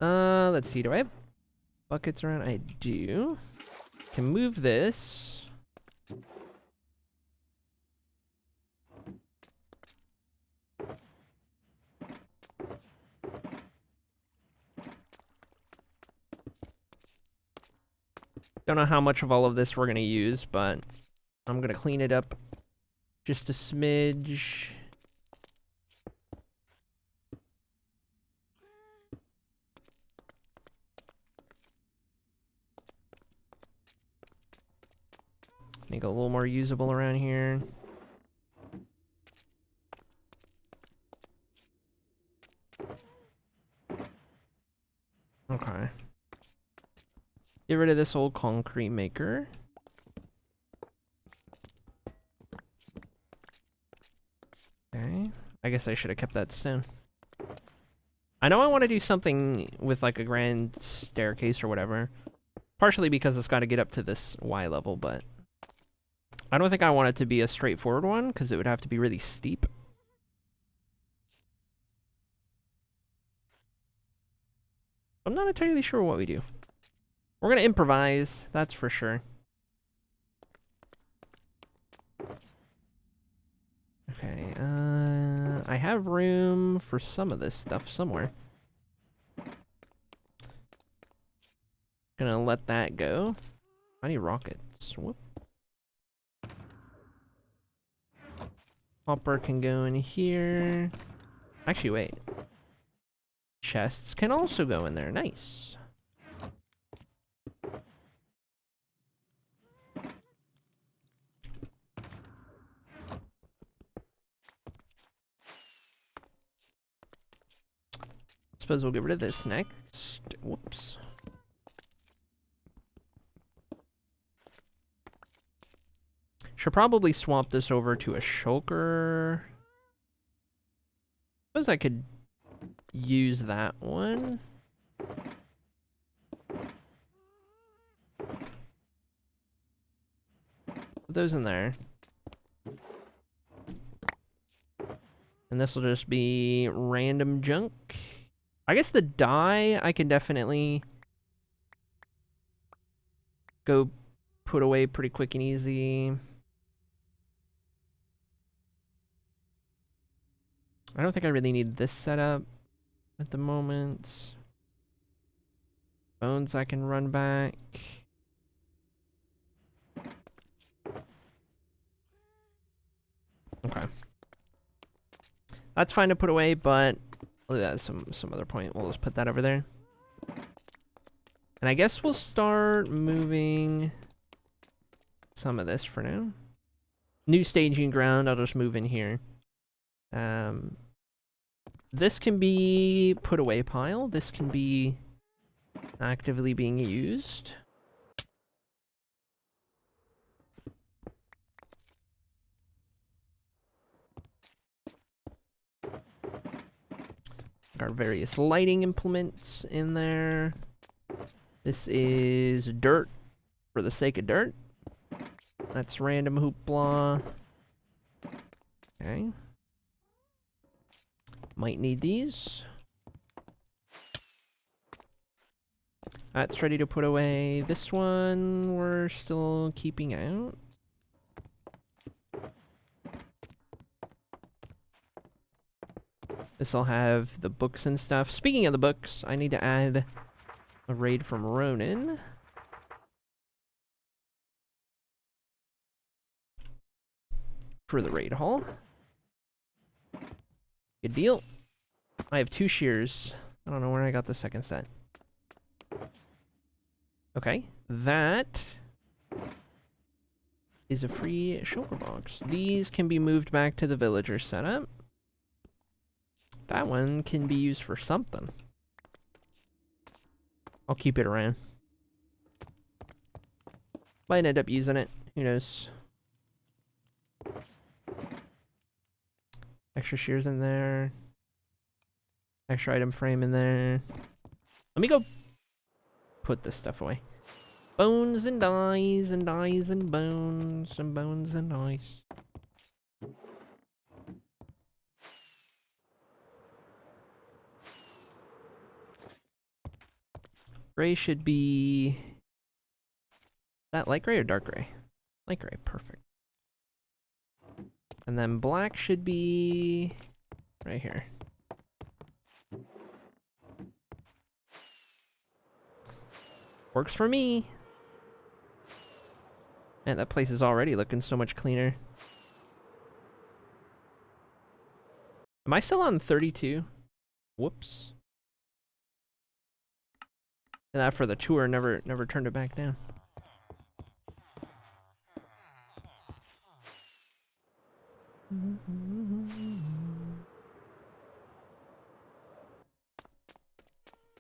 Let's see, do I have buckets around? I do. Can move this. Don't know how much of all of this we're gonna use, but I'm gonna clean it up just a smidge. Make it a little more usable around here. Okay. Get rid of this old concrete maker. Okay. I guess I should have kept that stone. I know I want to do something with like a grand staircase or whatever. Partially because it's got to get up to this Y level, but I don't think I want it to be a straightforward one because it would have to be really steep. I'm not entirely sure what we do. We're going to improvise, that's for sure. Okay, I have room for some of this stuff somewhere. Gonna let that go. I need rockets. Whoop. Hopper can go in here. Actually, wait. Chests can also go in there. Nice. Suppose we'll get rid of this next. Whoops. Should probably swap this over to a shulker. Suppose I could use that one. Put those in there. And this will just be random junk. I guess the dye I can definitely go put away pretty quick and easy. I don't think I really need this setup at the moment. Bones I can run back. Okay. That's fine to put away, but that's some other point. We'll just put that over there. And I guess we'll start moving some of this for now. New staging ground, I'll just move in here. This can be put away pile. This can be actively being used. Our various lighting implements in there. This is dirt for the sake of dirt. That's random hoopla. Okay. Might need these. That's ready to put away. This one we're still keeping out. This'll have the books and stuff. Speaking of the books, I need to add a raid from Ronin. For the raid hall. Good deal. I have 2 shears. I don't know where I got the second set. Okay, that is a free shulker box. These can be moved back to the villager setup. That one can be used for something. I'll keep it around. Might end up using it. Who knows? Extra shears in there. Extra item frame in there. Let me go put this stuff away. Bones and dies and dies and bones and bones and dies. Gray should be... that light gray or dark gray? Light gray, perfect. And then black should be right here. Works for me. Man, that place is already looking so much cleaner. Am I still on 32? Whoops. And that for the tour never turned it back down.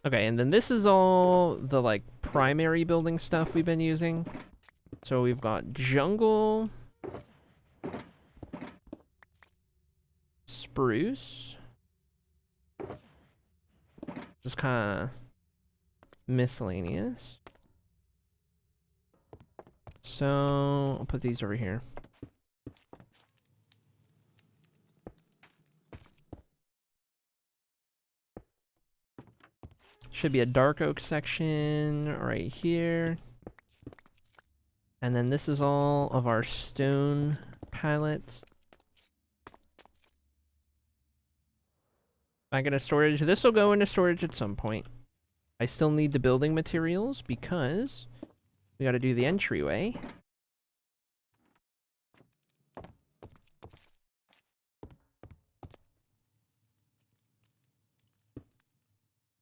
Okay, and then this is all the like primary building stuff we've been using. So we've got jungle, spruce, just kind of miscellaneous. So I'll put these over here. Should be a dark oak section right here. And then this is all of our stone pallets. Back into storage. This will go into storage at some point. I still need the building materials because we got to do the entryway.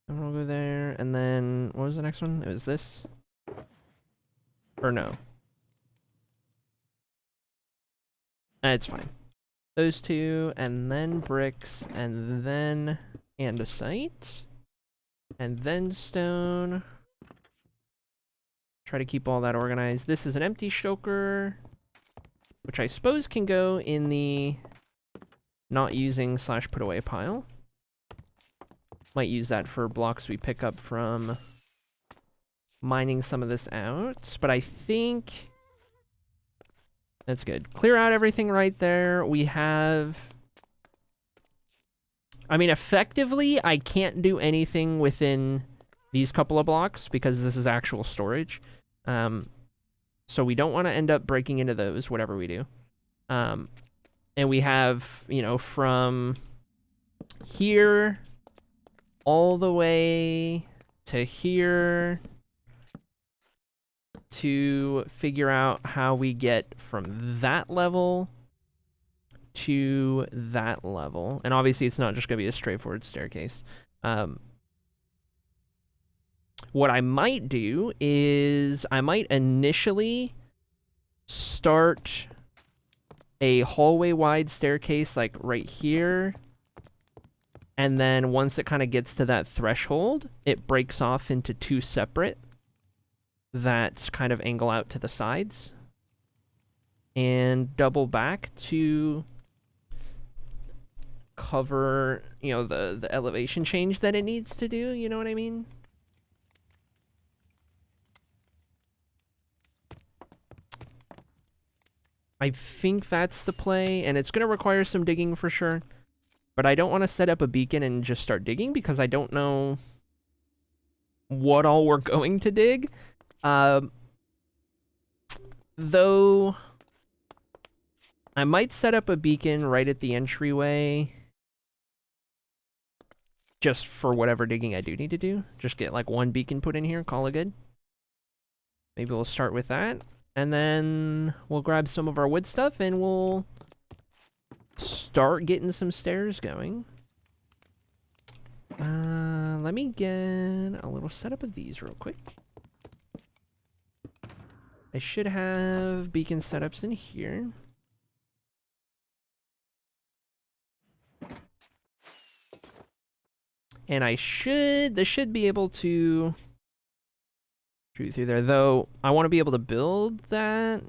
And we'll go there, and then what was the next one? It was this? Or no? It's fine. Those two, and then bricks, and then andesite, and then stone. Try to keep all that organized. This is an empty shulker, which I suppose can go in the not using / put away pile. Might use that for blocks we pick up from mining some of this out, but I think that's good. Clear out everything right there. We have... I mean, effectively, I can't do anything within these couple of blocks because this is actual storage. So we don't want to end up breaking into those, whatever we do. And we have, you know, from here all the way to here to figure out how we get from that level to that level. And obviously it's not just going to be a straightforward staircase. What I might do is I might initially start a hallway wide staircase like right here. And then once it kind of gets to that threshold, it breaks off into two separate that kind of angle out to the sides. And double back to cover, you know, the elevation change that it needs to do, you know what I mean? I think that's the play, and it's going to require some digging for sure. But I don't want to set up a beacon and just start digging because I don't know what all we're going to dig. Though, I might set up a beacon right at the entryway just for whatever digging I do need to do. Just get like one beacon put in here, call it good. Maybe we'll start with that. And then we'll grab some of our wood stuff and we'll start getting some stairs going. Let me get a little setup of these real quick. I should have beacon setups in here. And this should be able to shoot through there, though I want to be able to build that.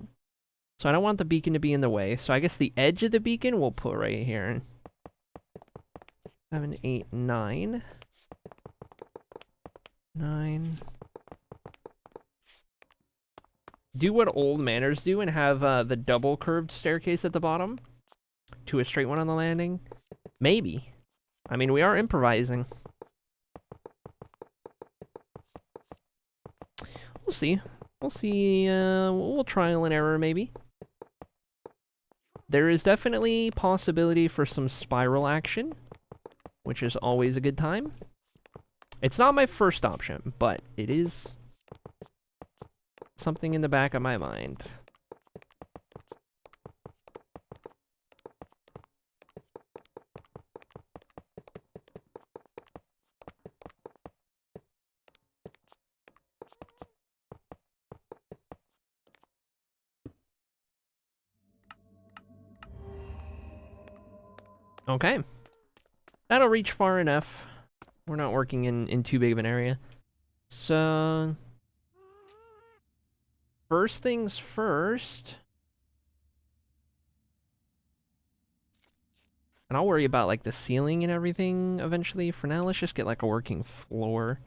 So I don't want the beacon to be in the way. So I guess the edge of the beacon we'll put right here. 7, 8, 9. 9. Do what old manors do and have the double curved staircase at the bottom to a straight one on the landing. Maybe. I mean, we are improvising. We'll see. We'll see. We'll trial and error maybe. There is definitely possibility for some spiral action, which is always a good time. It's not my first option, but it is something in the back of my mind. Okay. That'll reach far enough. We're not working in too big of an area. So, first things first. And I'll worry about like the ceiling and everything eventually. For now, let's just get like a working floor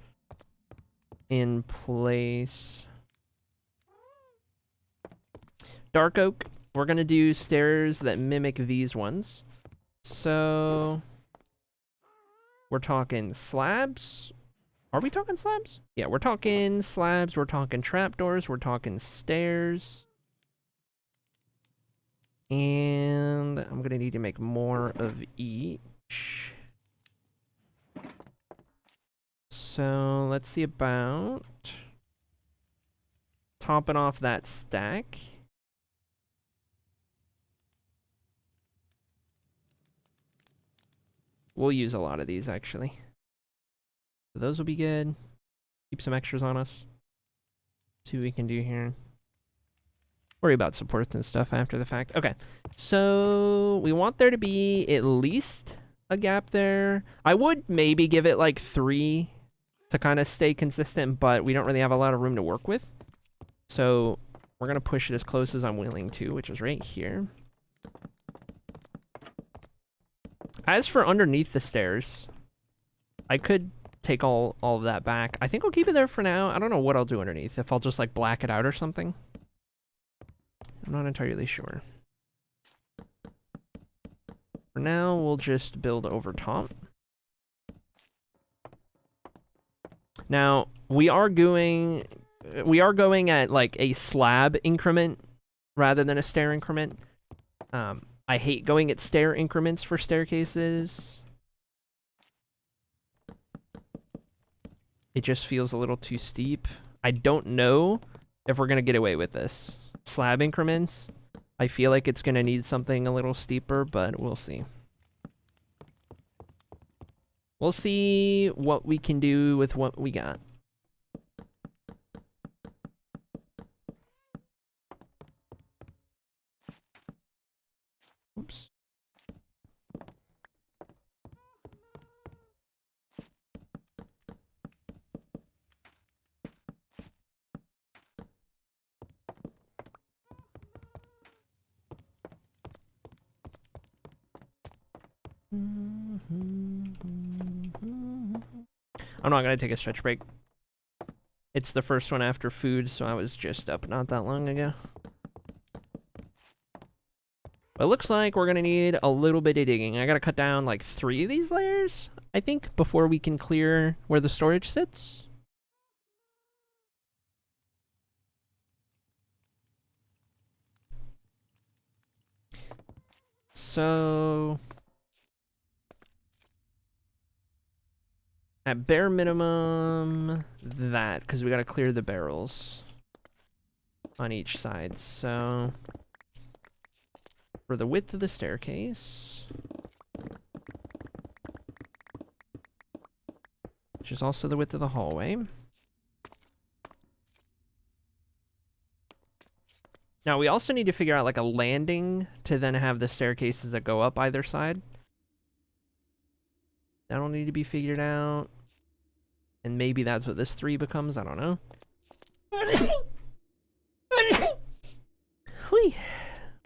in place. Dark oak. We're gonna do stairs that mimic these ones. So, we're talking slabs. Are we talking slabs? Yeah, we're talking slabs, we're talking trapdoors, we're talking stairs. And I'm gonna need to make more of each. So let's see about topping off that stack. We'll use a lot of these actually. So those will be good. Keep some extras on us. See what we can do here. Worry about supports and stuff after the fact. Okay, so we want there to be at least a gap there. I would maybe give it like 3 to kind of stay consistent, but we don't really have a lot of room to work with. So we're going to push it as close as I'm willing to, which is right here. As for underneath the stairs, I could take all of that back. I think I'll keep it there for now. I don't know what I'll do underneath. If I'll just like black it out or something. I'm not entirely sure. For now, we'll just build over top. Now, we are going at like a slab increment rather than a stair increment. I hate going at stair increments for staircases. It just feels a little too steep. I don't know if we're gonna get away with this. Slab increments, I feel like it's gonna need something a little steeper, but we'll see. We'll see what we can do with what we got. Oops. I'm not gonna take a stretch break. It's the first one after food, so I was just up not that long ago. But it looks like we're gonna need a little bit of digging. I gotta cut down like 3 of these layers, I think, before we can clear where the storage sits. So at bare minimum, that, because we gotta clear the barrels on each side. So for the width of the staircase, which is also the width of the hallway. Now we also need to figure out like a landing to then have the staircases that go up either side. That'll need to be figured out. And maybe that's what this 3 becomes, I don't know. Whee!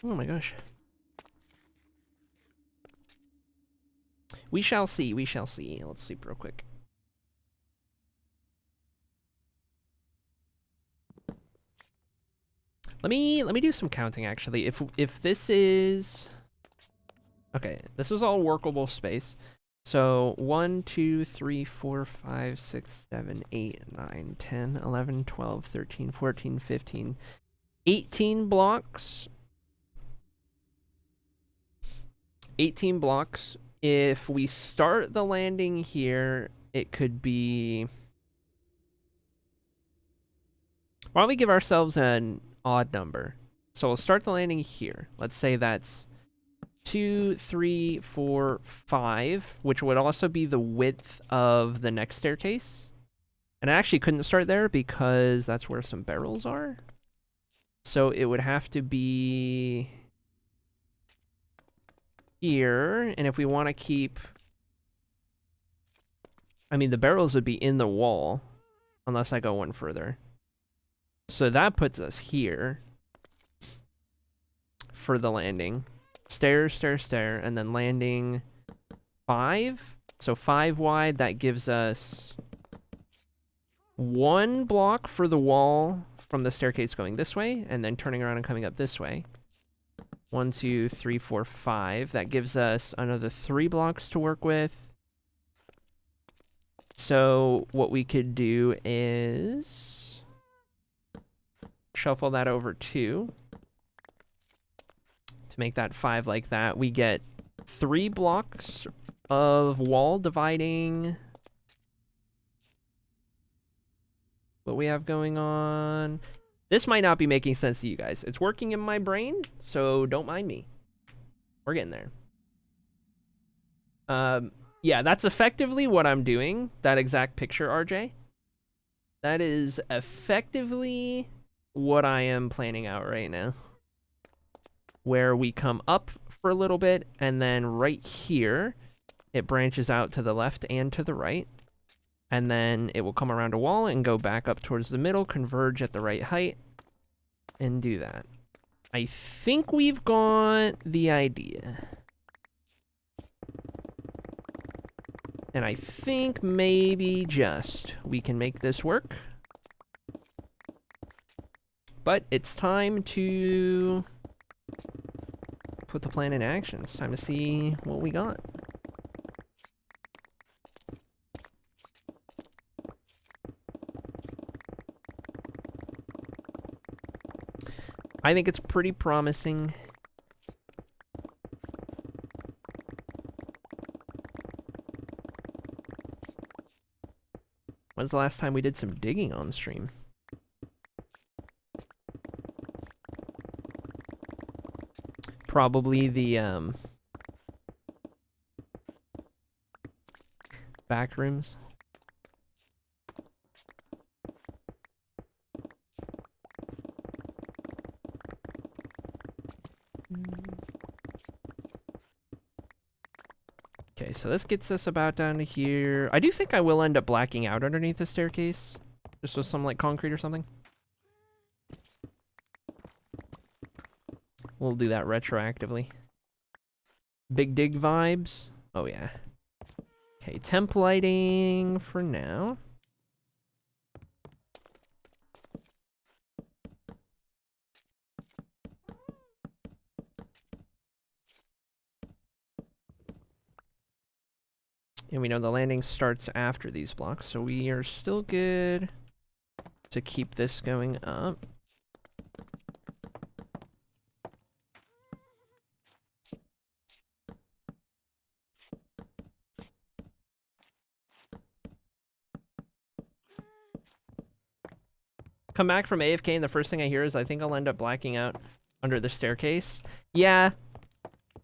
Oh my gosh. We shall see, we shall see. Let's sleep real quick. Let me do some counting actually. If this is okay, this is all workable space. So 1, 2, 3, 4, 5, 6, 7, 8, 9, 10, 11, 12, 13, 14, 15, 18 blocks. 18 blocks. If we start the landing here, it could be... Why don't we give ourselves an odd number? So we'll start the landing here. Let's say that's 2, 3, 4, 5, which would also be the width of the next staircase. And I actually couldn't start there because that's where some barrels are. So it would have to be here. And if we want to keep... I mean, the barrels would be in the wall unless I go one further. So that puts us here for the landing. Stairs, stair, stair, and then landing 5. So 5 wide, that gives us 1 block for the wall from the staircase going this way, and then turning around and coming up this way. 1, 2, 3, 4, 5. That gives us another 3 blocks to work with. So what we could do is shuffle that over 2. To make that 5 like that, we get 3 blocks of wall dividing what we have going on. This might not be making sense to you guys. It's working in my brain, so don't mind me. We're getting there. Yeah, that's effectively what I'm doing. That exact picture, RJ. That is effectively what I am planning out right now. Where we come up for a little bit, and then right here, it branches out to the left and to the right. And then it will come around a wall and go back up towards the middle, converge at the right height, and do that. I think we've got the idea. And I think maybe just we can make this work. But it's time to put the plan in action. It's time to see what we got. I think it's pretty promising. When's the last time we did some digging on stream? Probably the back rooms. Okay, so this gets us about down to here. I do think I will end up blacking out underneath the staircase. Just with some, like, concrete or something. We'll do that retroactively. Big dig vibes. Oh, yeah. Okay, temp lighting for now. And we know the landing starts after these blocks, so we are still good to keep this going up. Come back from AFK and the first thing I hear is I think I'll end up blacking out under the staircase. Yeah,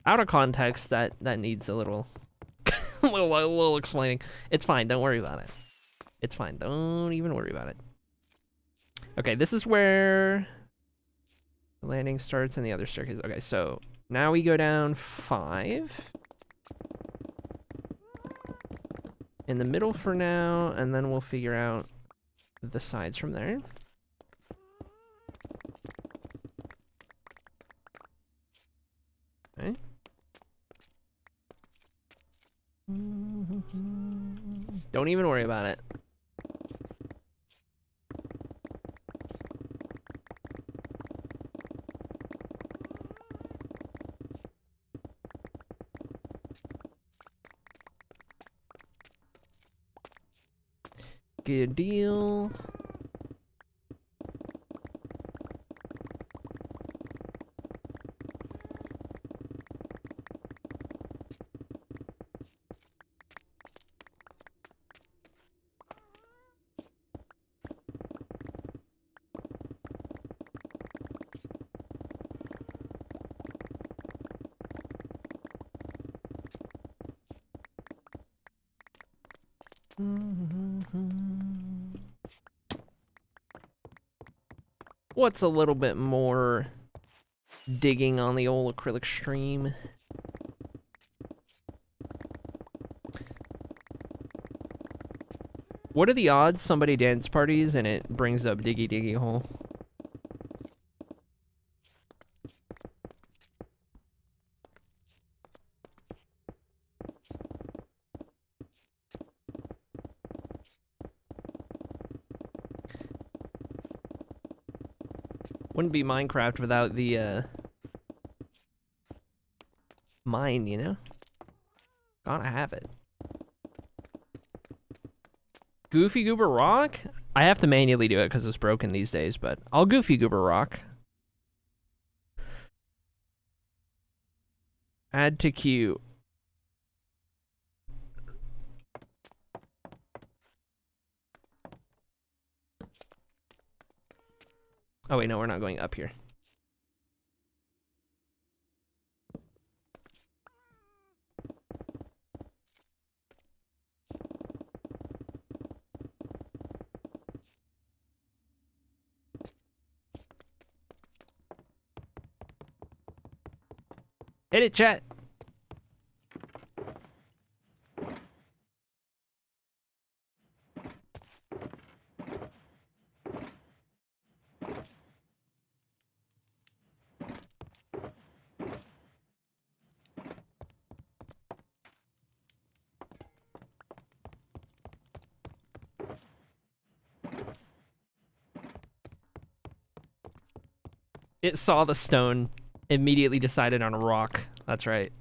out of context, that needs a little... a little explaining. It's fine, don't worry about it. It's fine, don't even worry about it. Okay, this is where the landing starts and the other staircase. Okay, so now we go down 5. In the middle for now, and then we'll figure out the sides from there. Okay. Don't even worry about it. Good deal. What's a little bit more digging on the old acrylic stream? What are the odds somebody dance parties and it brings up diggy diggy hole? Wouldn't be Minecraft without the mine, you know? Gotta have it. Goofy Goober Rock? I have to manually do it because it's broken these days, but I'll Goofy Goober Rock. Add to queue. Oh wait, no, we're not going up here. Hit it, chat. It saw the stone, immediately decided on a rock. That's right.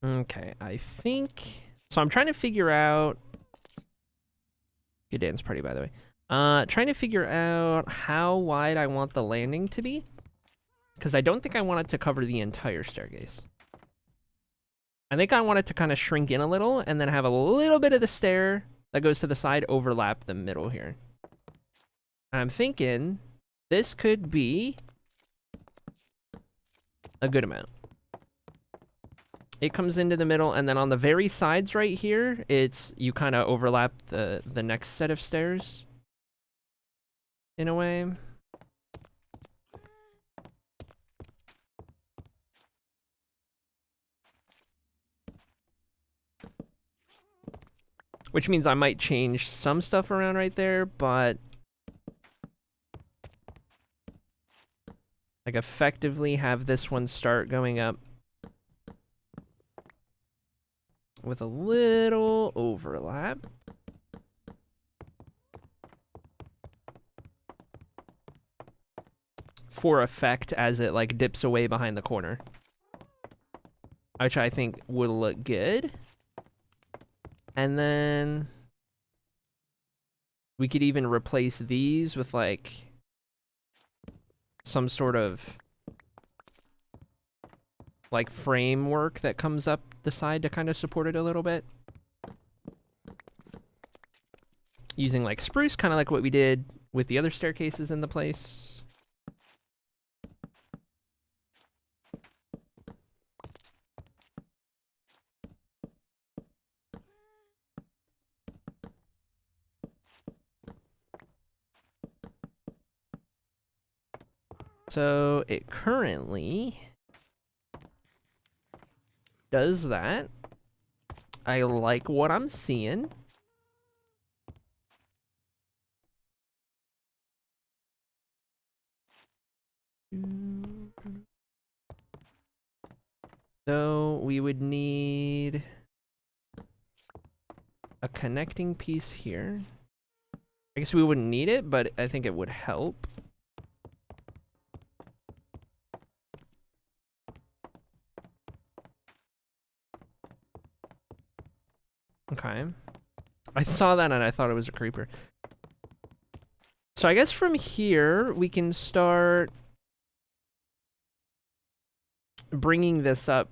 Okay, I think... So I'm trying to figure out... Good dance party, by the way. Trying to figure out how wide I want the landing to be. Because I don't think I want it to cover the entire staircase. I think I want it to kind of shrink in a little, and then have a little bit of the stair that goes to the side overlap the middle here. I'm thinking this could be a good amount. It comes into the middle, and then on the very sides right here, it's you kind of overlap the next set of stairs in a way. Which means I might change some stuff around right there, but like effectively have this one start going up with a little overlap. For effect as it like dips away behind the corner. Which I think would look good. And then we could even replace these with like some sort of like framework that comes up the side to kind of support it a little bit. Using like spruce, kind of like what we did with the other staircases in the place. So it currently does that. I like what I'm seeing. So we would need a connecting piece here. I guess we wouldn't need it, but I think it would help. Okay. I saw that and I thought it was a creeper. So I guess from here, we can start bringing this up,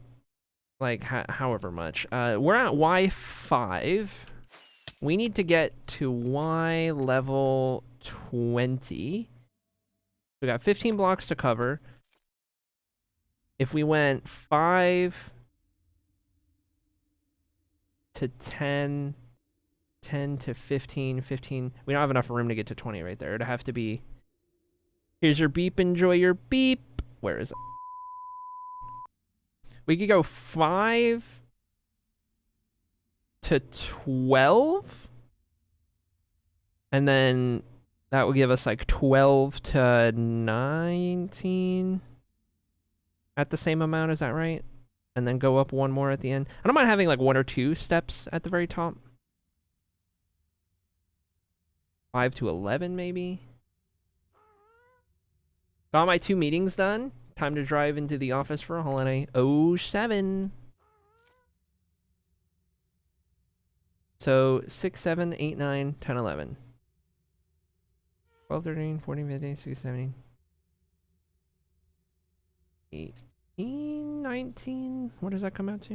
like, however much. We're at Y5. We need to get to Y level 20. We got 15 blocks to cover. If we went 5 to 10, 10 to 15, 15, we don't have enough room to get to 20 right there. It'd have to be, here's your beep, enjoy your beep. Where is it? We could go 5 to 12. And then that would give us like 12 to 19 at the same amount. Is that right? And then go up one more at the end. I don't mind having like 1 or 2 steps at the very top. 5 to 11 maybe. Got my 2 meetings done. Time to drive into the office for a holiday. 07. So 6, 7, 8, 9, 10, 11. 12, 13, 14, 15, 16, 17. 18, 19. What does that come out to?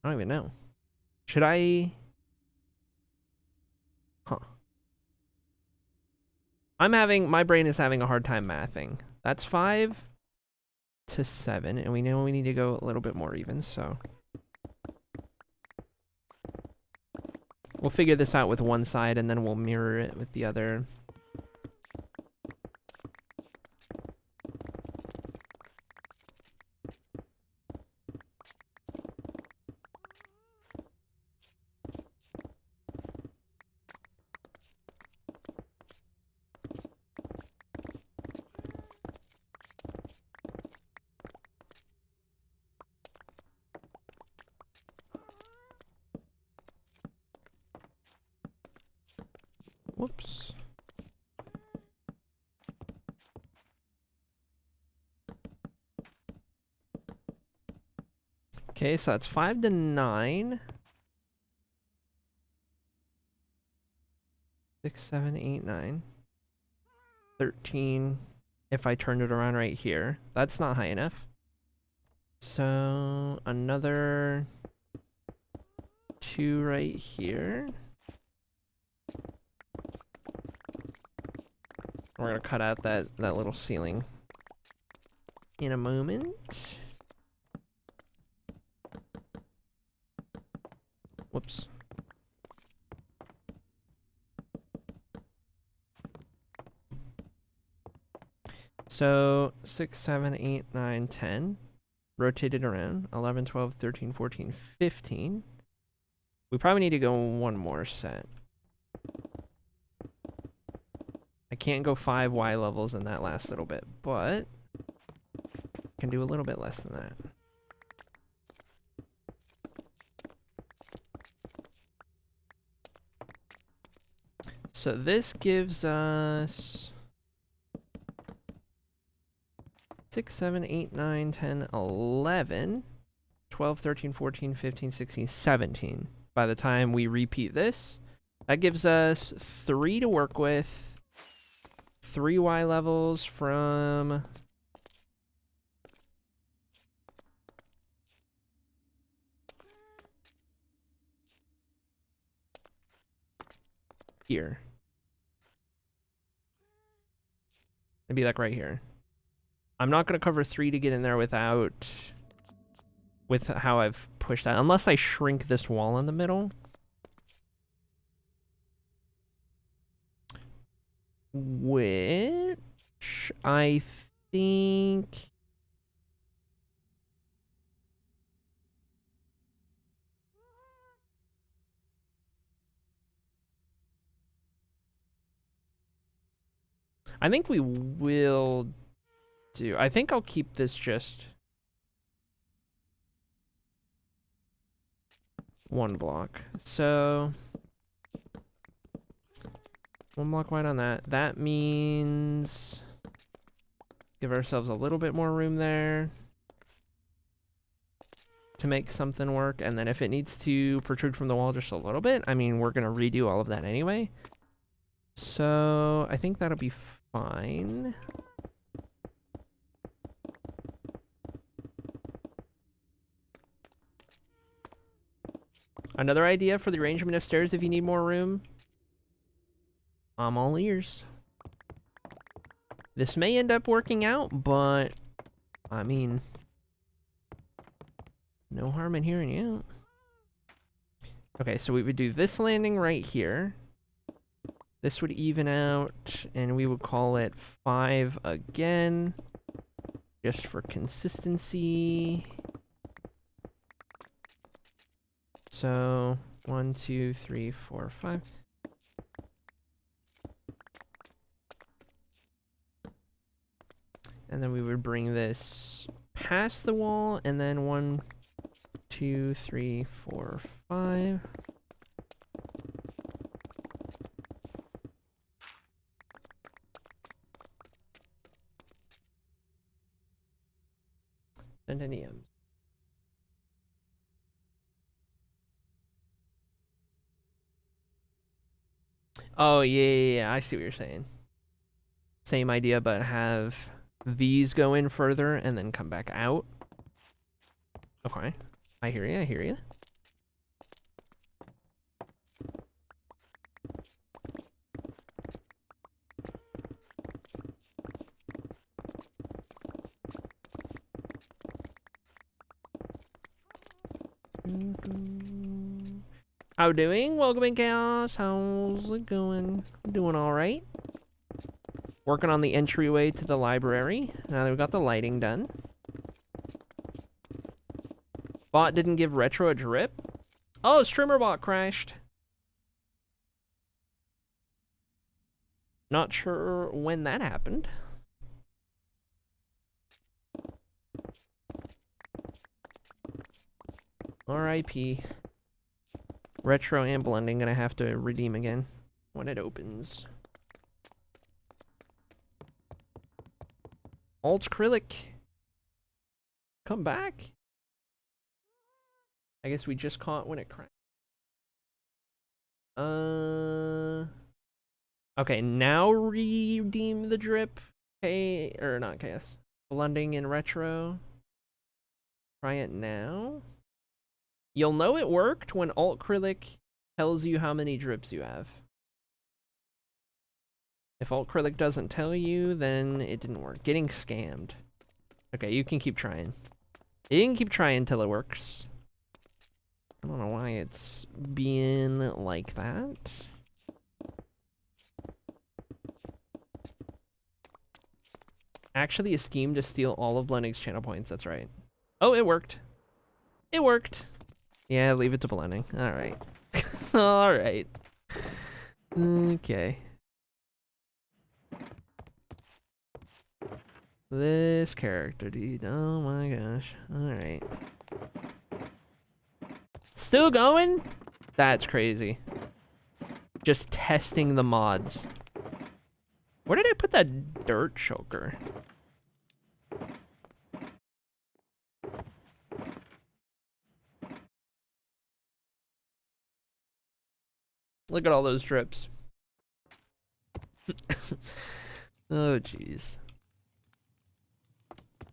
I don't even know. Should I? Huh. My brain is having a hard time mathing. That's 5 to 7, and we know we need to go a little bit more even, so. We'll figure this out with one side, and then we'll mirror it with the other. Whoops. Okay, so that's 5 to 9. 6, 7, 8, 9. 13. If I turned it around right here. That's not high enough. So another 2 right here. We're gonna cut out that little ceiling in a moment. Whoops. So 6, 7, 8, 9, 10. Rotate it around. 11, 12, 13, 14, 15. We probably need to go one more set. I can't go 5 Y levels in that last little bit, but I can do a little bit less than that. So this gives us 6, 7, 8, 9, 10, 11, 12, 13, 14, 15, 16, 17. By the time we repeat this, that gives us 3 to work with. 3 Y levels from here. It'd be like right here. I'm not gonna cover 3 to get in there with how I've pushed that, unless I shrink this wall in the middle. Which I think we will do. I think I'll keep this just 1 block. So 1 block wide on that. That means give ourselves a little bit more room there. to make something work, and then if it needs to protrude from the wall just a little bit, I mean, we're gonna redo all of that anyway. So I think that'll be fine. Another idea for the arrangement of stairs if you need more room? I'm all ears. This may end up working out, but I mean, no harm in hearing you out. Okay, so we would do this landing right here. This would even out, and we would call it 5 again, just for consistency. So 1, 2, 3, 4, 5. And then we would bring this past the wall, and then 1, 2, 3, 4, 5. Centenniums. Oh, yeah, I see what you're saying. Same idea, but have these go in further and then come back out. Okay. I hear you, I hear you. How doing? Welcome in, Chaos. How's it going? Doing all right. Working on the entryway to the library. Now that we've got the lighting done. Bot didn't give Retro a drip. Oh, streamer bot crashed. Not sure when that happened. RIP. Retro and blending gonna have to redeem again when it opens. Alt acrylic. Come back. I guess we just caught when it crashed. Okay, now redeem the drip. Or not chaos. Blending in retro. Try it now. You'll know it worked when alt acrylic tells you how many drips you have. If alt acrylic doesn't tell you, then it didn't work. Getting scammed. Okay, you can keep trying. You can keep trying until it works. I don't know why it's being like that. Actually, a scheme to steal all of blending's channel points. That's right. Oh, it worked. It worked. Yeah, leave it to blending. All right. All right. Okay. This character, dude. Oh my gosh. All right. Still going? That's crazy. Just testing the mods. Where did I put that dirt choker? Look at all those drips. Oh, jeez.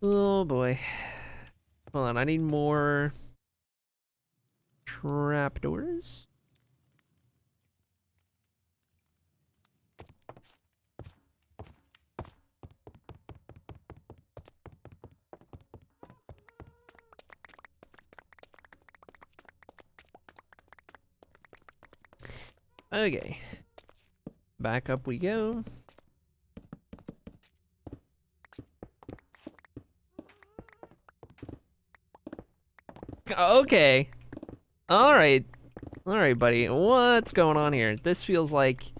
Oh, boy. Hold on, I need more trapdoors. Okay. Back up we go. Okay. Alright. Alright, buddy. What's going on here? This feels like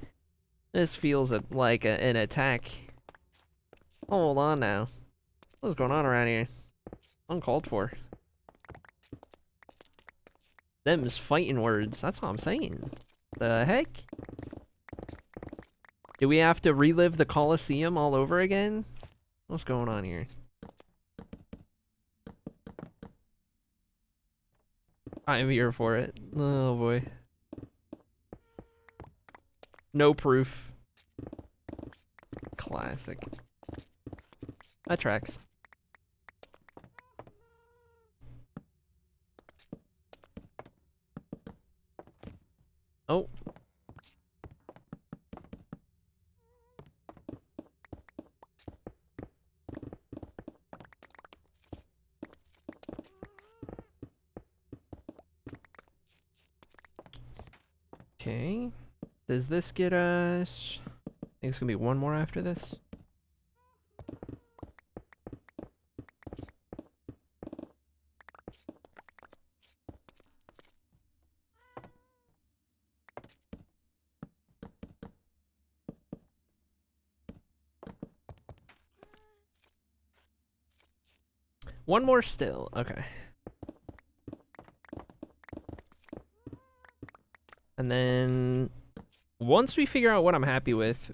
an attack. Hold on now. What's going on around here? Uncalled for. Them's fighting words. That's all I'm saying. The heck? Do we have to relive the Colosseum all over again? What's going on here? I'm here for it. Oh boy. No proof. Classic. That tracks. Oh. Okay. Does this get us... I think it's gonna be one more after this. One more still. Okay. And then once we figure out what I'm happy with,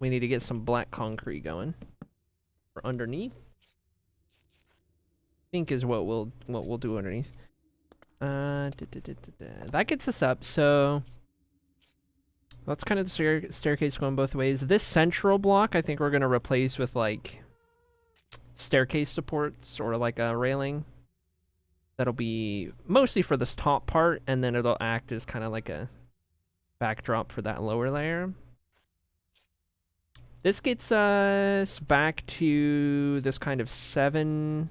we need to get some black concrete going for underneath. I think is what we'll do underneath. That gets us up. So that's kind of the staircase going both ways. This central block, I think we're gonna replace with like staircase supports or like a railing. That'll be mostly for this top part, and then it'll act as kind of like a backdrop for that lower layer. This gets us back to this kind of 7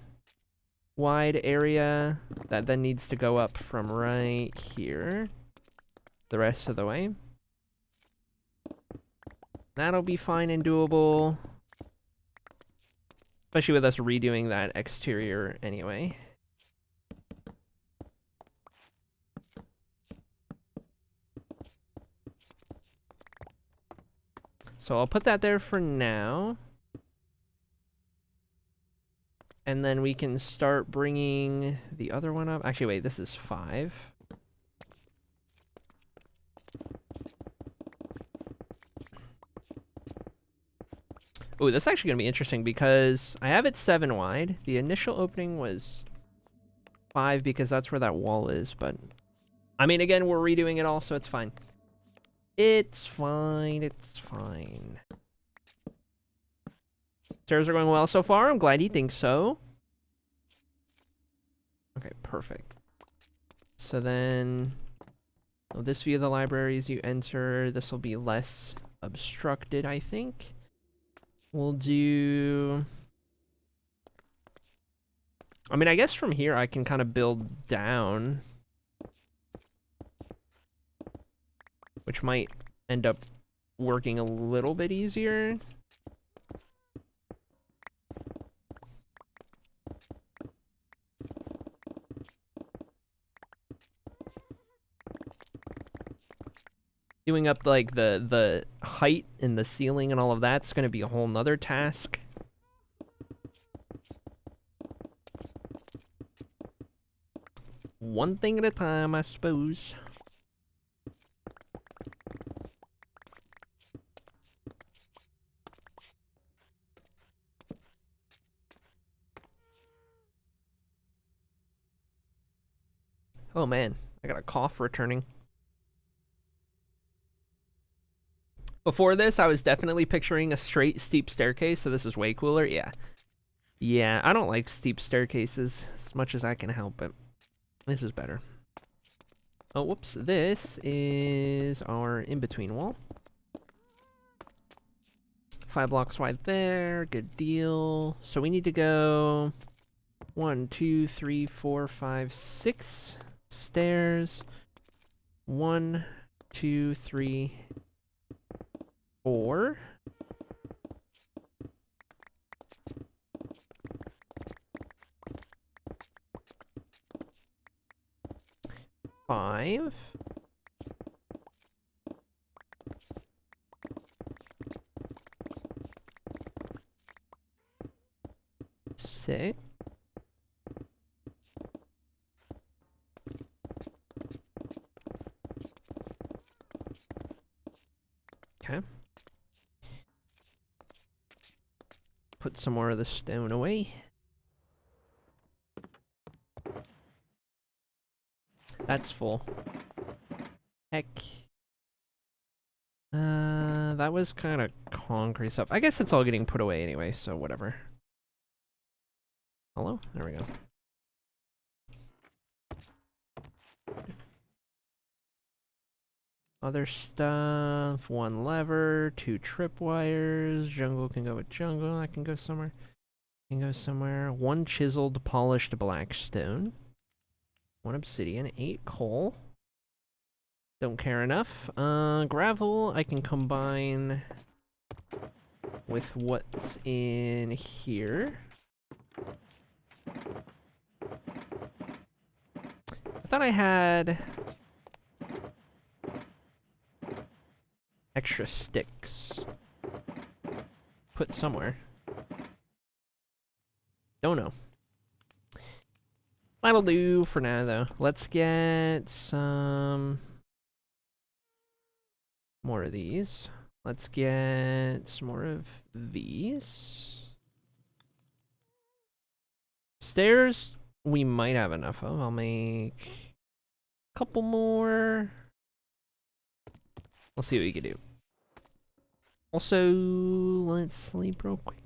wide area that then needs to go up from right here the rest of the way. That'll be fine and doable, especially with us redoing that exterior anyway. So I'll put that there for now. And then we can start bringing the other one up. Actually, wait, this is 5. Oh, this is actually going to be interesting because I have it 7 wide. The initial opening was 5 because that's where that wall is. But, I mean, again, we're redoing it all, so it's fine. It's fine. It's fine. Stairs are going well so far. I'm glad you think so. Okay, perfect. So then, this view of the library as you enter, this will be less obstructed, I think. We'll do... I mean, I guess from here I can kind of build down, which might end up working a little bit easier. Doing up like the height and the ceiling and all of that's going to be a whole nother task. One thing at a time, I suppose. Oh man, I got a cough returning. Before this, I was definitely picturing a straight, steep staircase, so this is way cooler. Yeah. Yeah, I don't like steep staircases as much as I can help it. This is better. Oh, whoops. This is our in-between wall. 5 blocks wide there. Good deal. So we need to go 1, 2, 3, 4, 5, 6 stairs. 1, 2, 3, 4. Five. Six. Okay. Put some more of the stone away. That's full. Heck. That was kind of concrete stuff. I guess it's all getting put away anyway, so whatever. Hello? There we go. Other stuff. 1 lever, 2 tripwires. Jungle can go with jungle. I can go somewhere. Can go somewhere. 1 chiseled, polished black stone. 1 obsidian. 8 coal. Don't care enough. Gravel I can combine with what's in here. I thought I had extra sticks put somewhere. Don't know. That'll do for now, though. Let's get some more of these. Let's get some more of these. Stairs, we might have enough of. I'll make a couple more. We'll see what we can do. Also, let's sleep real quick.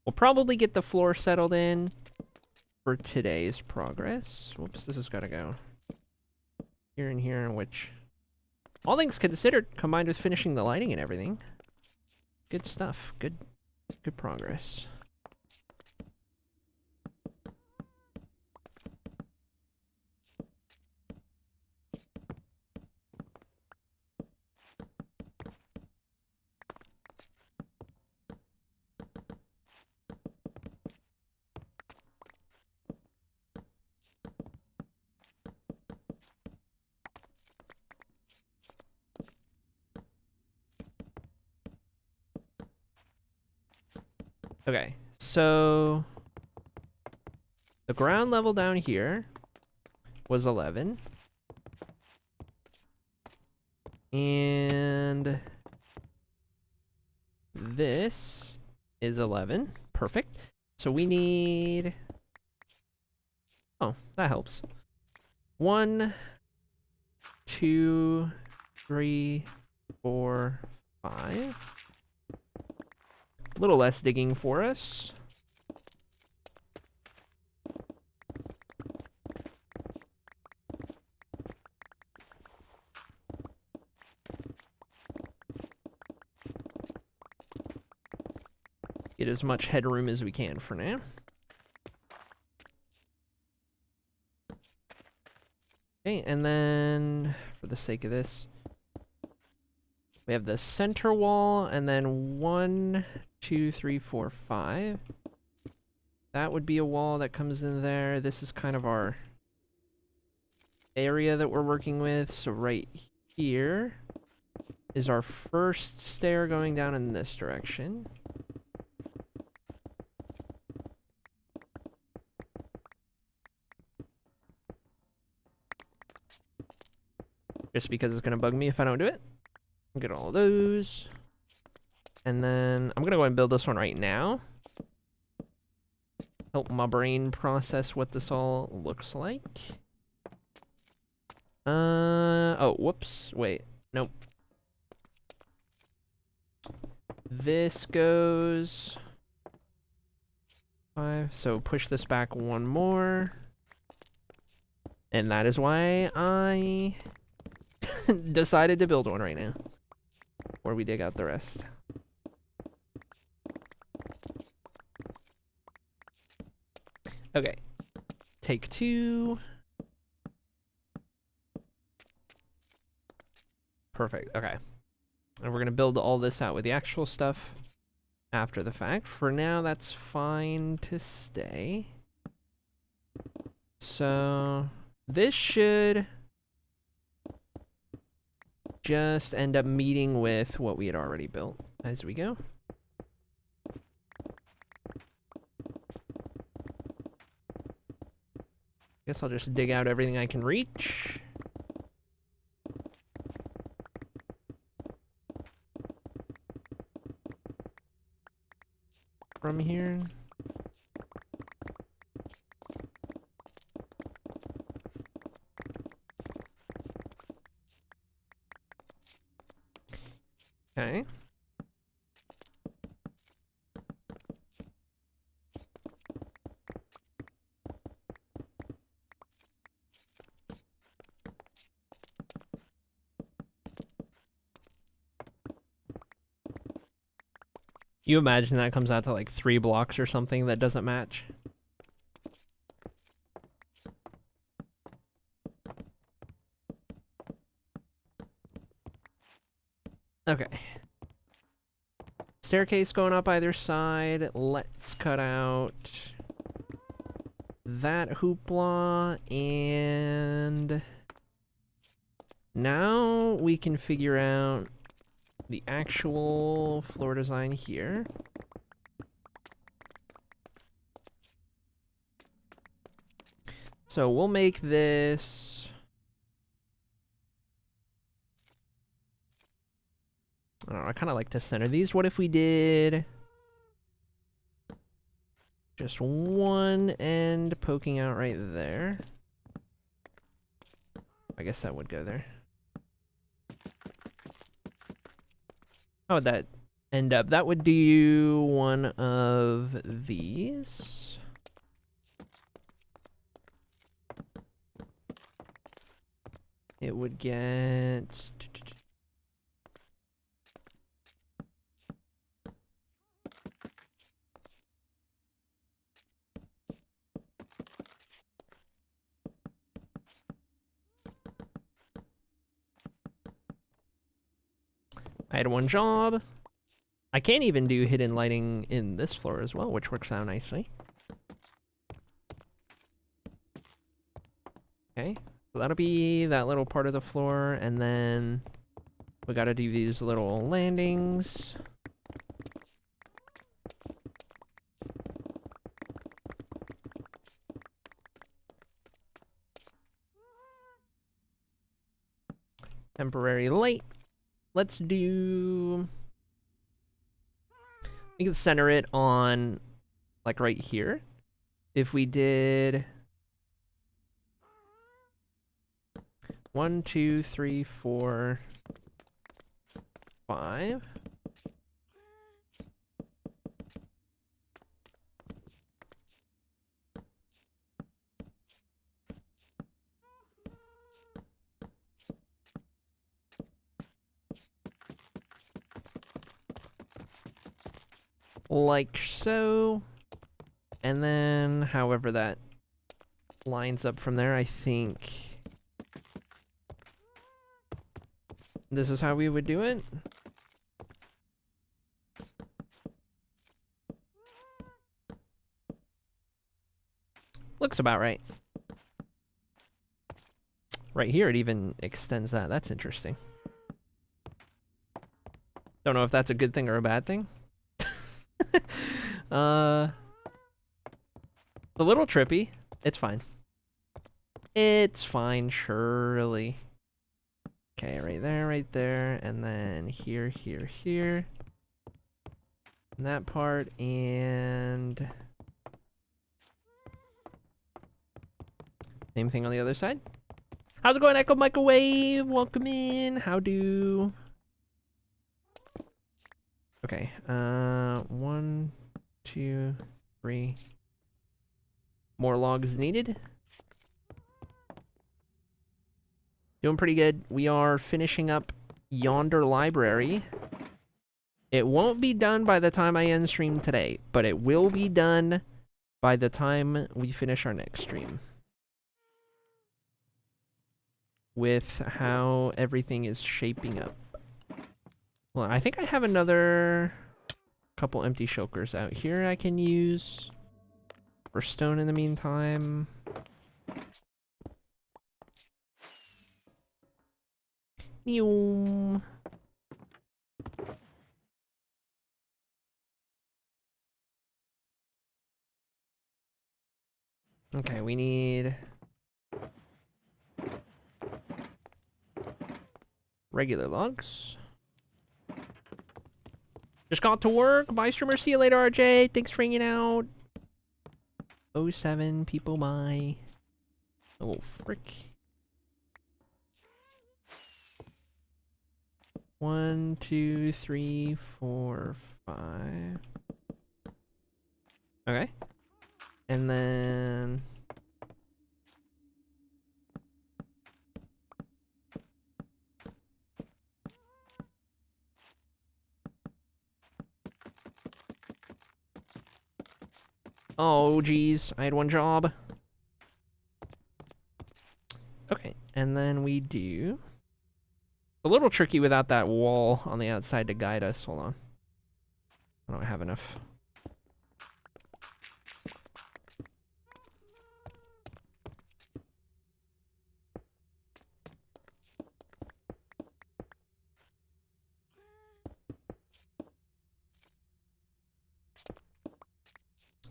We'll probably get the floor settled in for today's progress. Whoops, this has got to go here and here, which, all things considered, combined with finishing the lighting and everything, good stuff. Good progress. Okay, so the ground level down here was 11. And this is 11. Perfect. So we need... Oh, that helps. 1, 2, 3, 4, 5. A little less digging for us. Get as much headroom as we can for now. Okay, and then for the sake of this, we have the center wall, and then 1, 2, 3, 4, 5. That would be a wall that comes in there. This is kind of our area that we're working with. So right here is our first stair going down in this direction. Just because it's going to bug me if I don't do it. Get all those. And then I'm going to go ahead and build this one right now. Help my brain process what this all looks like. Oh, whoops. Wait. Nope. This goes 5. So push this back 1 more. And that is why I decided to build one right now. Or we dig out the rest. Okay. Take 2. Perfect. Okay. And we're going to build all this out with the actual stuff after the fact. For now, that's fine to stay. So this should just end up meeting with what we had already built as we go. Guess I'll just dig out everything I can reach. from here. Okay. You imagine that comes out to like 3 blocks or something that doesn't match? Okay. Staircase going up either side. Let's cut out that hoopla, and now we can figure out the actual floor design here. So we'll make this... I don't know, I kind of like to center these. What if we did just one end poking out right there? I guess that would go there. How would that end up? That would do one of these. It would get... I had one job. I can't even do hidden lighting in this floor as well, which works out nicely. Okay, so that'll be that little part of the floor, and then we gotta do these little landings. Temporary light. Let's do... We can center it on, like, right here. If we did... 1, 2, 3, 4, 5. Like so. And then, however that lines up from there, I think this is how we would do it. Looks about right. Right here, it even extends that. That's interesting. Don't know if that's a good thing or a bad thing. A little trippy. It's fine. It's fine, surely. Okay, right there, and then here, here, here. And that part, and... Same thing on the other side. How's it going, Echo Microwave? Welcome in. How do... Okay, 1, 2, 3. More logs needed. Doing pretty good. We are finishing up yonder library. It won't be done by the time I end stream today, but it will be done by the time we finish our next stream. With how everything is shaping up. Well, I think I have another couple empty shulkers out here I can use for stone in the meantime. Neom. Okay, we need regular logs. Just got to work. Bye, streamer. See you later, RJ. Thanks for hanging out. 07 people, bye. Oh, frick. 1, 2, 3, 4, 5. Okay. And then... Oh, geez. I had one job. Okay. And then we do... A little tricky without that wall on the outside to guide us. Hold on. I don't have enough.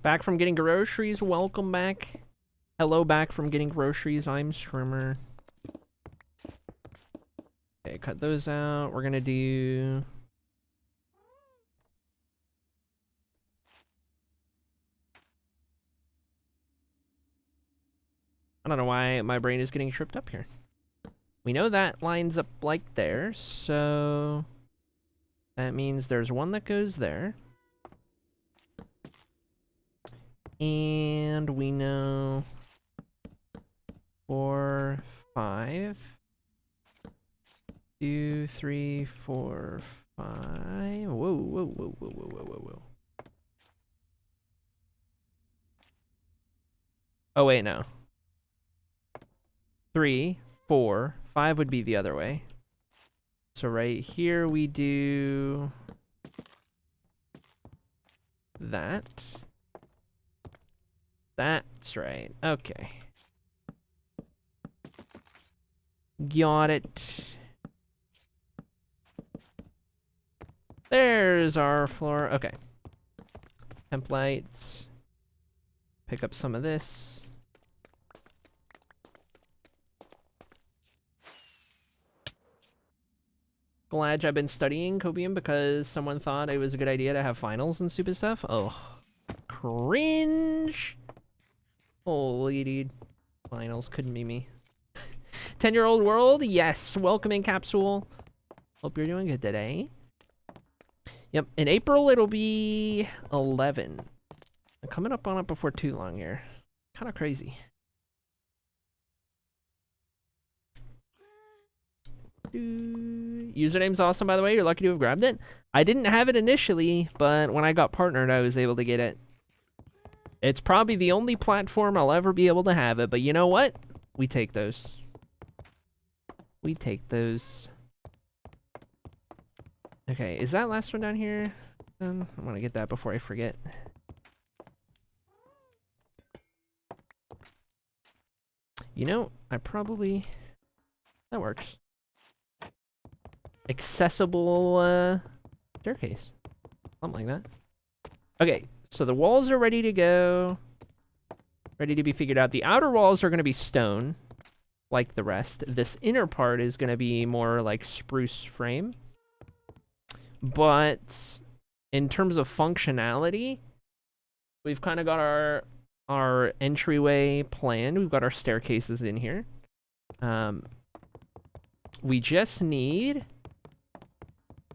Back from getting groceries. Welcome back. Hello, back from getting groceries. I'm Streamer. Okay, cut those out. We're gonna do... I don't know why my brain is getting tripped up here. We know that lines up like there, so... That means there's one that goes there. And we know... 4, 5... 2, 3, 4, 5... Whoa, whoa, whoa, whoa, whoa, whoa, whoa, whoa. Oh, wait, no. 3, 4, 5 would be the other way. So right here we do that. That's right. Okay. Got it. There's our floor. Okay. Templates. Pick up some of this. Glad I've been studying Copium because someone thought it was a good idea to have finals and stupid stuff. Oh, cringe. Holy dude. Finals couldn't be me. 10-year-old world? Yes. Welcome in, Capsule. Hope you're doing good today. Yep. In April, it'll be 11. I'm coming up on it before too long here. Kind of crazy. Username's awesome, by the way. You're lucky to have grabbed it. I didn't have it initially, but when I got partnered, I was able to get it. It's probably the only platform I'll ever be able to have it, but you know what? We take those. We take those. Okay, is that last one down here? I'm gonna get that before I forget. You know, I probably... That works. Accessible staircase. Something like that. Okay, so the walls are ready to go. Ready to be figured out. The outer walls are going to be stone, like the rest. This inner part is going to be more like spruce frame. But in terms of functionality, we've kind of got our entryway planned. We've got our staircases in here. We just need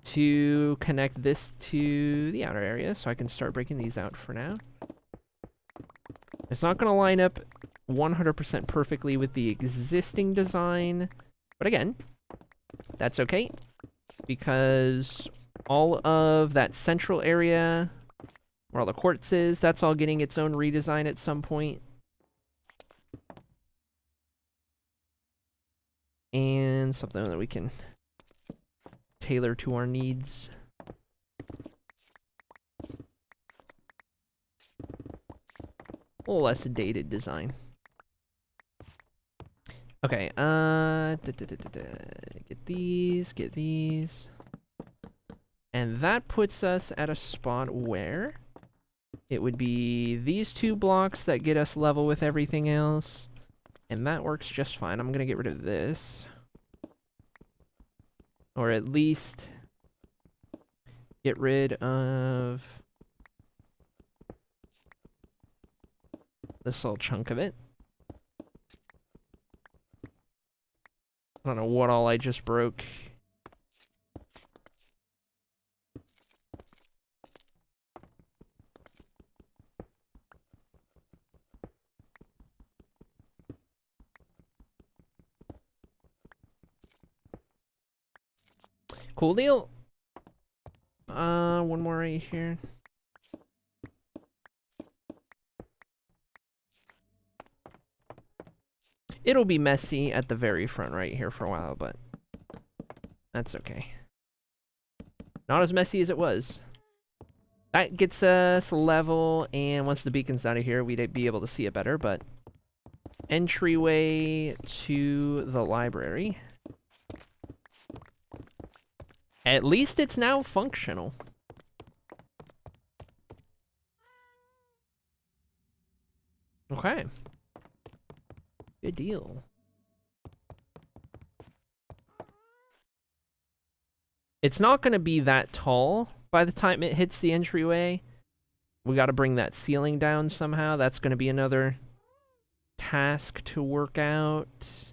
to connect this to the outer area, so I can start breaking these out for now. It's not going to line up 100% perfectly with the existing design, but again, that's okay, because all of that central area, where all the quartz is, that's all getting its own redesign at some point. And something that we can tailor to our needs. A little less dated design. Okay, get these. And that puts us at a spot where it would be these 2 blocks that get us level with everything else. And that works just fine. I'm gonna get rid of this. Or at least Get rid of this little chunk of it. I don't know what all I just broke. Cool deal. One more right here. It'll be messy at the very front right here for a while, but that's okay. Not as messy as it was. That gets us level, and once the beacon's out of here, we'd be able to see it better, but entryway to the library. At least it's now functional. Okay. Good deal. It's not going to be that tall by the time it hits the entryway. We got to bring that ceiling down somehow. That's going to be another task to work out.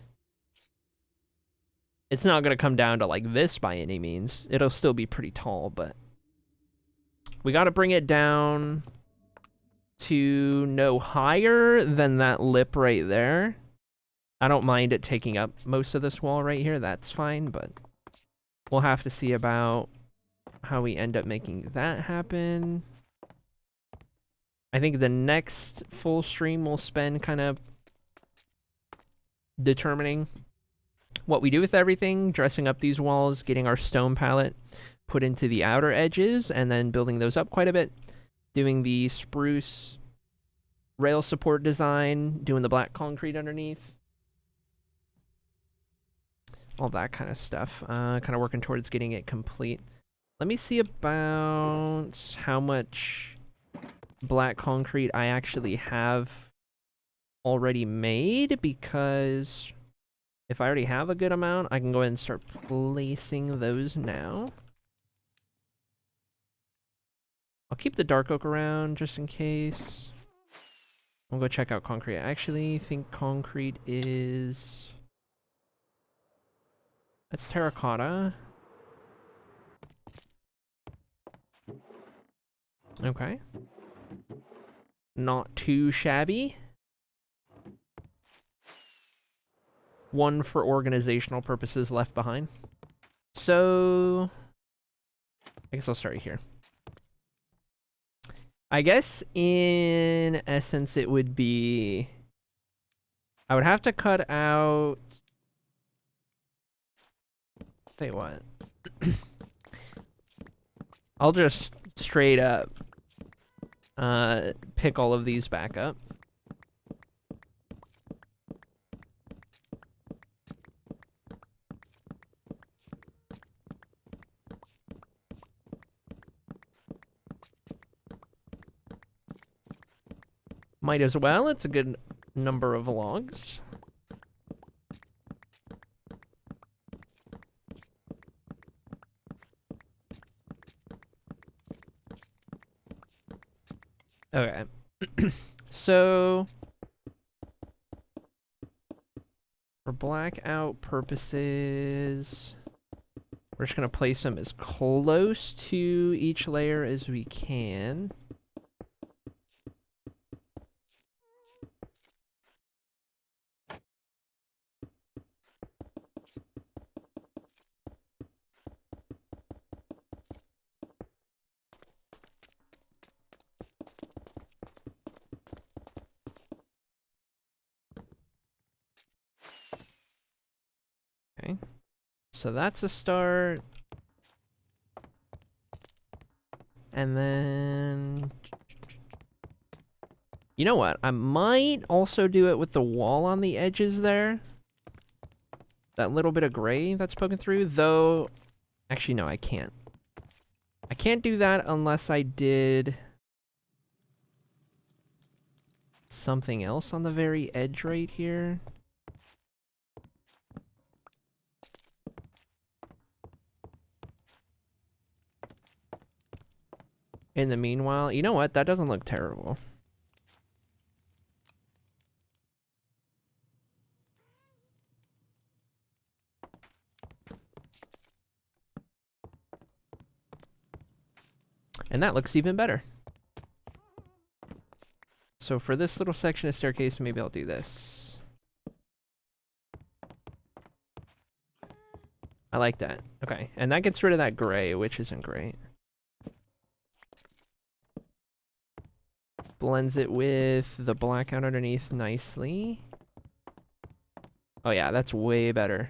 It's not going to come down to like this by any means. It'll still be pretty tall, but we got to bring it down to no higher than that lip right there. I don't mind it taking up most of this wall right here. That's fine, but we'll have to see about how we end up making that happen. I think the next full stream we'll spend kind of determining what we do with everything, dressing up these walls, getting our stone palette put into the outer edges, and then building those up quite a bit, doing the spruce rail support design, doing the black concrete underneath, all that kind of stuff. Kind of working towards getting it complete. Let me see about how much black concrete I actually have already made, because if I already have a good amount, I can go ahead and start placing those now. I'll keep the dark oak around just in case. We'll go check out concrete. I actually think concrete is... That's terracotta. Okay. Not too shabby. One for organizational purposes left behind. So... I guess I'll start here. I guess in essence it would be... I would have to cut out... Tell you what. I'll just straight up pick all of these back up. Might as well, it's a good number of logs. Okay. So for blackout purposes, we're just gonna place them as close to each layer as we can. Okay, so that's a start. And then... You know what? I might also do it with the wall on the edges there. That little bit of gray that's poking through, though... Actually, no, I can't. I can't do that unless I did... something else on the very edge right here. In the meanwhile, you know what? That doesn't look terrible. And that looks even better. So for this little section of staircase, maybe I'll do this. I like that. Okay, and that gets rid of that gray, which isn't great. Blends it with the blackout underneath nicely. Oh yeah, that's way better.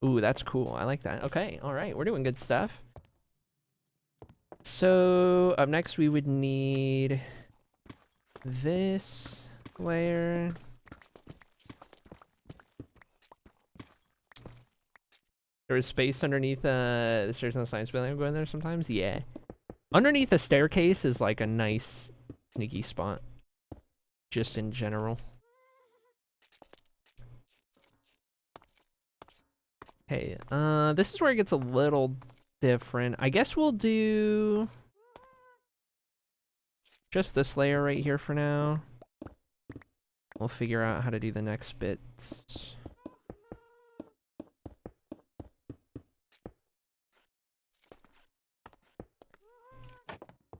Ooh, that's cool. I like that. Okay, all right, we're doing good stuff. So up next we would need this layer. There is space underneath the stairs in the science building. I'm going there sometimes. Yeah. Underneath the staircase is like a nice sneaky spot. Just in general. Hey, this is where it gets a little different. I guess we'll do just this layer right here for now. We'll figure out how to do the next bits.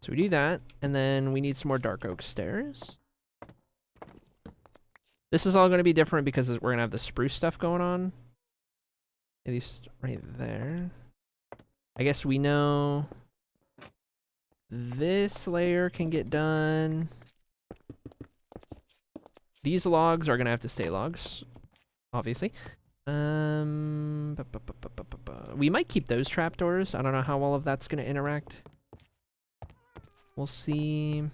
So we do that, and then we need some more dark oak stairs. This is all going to be different because we're going to have the spruce stuff going on. At least right there. I guess we know this layer can get done. These logs are going to have to stay logs, obviously. We might keep those trapdoors. I don't know how all of that's going to interact. We'll see.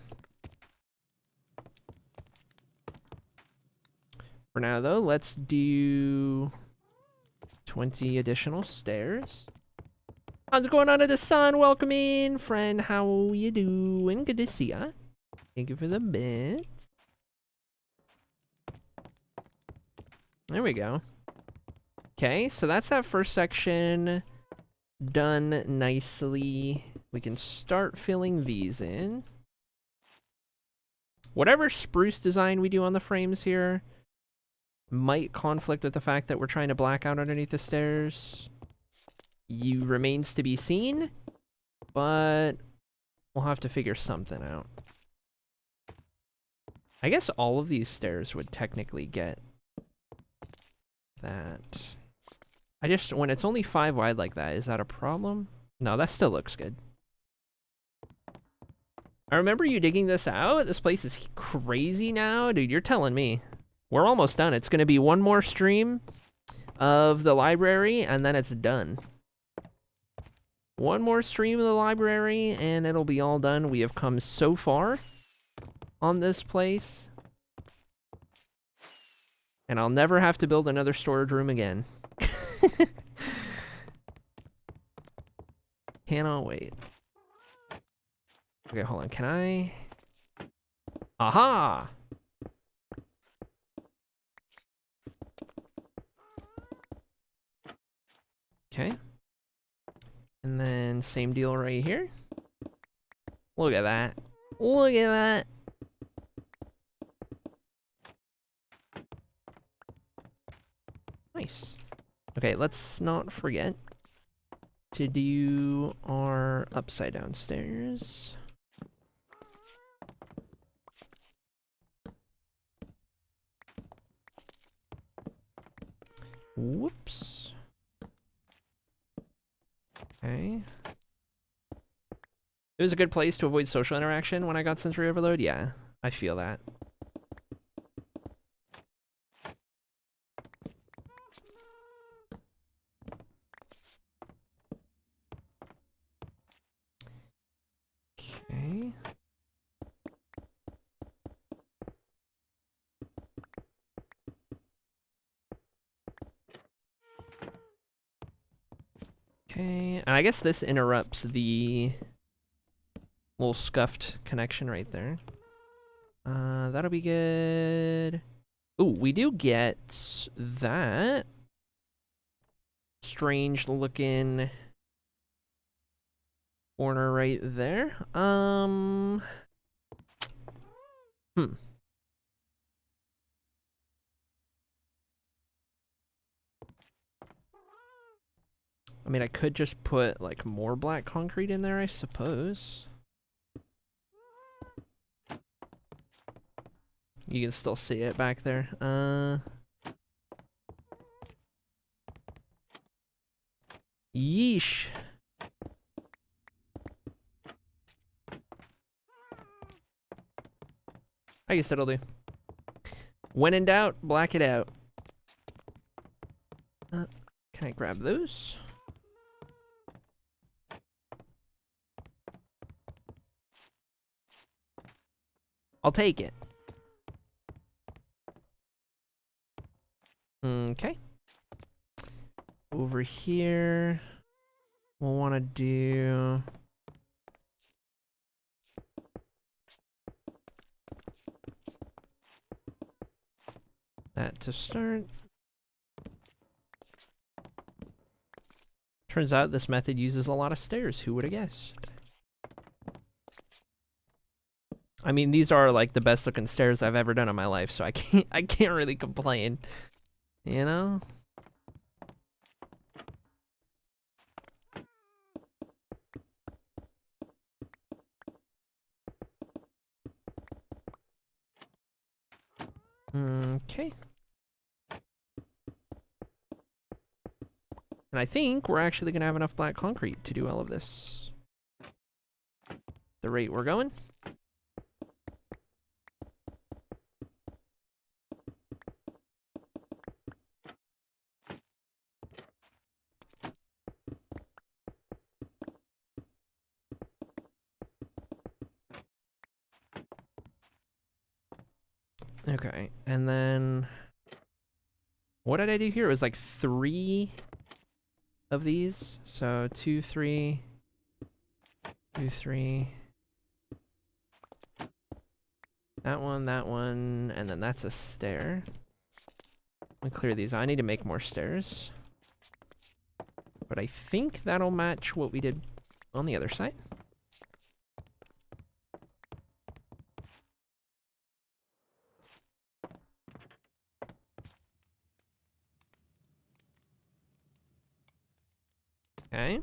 For now, though, let's do 20 additional stairs. How's it going on to the sun? Welcome in, friend. How you doing? Good to see ya. Thank you for the bits. There we go. Okay, so that's that first section done nicely. We can start filling these in. Whatever spruce design we do on the frames here might conflict with the fact that we're trying to black out underneath the stairs. Remains to be seen, but we'll have to figure something out. I guess all of these stairs would technically get that. When it's only 5 wide like that, is that a problem? No, that still looks good. I remember you digging this out. This place is crazy now. Dude, you're telling me. We're almost done. It's going to be one more stream of the library, and then it's done. One more stream of the library, and it'll be all done. We have come so far on this place. And I'll never have to build another storage room again. Cannot wait. Okay, hold on. Can I? Aha! Okay. And then same deal right here. Look at that. Look at that. Nice. Okay, let's not forget to do our upside down stairs. Whoops. Okay. It was a good place to avoid social interaction when I got sensory overload. Yeah, I feel that. Okay. Okay, and I guess this interrupts the little scuffed connection right there. That'll be good. Ooh, we do get that strange looking Corner right there. I mean, I could just put, like, more black concrete in there, I suppose. You can still see it back there. Yeesh. I guess that'll do. When in doubt, black it out. Can I grab those? I'll take it. Okay. Over here, we'll want to do... that to start. Turns out this method uses a lot of stairs. Who would have guessed? I mean, these are like the best looking stairs I've ever done in my life, so I can't really complain. You know? Okay. And I think we're actually gonna have enough black concrete to do all of this. The rate we're going. Okay, and then what did I do here? It was like 3 of these. So 2, 3, 2, 3. That one, and then that's a stair. Let me clear these. I need to make more stairs. But I think that'll match what we did on the other side. Okay.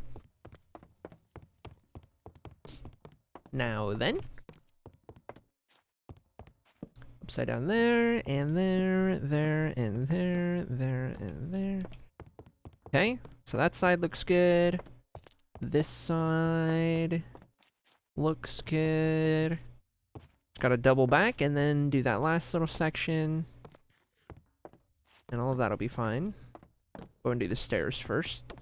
Now then. Upside down there, and there, there, and there, there, and there. Okay, so that side looks good. This side looks good. Got to double back and then do that last little section. And all of that'll be fine. Go and do the stairs first.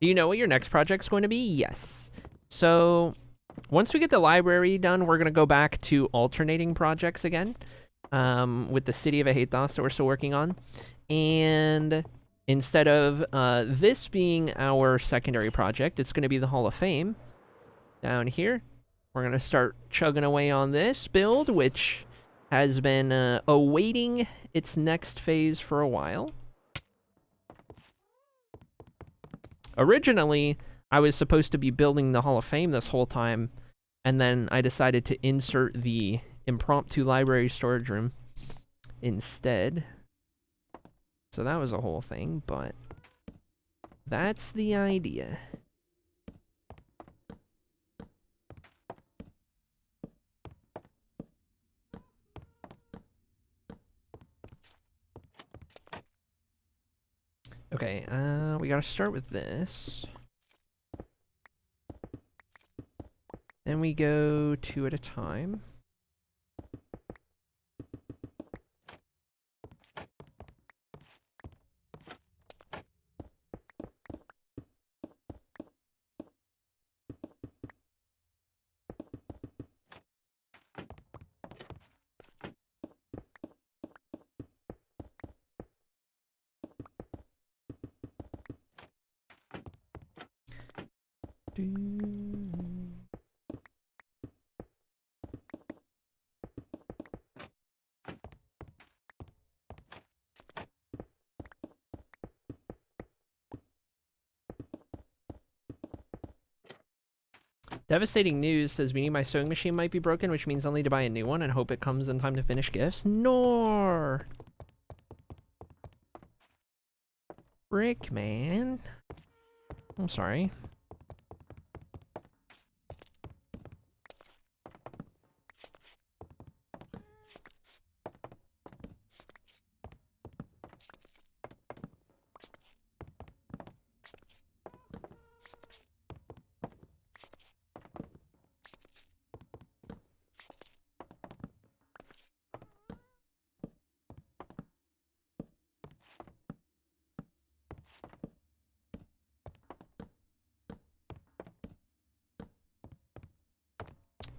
Do you know what your next project's going to be? Yes. So, once we get the library done, we're going to go back to alternating projects again. With the City of Ahathos that we're still working on. And instead of this being our secondary project, it's going to be the Hall of Fame. Down here. We're going to start chugging away on this build, which has been awaiting its next phase for a while. Originally, I was supposed to be building the Hall of Fame this whole time, and then I decided to insert the impromptu library storage room instead. So that was a whole thing, but that's the idea. Okay, we gotta start with this. Then we go 2 at a time. Devastating news says my sewing machine might be broken, which means I'll need to buy a new one and hope it comes in time to finish gifts. Nor. Rick, man. I'm sorry.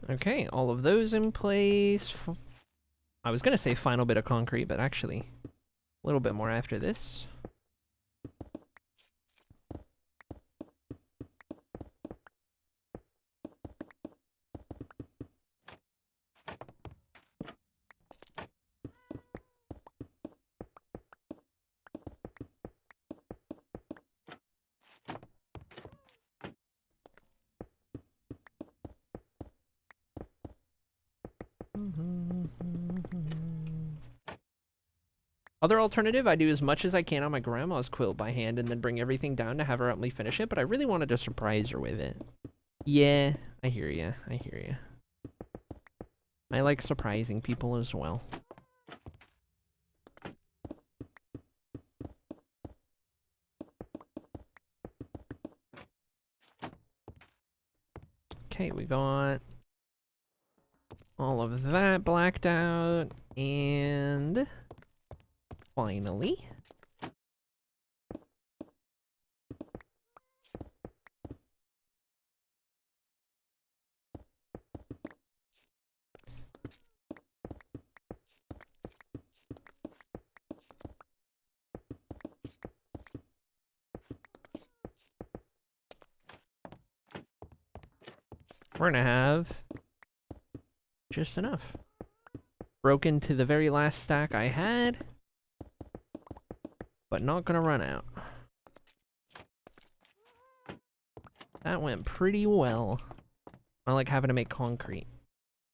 Okay, all of those in place. I was gonna say final bit of concrete, but actually a little bit more after this. Other alternative, I do as much as I can on my grandma's quilt by hand and then bring everything down to have her help me finish it, but I really wanted to surprise her with it. Yeah, I hear ya. I hear ya. I like surprising people as well. Okay, we got all of that blacked out, and finally, we're gonna have just enough. Broken to the very last stack I had, but not gonna run out. That went pretty well. I like having to make concrete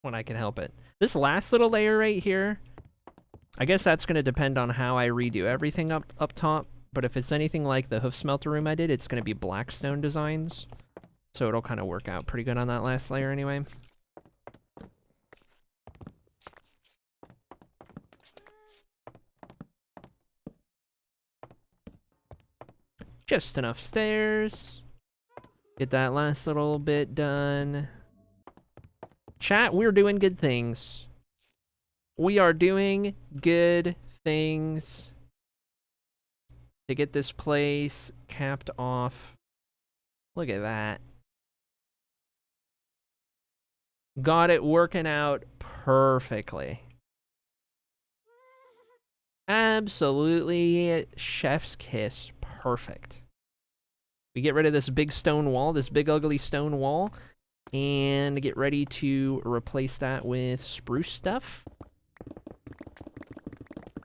when I can help it. This last little layer right here, I guess that's gonna depend on how I redo everything up top, but if it's anything like the hoof smelter room I did, it's gonna be blackstone designs. So it'll kind of work out pretty good on that last layer anyway. Just enough stairs. Get that last little bit done. Chat, we're doing good things. We are doing good things to get this place capped off. Look at that. Got it working out perfectly. Absolutely chef's kiss. Perfect. We get rid of this big stone wall, this big ugly stone wall, and get ready to replace that with spruce stuff.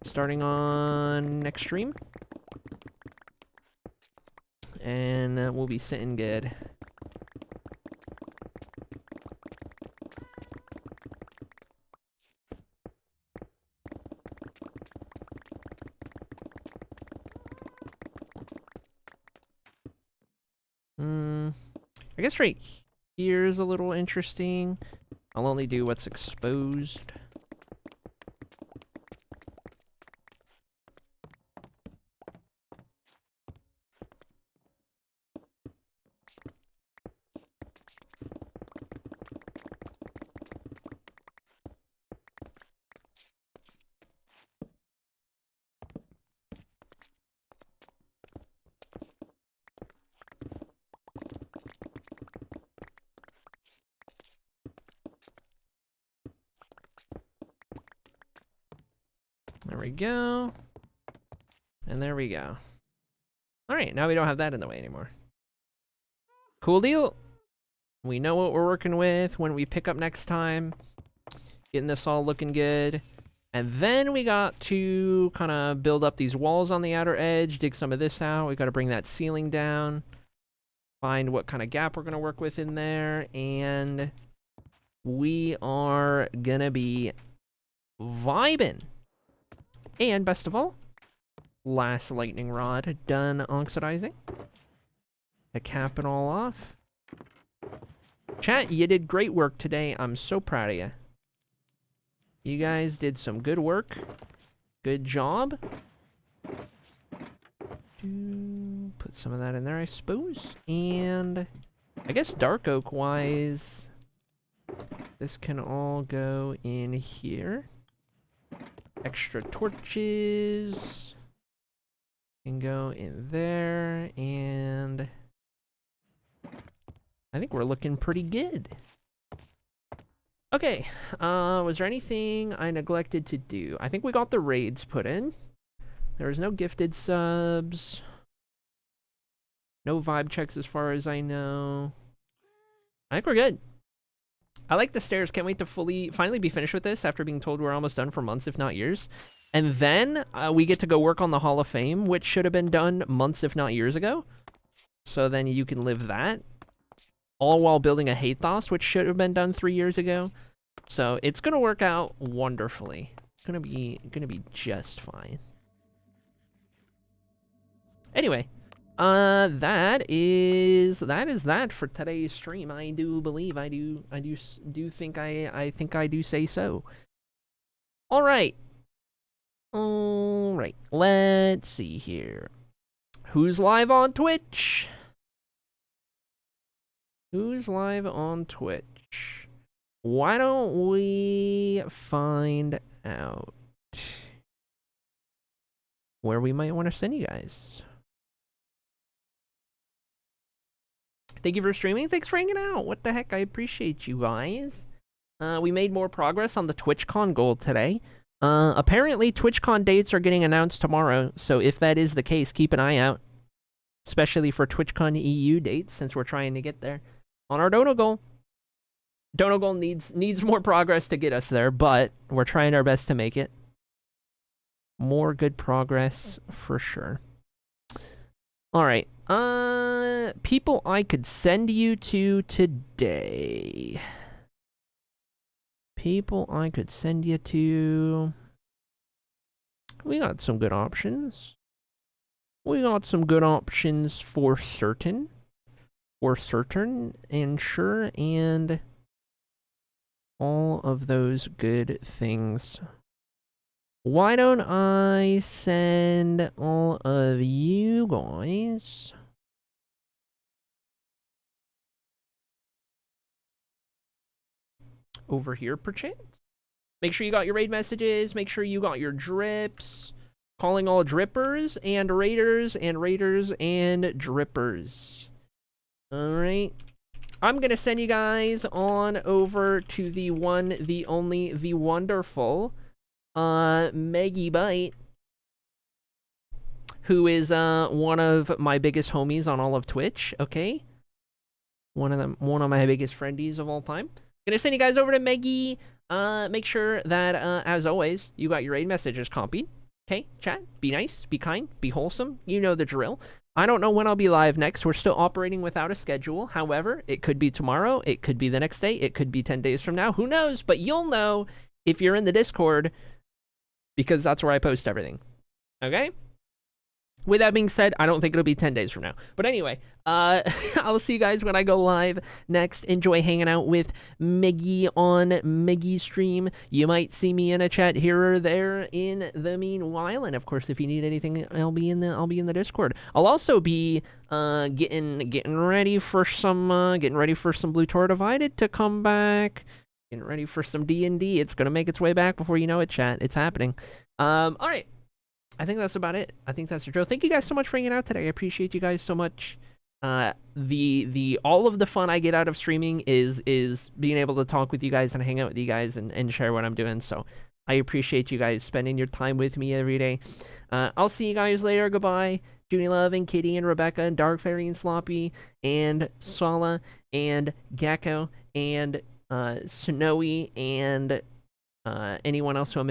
Starting on next stream. And we'll be sitting good. I guess right here's a little interesting. I'll only do what's exposed. There we go. And there we go. Alright, now we don't have that in the way anymore. Cool deal. We know what we're working with when we pick up next time. Getting this all looking good. And then we got to kind of build up these walls on the outer edge, dig some of this out. We got to bring that ceiling down. find what kind of gap we're gonna work with in there, and we are gonna be vibing. And best of all, last lightning rod done oxidizing. To cap it all off. Chat, you did great work today. I'm so proud of you. You guys did some good work. Good job. Put some of that in there, I suppose. And I guess dark oak wise, this can all go in here. Extra torches can go in there, and I think we're looking pretty good. Okay, was there anything I neglected to do? I think we got the raids put in. There was no gifted subs. No vibe checks as far as I know. I think we're good. I like the stairs. Can't wait to finally be finished with this after being told we're almost done for months, if not years. And then we get to go work on the Hall of Fame, which should have been done months, if not years ago. So then you can live that. All while building a Hathos, which should have been done 3 years ago. So it's gonna work out wonderfully. It's gonna be just fine. Anyway, that is that for today's stream. I do believe I think I do say so. All right. Let's see here. Who's live on Twitch? Who's live on Twitch? Why don't we find out where we might want to send you guys? Thank you for streaming. Thanks for hanging out. What the heck? I appreciate you guys. We made more progress on the TwitchCon goal today. Apparently, TwitchCon dates are getting announced tomorrow, so if that is the case, keep an eye out. Especially for TwitchCon EU dates, since we're trying to get there. On our Dono goal. Dono goal needs more progress to get us there, but we're trying our best to make it. More good progress for sure. All right. People I could send you to today. People I could send you to. We got some good options. We got some good options for certain. And sure, and all of those good things. Why don't I send all of you guys over here, perchance? Make sure you got your raid messages. Make sure you got your drips. Calling all drippers and raiders and drippers. Alright. I'm gonna send you guys on over to the one, the only, the wonderful Maggie Bite, who is one of my biggest homies on all of Twitch, okay? One of my biggest friendies of all time. Gonna send you guys over to Maggie. Make sure that as always, you got your raid messages copied. Okay, chat, be nice, be kind, be wholesome. You know the drill. I don't know when I'll be live next. We're still operating without a schedule. However, it could be tomorrow. It could be the next day. It could be 10 days from now. Who knows? But you'll know if you're in the Discord, because that's where I post everything. Okay? With that being said, I don't think it'll be 10 days from now. But anyway, I'll see you guys when I go live next. Enjoy hanging out with Miggy on Miggy's stream. You might see me in a chat here or there in the meanwhile. And of course, if you need anything, I'll be in the Discord. I'll also be getting ready for some Blue Tor Divided to come back. Getting ready for some D&D. It's gonna make its way back before you know it, chat. It's happening. All right. I think that's about it. I think that's the drill. Thank you guys so much for hanging out today. I appreciate you guys so much. All of the fun I get out of streaming is being able to talk with you guys and hang out with you guys and share what I'm doing. So I appreciate you guys spending your time with me every day. I'll see you guys later. Goodbye. Junie Love and Kitty and Rebecca and Dark Fairy and Sloppy and Sala and Gecko and Snowy and anyone else who I'm missing.